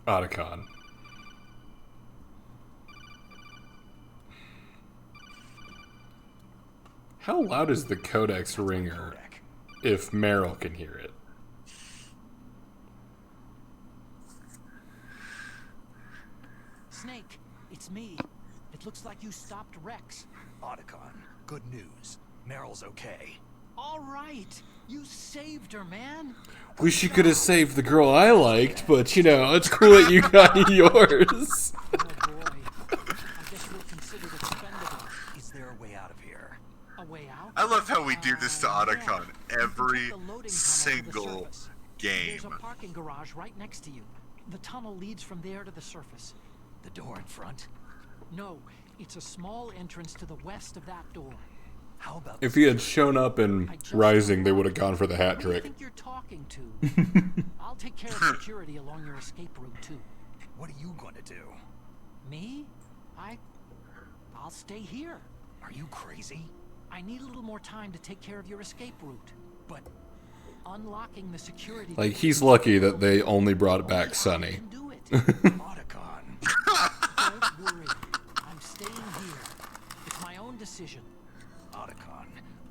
Otacon. How loud is the Codex ringer if Meryl can hear it? Snake, it's me. It looks like you stopped Rex. Otacon, good news. Meryl's okay. All right. You saved her, man. Wish you could have saved the girl I liked, but you know, it's cool that you got yours. Oh boy. I guess we'll consider it expendable. Is there a way out of here? A way out? I love how we do this to Otacon Yeah. every You took the loading tunnel to the single surface. game. There's a parking garage right next to you. The tunnel leads from there to the surface. The door in front? No, it's a small entrance to the west of that door. How about If he had shown up in Rising, they would have gone for the hat Who do you trick. think you're talking to? I'll take care of security along your escape route too. what are you going to do? Me? I'll stay here. Are you crazy? I need a little more time to take care of your escape route. But Unlocking the security. Like, he's lucky that they only brought back Sonny. Can do it. Otacon. Don't worry. I'm staying here. It's my own decision. Otacon,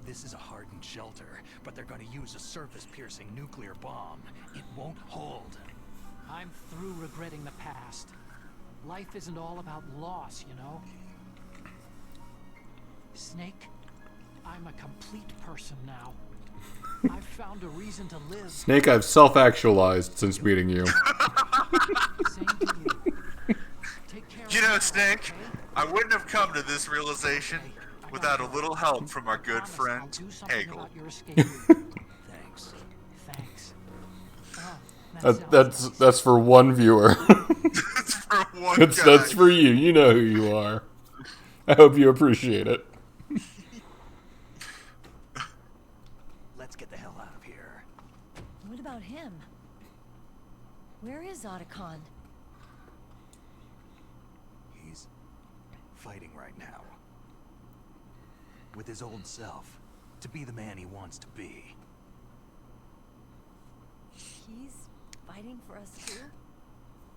this is a hardened shelter, but they're going to use a surface-piercing nuclear bomb. It won't hold. I'm through regretting the past. Life isn't all about loss, you know? Snake, I'm a complete person now. I've found a reason to live. Snake, I've self-actualized since meeting you. Same to you. Take care You of know, yourself, Snake, okay? I wouldn't have come to this realization without a little help from our good Promise friend, I'll do something Hegel. about your escape route. Thanks. Thanks. Oh, that sounds nice. That's for one viewer. That's for one That's guy. for you. You know who you are. I hope you appreciate it. Let's get the hell out of here. What about him? Where is Otacon? He's fighting right now. With his old self. To be the man he wants to be. He's fighting for us too?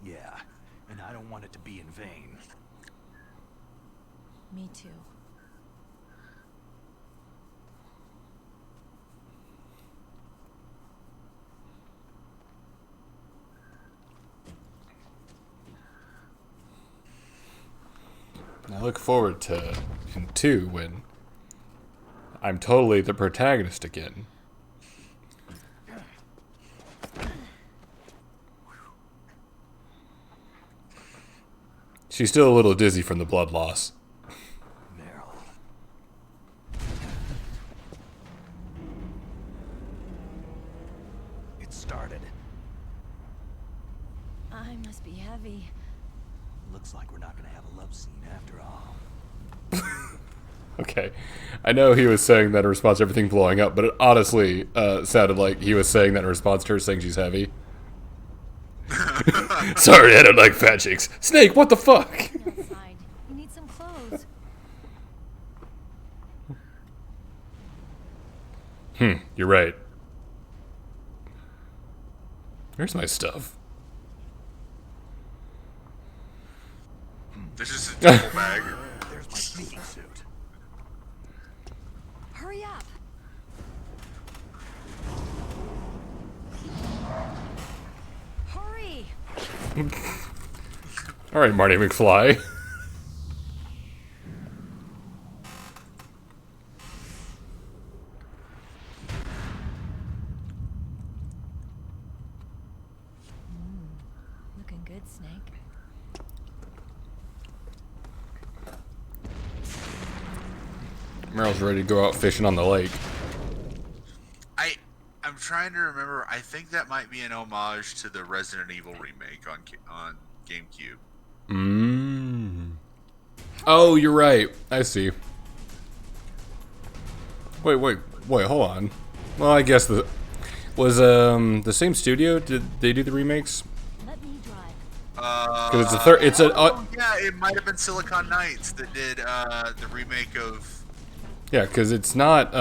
Yeah, and I don't want it to be in vain. Me too. I look forward to in 2 when I'm totally the protagonist again. She's still a little dizzy from the blood loss. Meryl. It started. I must be heavy. Looks like we're not gonna have a love scene after all. Okay. I know he was saying that in response to everything blowing up, but it honestly sounded like he was saying that in response to her saying she's heavy. Sorry, I don't like fat chicks. Snake, what the fuck? Outside. You need some clothes. You're right. Where's my stuff? This is a double bag. There's my sneaking suit. Hurry up. Hurry. Alright, Marty McFly. Looking good, Snake. Meryl's ready to go out fishing on the lake. I'm trying to remember. I think that might be an homage to the Resident Evil remake on GameCube. Oh, you're right. I see. Wait, hold on. Well, I guess the same studio. Did they do the remakes? Let me drive. Because it's a third. It's a. Yeah, it might have been Silicon Knights that did the remake of. Yeah, because it's not.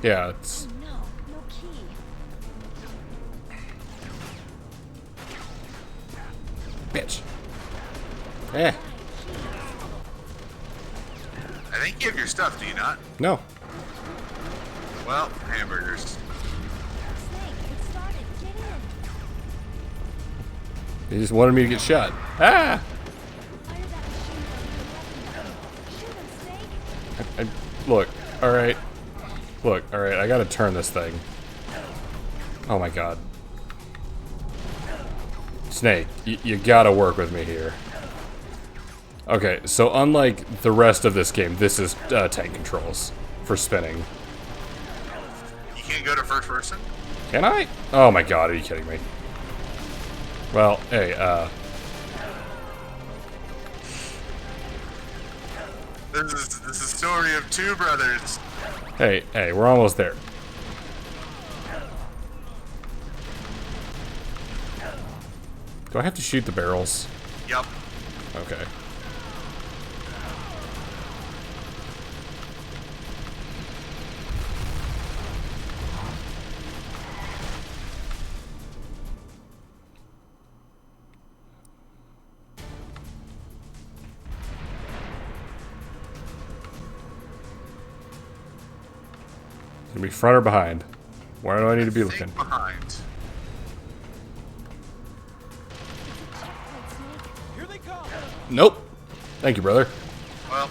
Yeah, it's. Oh no, no key. Bitch. Eh. I think you have your stuff, do you not? No. Well, hamburgers. Snake, it started. Get in. They just wanted me to get shot. Ah! Fire that Look, alright. Look, alright, I gotta turn this thing. Oh my god. Snake, you gotta work with me here. Okay, so unlike the rest of this game, this is tank controls for spinning. You can't go to first person? Can I? Oh my god, are you kidding me? Well, hey, This is a story of two brothers. Hey, we're almost there. Do I have to shoot the barrels? Yep. Okay. Gonna be front or behind? Where do I need to be looking? Behind. Here they come. Nope. Thank you, brother. Well,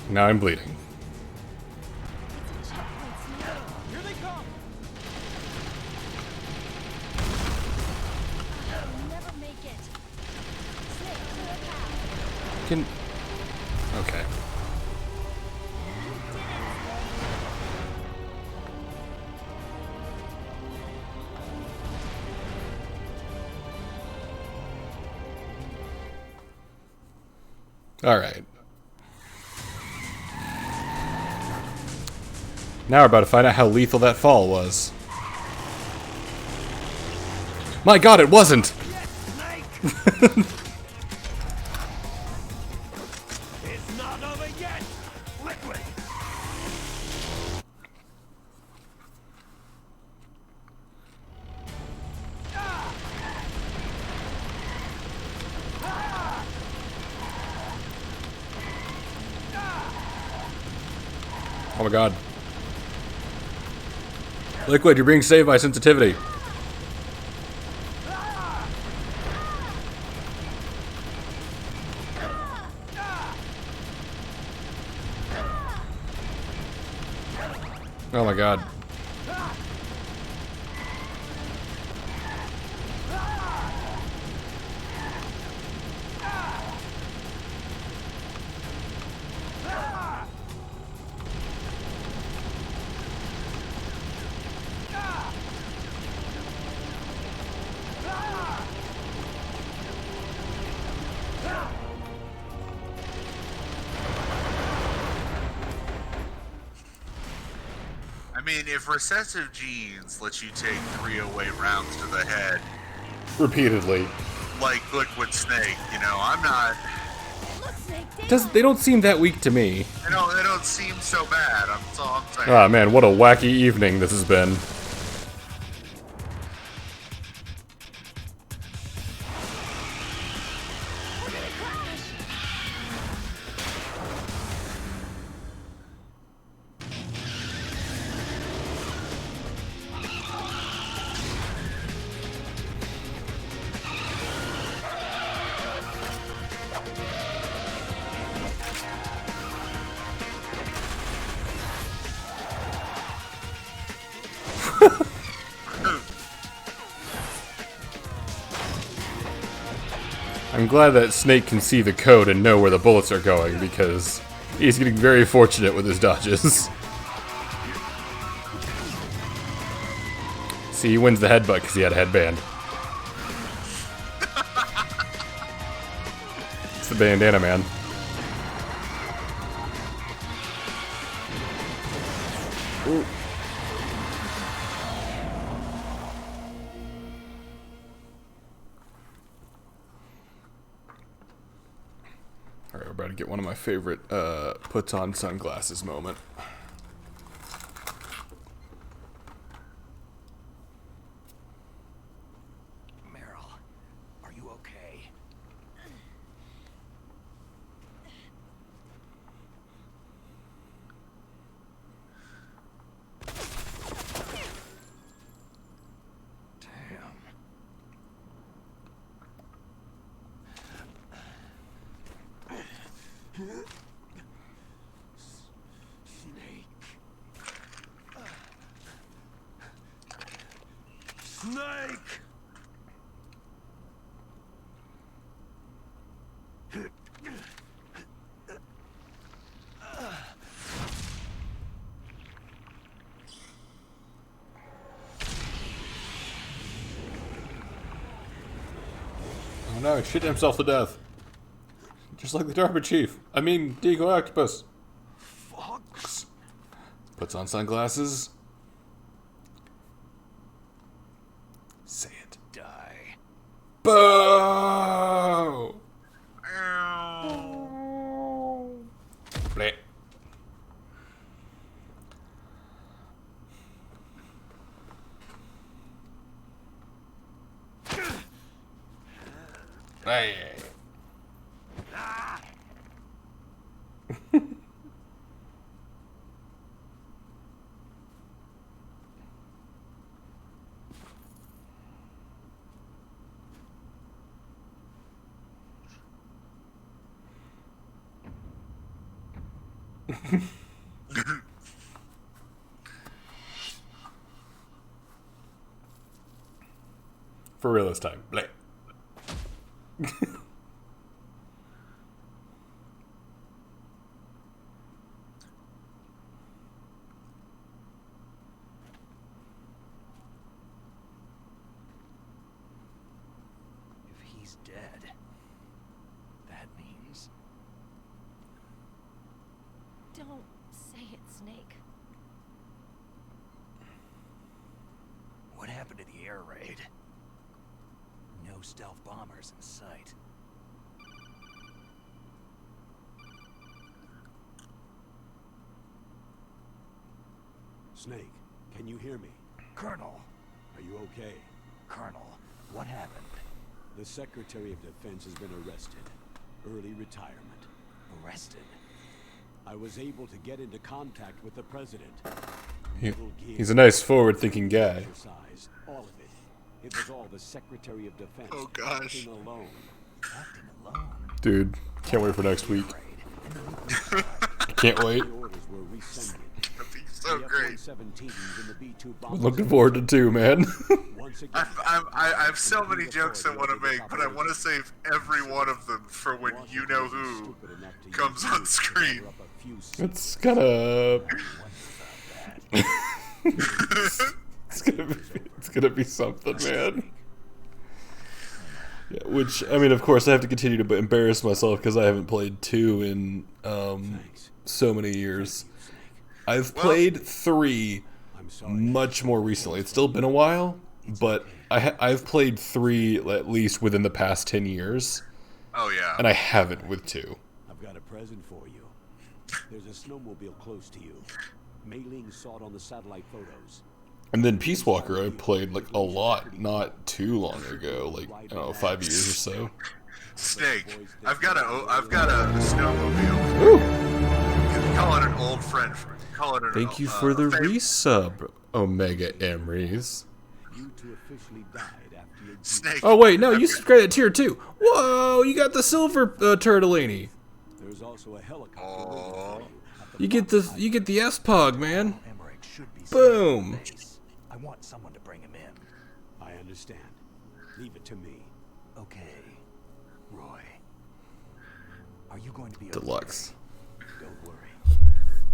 Now I'm bleeding. Here they come. You'll never make it. Snake, clear a path. Can... Okay. Alright. Now we're about to find out how lethal that fall was. My god, it wasn't! It's not over yet. Liquid. Oh my god. Liquid, you're being saved by sensitivity. Oh my god. I mean, if recessive genes let you take 308 rounds to the head, Repeatedly. like Liquid Snake, you know, I'm not. They don't seem that weak to me. They don't seem so bad. That's all I'm saying. Ah man, what a wacky evening this has been. I'm glad that Snake can see the code and know where the bullets are going, because he's getting very fortunate with his dodges. See, he wins the headbutt because he had a headband. It's the bandana man. Ooh. Alright, we're about to get one of my favorite puts on sunglasses moment. Meryl, are you okay? Snake! Oh no, he shit himself to death. Just like the DARPA chief. I mean, Deagle Octopus. Fox! Puts on sunglasses. Say it. Die. Boo! Bleh. Hey. For real this time. Bleh. If he's dead, that means... Don't say it, Snake. What happened to the air raid? No stealth bombers in sight. Snake, can you hear me? Colonel! Are you okay? Colonel, what happened? The Secretary of Defense has been arrested. Early retirement. Arrested? I was able to get into contact with the President. He's a nice forward-thinking guy. Exercise, all of it. It was all the Secretary of Defense. Oh gosh. Acting alone. Acting alone? Dude, can't wait for next week. Can't wait. The orders were rescinded. That'd be so great. F-117s and the B-2 bombers. Looking forward to 2, man. Once again, I have so many jokes I want to make, but I want to save every one of them for when you know who comes on screen. It's gonna... it's gonna be something, man. Yeah, which, I mean, of course, I have to continue to embarrass myself because I haven't played 2 in so many years. I've played 3 much more recently. It's still been a while, but I've played 3 at least within the past 10 years. Oh yeah. And I haven't with 2. I've got a present for you. There's a snowmobile close to you. Mei Ling saw it on the satellite photos. And then Peace Walker I played like a lot, not too long ago, like I don't know, 5 years or so. Snake, I've got a snowmobile. Ooh. Call it an old friend. Call it an Thank you for the resub, Omega Emrys. You two officially died after your Snake. Oh wait, no, you subscribed at tier 2. Whoa, you got the silver turtleini. There's also a helicopter. You get the S-Pog, man. Emmerich should be Boom. I want someone to bring him in. I understand. Leave it to me. Okay. Roy. Are you going to be Deluxe. Don't worry.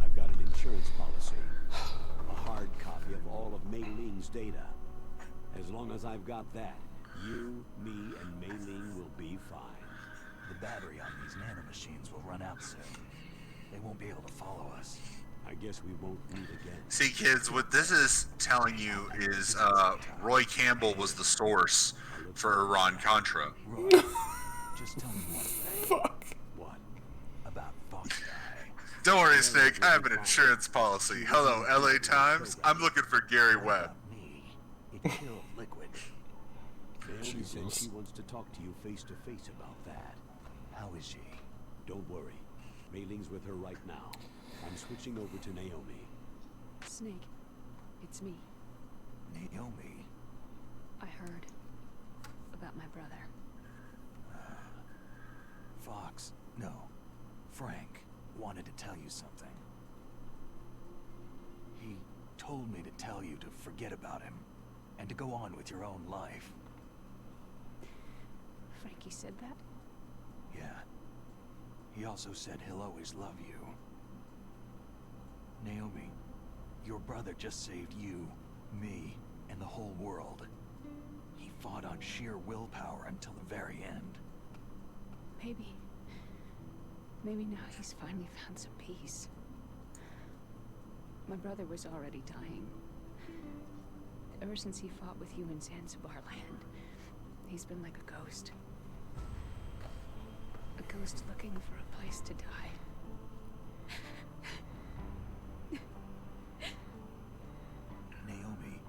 I've got an insurance policy. A hard copy of all of Mei Ling's data. As long as I've got that, you, me, and Mei Ling will be fine. The battery on these nanomachines will run out soon. They won't be able to follow us. I guess we won't meet again. See, kids, what this is telling you is Roy Campbell was the source for Iran-Contra. Roy, just tell me one thing. Fuck. What? About Fox Die. Don't worry, Snake. I have an insurance policy. Hello, LA Times. I'm looking for Gary Webb. About me. It killed Liquid. Naomi said she wants to talk to you face to face about that. How is she? Don't worry. Mei Ling's with her right now. I'm switching over to Naomi. Snake, it's me. Naomi. I heard about my brother. Fox. No. Frank wanted to tell you something. He told me to tell you to forget about him and to go on with your own life. Frankie said that? Yeah. He also said he'll always love you. Naomi, your brother just saved you, me, and the whole world. He fought on sheer willpower until the very end. Maybe now he's finally found some peace. My brother was already dying. Ever since he fought with you in Zanzibar land, he's been like a ghost. A ghost looking for a place to die. Naomi,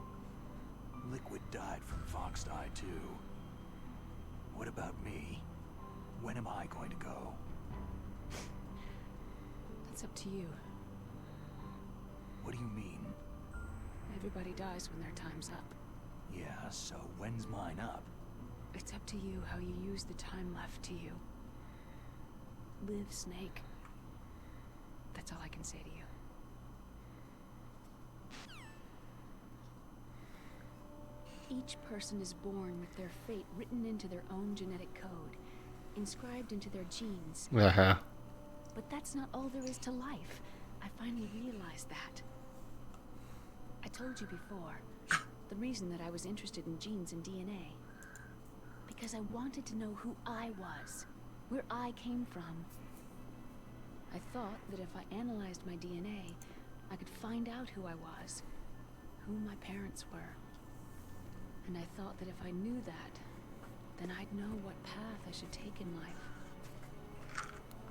Liquid died from Fox Eye too. What about me? When am I going to go? That's up to you. What do you mean? Everybody dies when their time's up. Yeah, so when's mine up? It's up to you how you use the time left to you. Live, Snake. That's all I can say to you. Each person is born with their fate written into their own genetic code, inscribed into their genes. Uh-huh. But that's not all there is to life. I finally realized that. I told you before, the reason that I was interested in genes and DNA. Because I wanted to know who I was, where I came from. I thought that if I analyzed my DNA, I could find out who I was, who my parents were. And I thought that if I knew that, then I'd know what path I should take in life.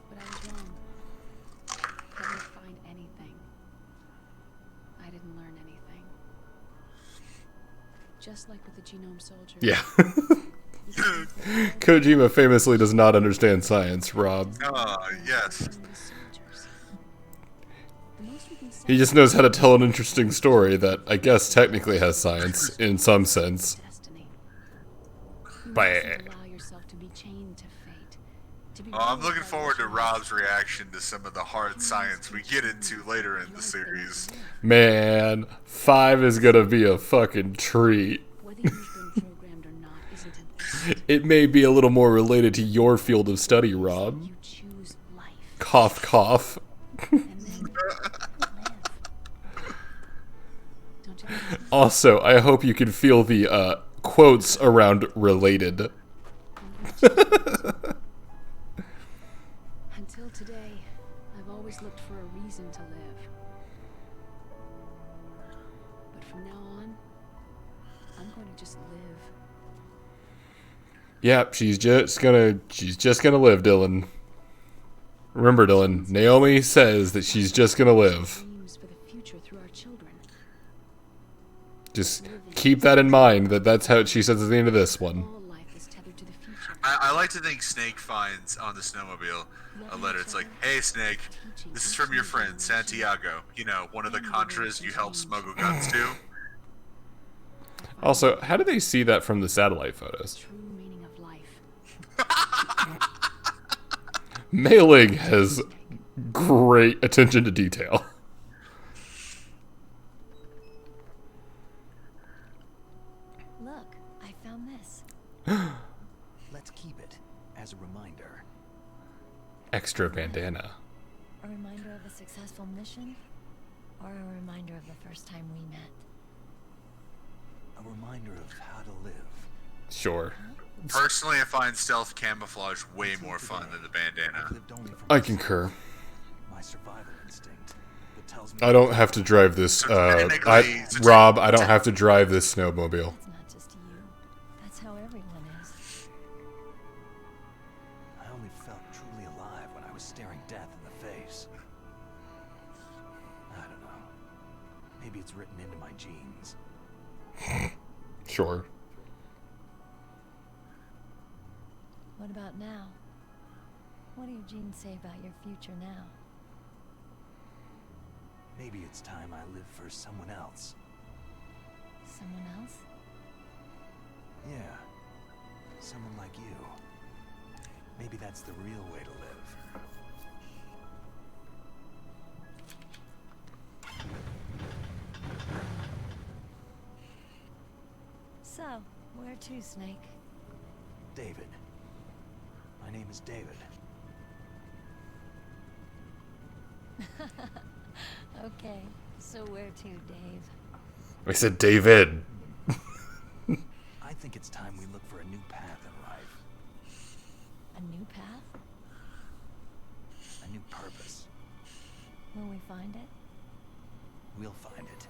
But I was wrong. I didn't find anything. I didn't learn anything. Just like with the Genome Soldier. Yeah. Kojima famously does not understand science, Rob. Yes. He just knows how to tell an interesting story that I guess technically has science in some sense. Bah. Oh, I'm looking forward to Rob's reaction to some of the hard science we get into later in the series. Man, 5 is gonna be a fucking treat. It may be a little more related to your field of study, Rob. Cough, cough. Also, I hope you can feel the quotes around related. Until today, I've always looked for a reason to live. But from now on, I'm going to just live. Yep, she's just gonna live, Dylan. Remember, Dylan, Naomi says that she's just gonna live. Just keep that in mind, that's how she says at the end of this one. I like to think Snake finds on the snowmobile a letter. It's like, hey Snake, this is from your friend Santiago. You know, one of the Contras you helped smuggle guns to. Also, how do they see that from the satellite photos? Mailing has great attention to detail. Look, I found this. Let's keep it as a reminder. Extra bandana. A reminder of a successful mission? Or a reminder of the first time we met? A reminder of how to live. Sure. Personally, I find stealth camouflage way more fun than the bandana. I concur. My survival instinct that tells me I don't have to drive this, Rob, I don't have to drive this snowmobile. It's not just you. That's how everyone is. I only felt truly alive when I was staring death in the face. I don't know. Maybe it's written into my genes. Sure. What about now? What do your genes say about your future now? Maybe it's time I live for someone else. Someone else? Yeah. Someone like you. Maybe that's the real way to live. So, where to, Snake? David. My name is David. Okay, so where to, Dave? I said David. I think it's time we look for a new path in life. A new path? A new purpose. Will we find it? We'll find it.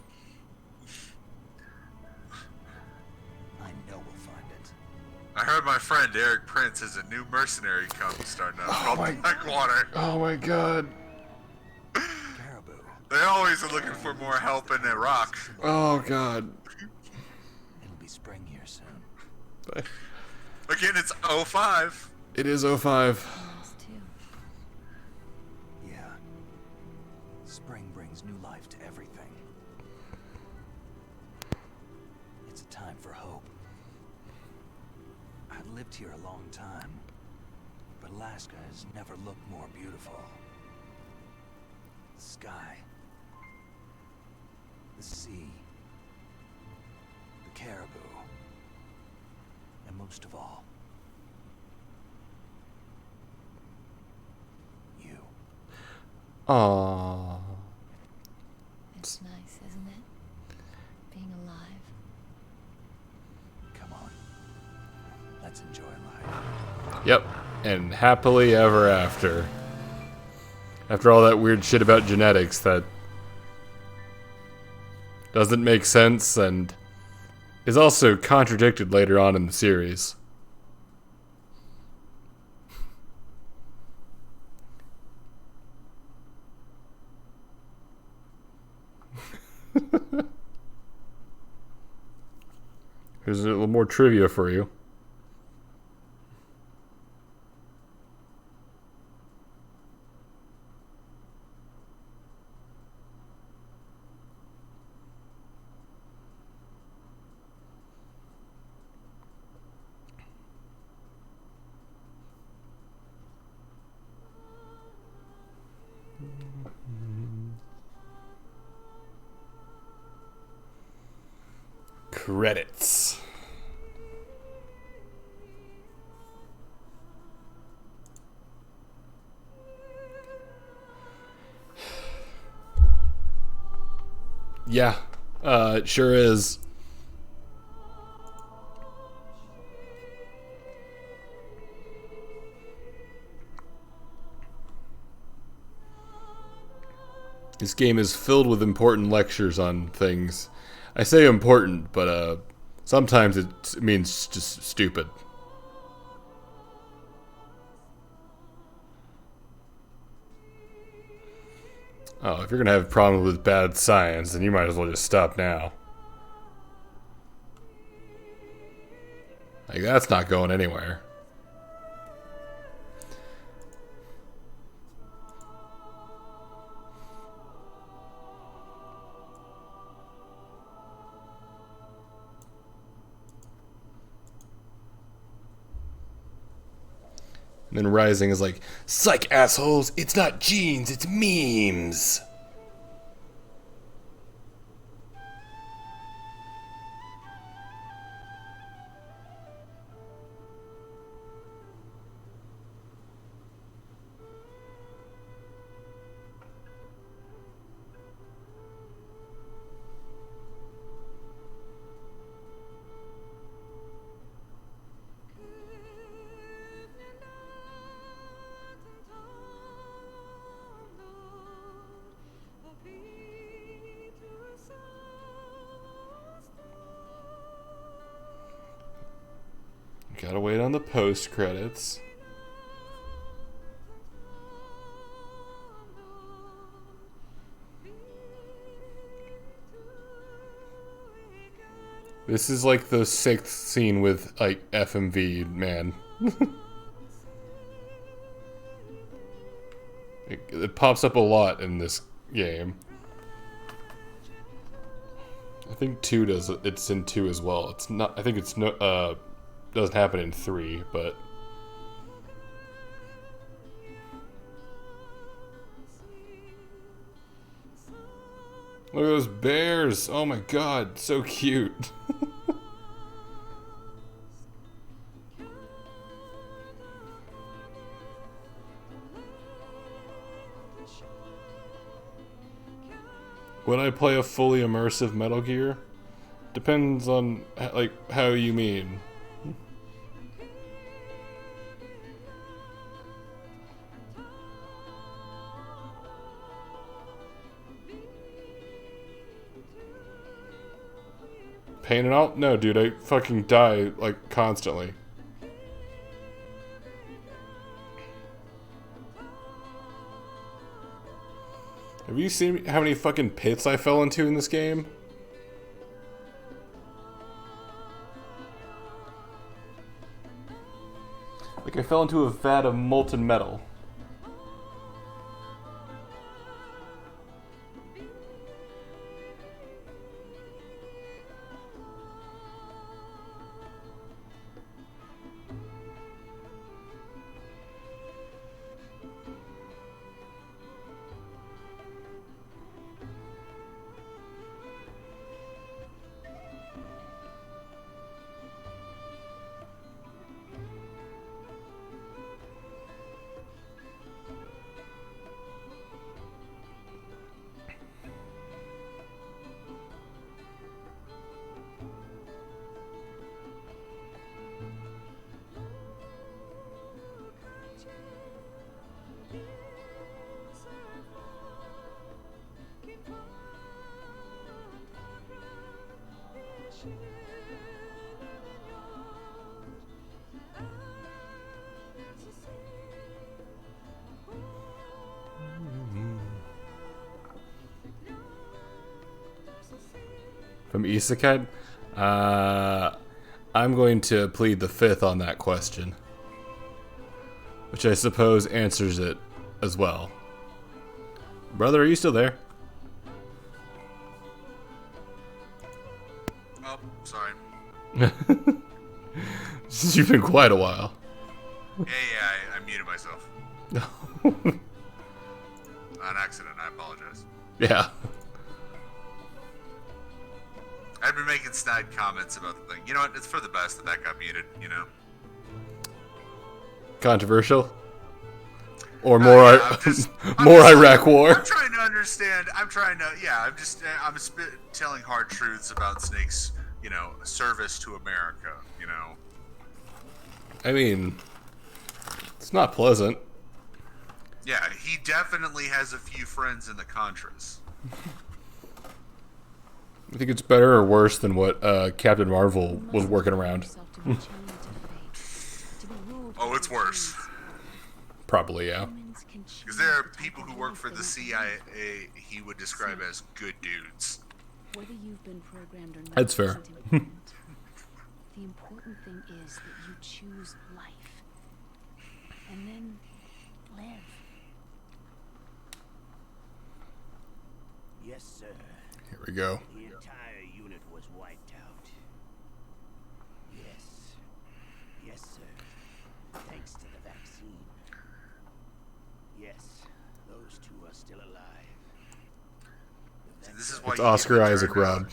I know we'll find it. I heard my friend Eric Prince has a new mercenary company starting up called Blackwater. Oh my god. Caribou. They always are looking for more help in Iraq. Oh god. It'll be spring here soon. Again, it's 05. It is 05. Us too. Yeah. Spring brings new life to everything. It's a time for hope. I've lived here a long time, but Alaska has never looked more beautiful. The sky, the sea, the caribou, and most of all, you. Aww. It's nice, isn't it? Being alive. Come on. Let's enjoy life. Yep. And happily ever after. After all that weird shit about genetics that doesn't make sense and is also contradicted later on in the series. Here's a little more trivia for you. Credits. Yeah, it sure is. This game is filled with important lectures on things. I say important, but sometimes it means just stupid. Oh, if you're gonna have problems with bad science, then you might as well just stop now. Like, that's not going anywhere. And then Rising is like, psych, assholes, it's not genes, it's memes. Gotta wait on the post credits. This is like the 6th scene with like FMV, man. It pops up a lot in this game. I think 2 does. It's in 2 as well. It's not. I think it's no. Doesn't happen in 3, but look at those bears! Oh my god, so cute. Would I play a fully immersive Metal Gear? Depends on like how you mean. Pain and all? No, dude, I fucking die like constantly. Have you seen how many fucking pits I fell into in this game? Like I fell into a vat of molten metal. From Isekai? I'm going to plead the fifth on that question. Which I suppose answers it as well. Brother, are you still there? Oh, sorry. You've been quite a while. Yeah, I muted myself. On accident, I apologize. Yeah. I've been making snide comments about the thing. You know what? It's for the best that that got muted, you know? Controversial? Or more, more Iraq War? I'm trying to understand. I'm telling hard truths about Snake's, you know, service to America, you know? I mean, it's not pleasant. Yeah, he definitely has a few friends in the Contras. I think it's better or worse than what Captain Marvel was working around. Oh, it's worse. Probably, yeah. Because there are people who work for the CIA he would describe as good dudes. Whether you've been programmed or not, That's fair. the important thing is that you choose life. And then live. Yes, sir. Here we go. The entire unit was wiped out. Yes. Yes, sir. Thanks to the vaccine. Yes, those two are still alive. This is why It's Oscar Isaac, Rob.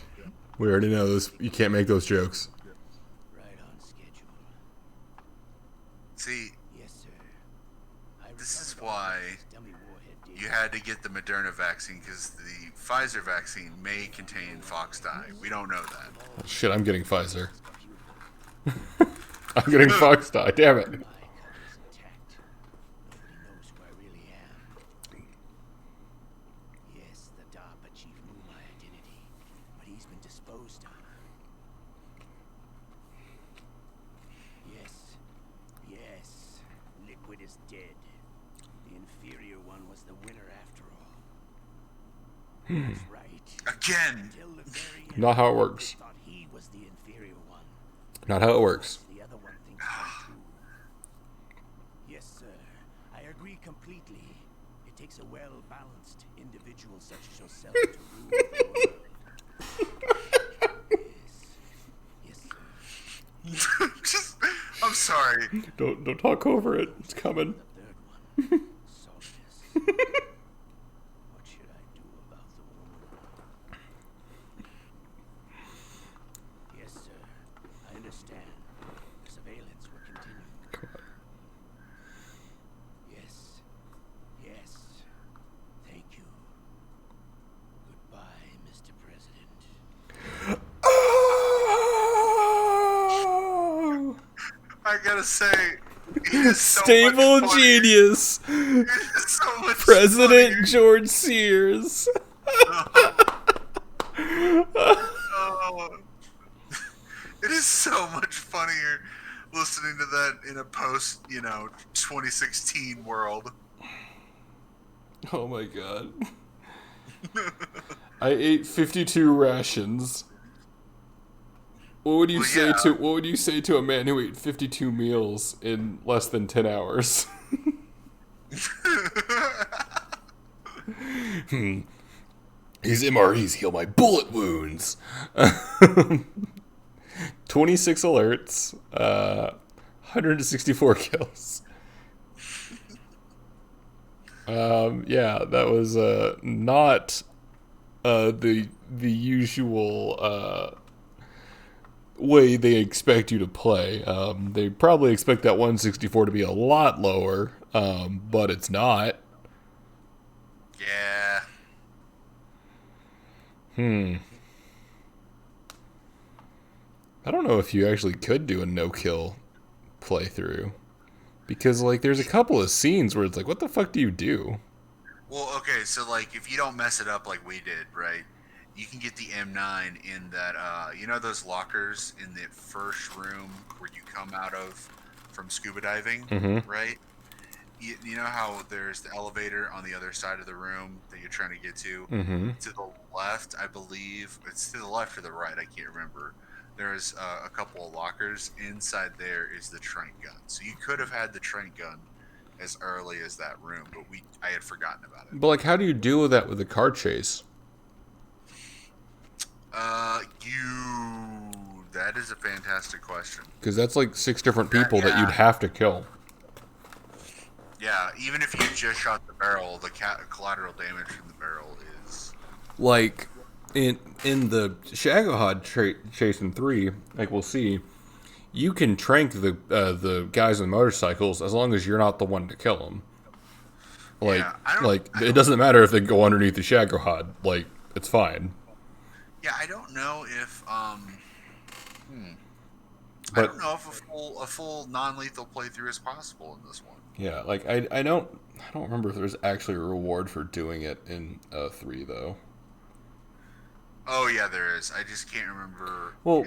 We already know this. You can't make those jokes. Right on schedule. See, yes, sir. This is why you had to get the Moderna vaccine, because the Pfizer vaccine may contain fox dye. We don't know that. Shit, I'm getting Pfizer. I'm getting fox dye, damn it. Yes, the DARPA chief knew my identity, but he's been disposed of. Yes. Yes. Liquid is dead. The inferior one was the winner after all. That's right. Again! Not how it works. Thought he was the inferior one. Not how it works. The other one thinks so too. Yes, sir. I agree completely. It takes a well-balanced individual such as yourself to rule the world. Yes. Yes, sir. I'm sorry. Don't talk over it. It's coming. What should I do about the woman? Yes, sir. I understand. Surveillance will continue. Yes. Yes. gotta say, he is so Stable much funnier. genius. He is so much President funnier. George Sears. Oh. It is so much funnier listening to that in a post, 2016 world. Oh my god. I ate 52 rations. What would you say to a man who ate 52 meals in less than 10 hours? These MREs heal my bullet wounds. 26 alerts, 164 kills. Yeah, that was not the usual way they expect you to play. They probably expect that 164 to be a lot lower, but it's not. Yeah. I don't know if you actually could do a no-kill playthrough. Because, like, there's a couple of scenes where it's like, what the fuck do you do? Well, okay, so, like, if you don't mess it up like we did, right, you can get the M9 in that, those lockers in the first room where you come out of from scuba diving, right? You know how there's the elevator on the other side of the room that you're trying to get to? To the left, I believe. It's to the left or the right, I can't remember. There's a couple of lockers. Inside there is the Trent gun. So you could have had the Trent gun as early as that room, but I had forgotten about it. But, like, how do you deal with that with a car chase? That is a fantastic question. Because that's like 6 different people that you'd have to kill. Yeah, even if you just shot the barrel, the collateral damage from the barrel is... Like, in the Shagohod chase in 3, like we'll see, you can trank the guys on motorcycles as long as you're not the one to kill them. Like, it doesn't matter if they go underneath the Shagohod. Like, it's fine. Yeah, I don't know if I don't know if a full non-lethal playthrough is possible in this one. Yeah, like I don't remember if there's actually a reward for doing it in 3 though. Oh yeah, there is. I just can't remember. Well,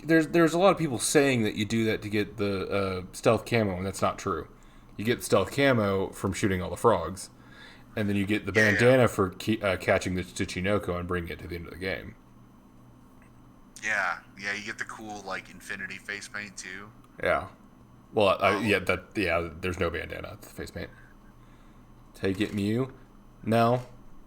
there's a lot of people saying that you do that to get the stealth camo, and that's not true. You get stealth camo from shooting all the frogs, and then you get the bandana for catching the Tsuchinoko and bringing it to the end of the game. Yeah, you get the cool like infinity face paint too. Yeah. Well, there's no bandana. It's the face paint. Take it, Mew. No.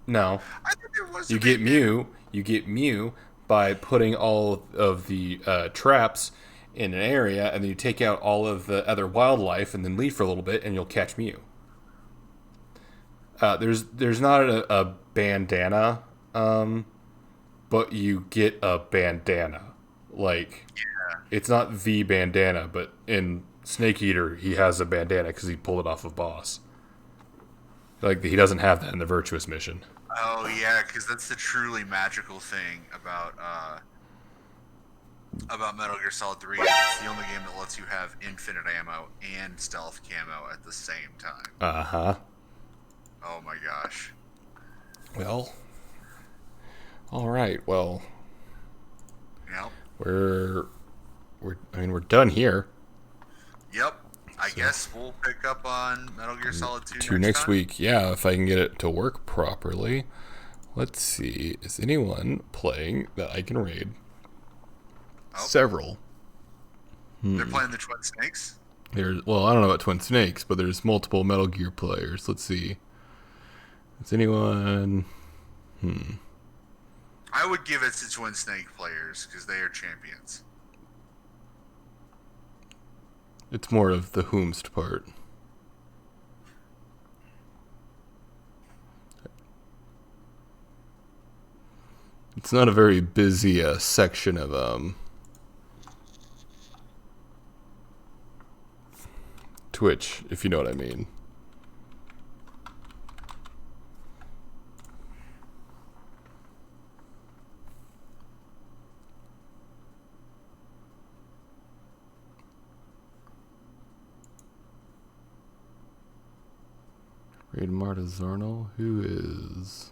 I think there was. You get Mew. You get Mew by putting all of the traps in an area, and then you take out all of the other wildlife, and then leave for a little bit, and you'll catch Mew. There's not a bandana, but you get a bandana. Like, it's not the bandana, but in Snake Eater, he has a bandana because he pulled it off of Boss. Like, he doesn't have that in the Virtuous mission. Oh yeah, because that's the truly magical thing about Metal Gear Solid 3. It's the only game that lets you have infinite ammo and stealth camo at the same time. Uh-huh. Oh my gosh. Well, all right. Well, yep. We're done here. Yep. I guess we'll pick up on Metal Gear Solid 2 next time. week. Yeah, if I can get it to work properly. Let's see. Is anyone playing that I can raid? Oh. Several. They're playing the Twin Snakes? Well, I don't know about Twin Snakes, but there's multiple Metal Gear players. Let's see. Is anyone... I would give it to Twin Snake players, because they are champions. It's more of the whomst part. It's not a very busy section of Twitch, if you know what I mean. Raid Marta Zarnal. Who is?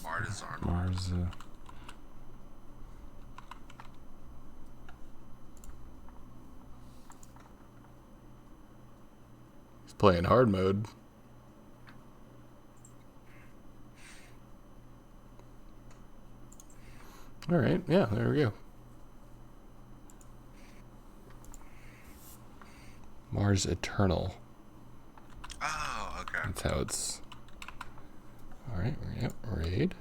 Marta Zarnal. Marza. He's playing hard mode. All right, yeah, there we go. Mars Eternal. Oh, okay. That's how it's. All right, yep, raid.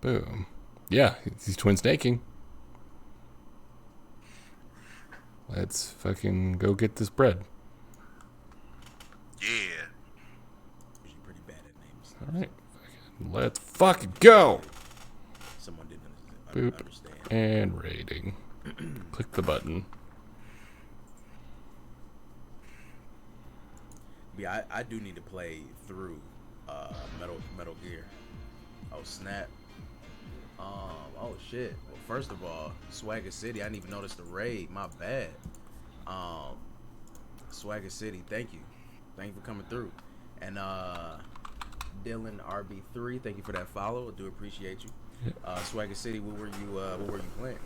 Boom. Yeah, he's twin snaking. Let's fucking go get this bread. Yeah. You're pretty bad at names. All right, let's fucking go. Someone didn't Boop. understand. And raiding. Click the button. Yeah, I do need to play through Metal Gear. Oh snap. Oh shit. Well, first of all, Swagger City. I didn't even notice the raid. My bad. Swagger City. Thank you for coming through. And Dylan RB3. Thank you for that follow. I do appreciate you. Swagger City. What were you playing?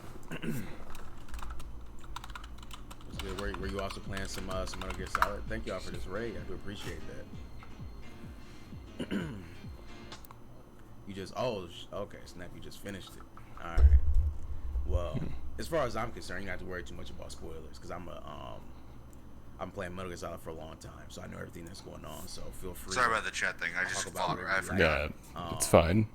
Were you also playing some Metal Gear Solid? Thank y'all for this raid. I do appreciate that. You just okay, snap. You just finished it. All right. Well, as far as I'm concerned, you don't have to worry too much about spoilers because I'm playing Metal Gear Solid for a long time, so I know everything that's going on. So feel free. Sorry about the chat thing. I just Yeah, it's fine.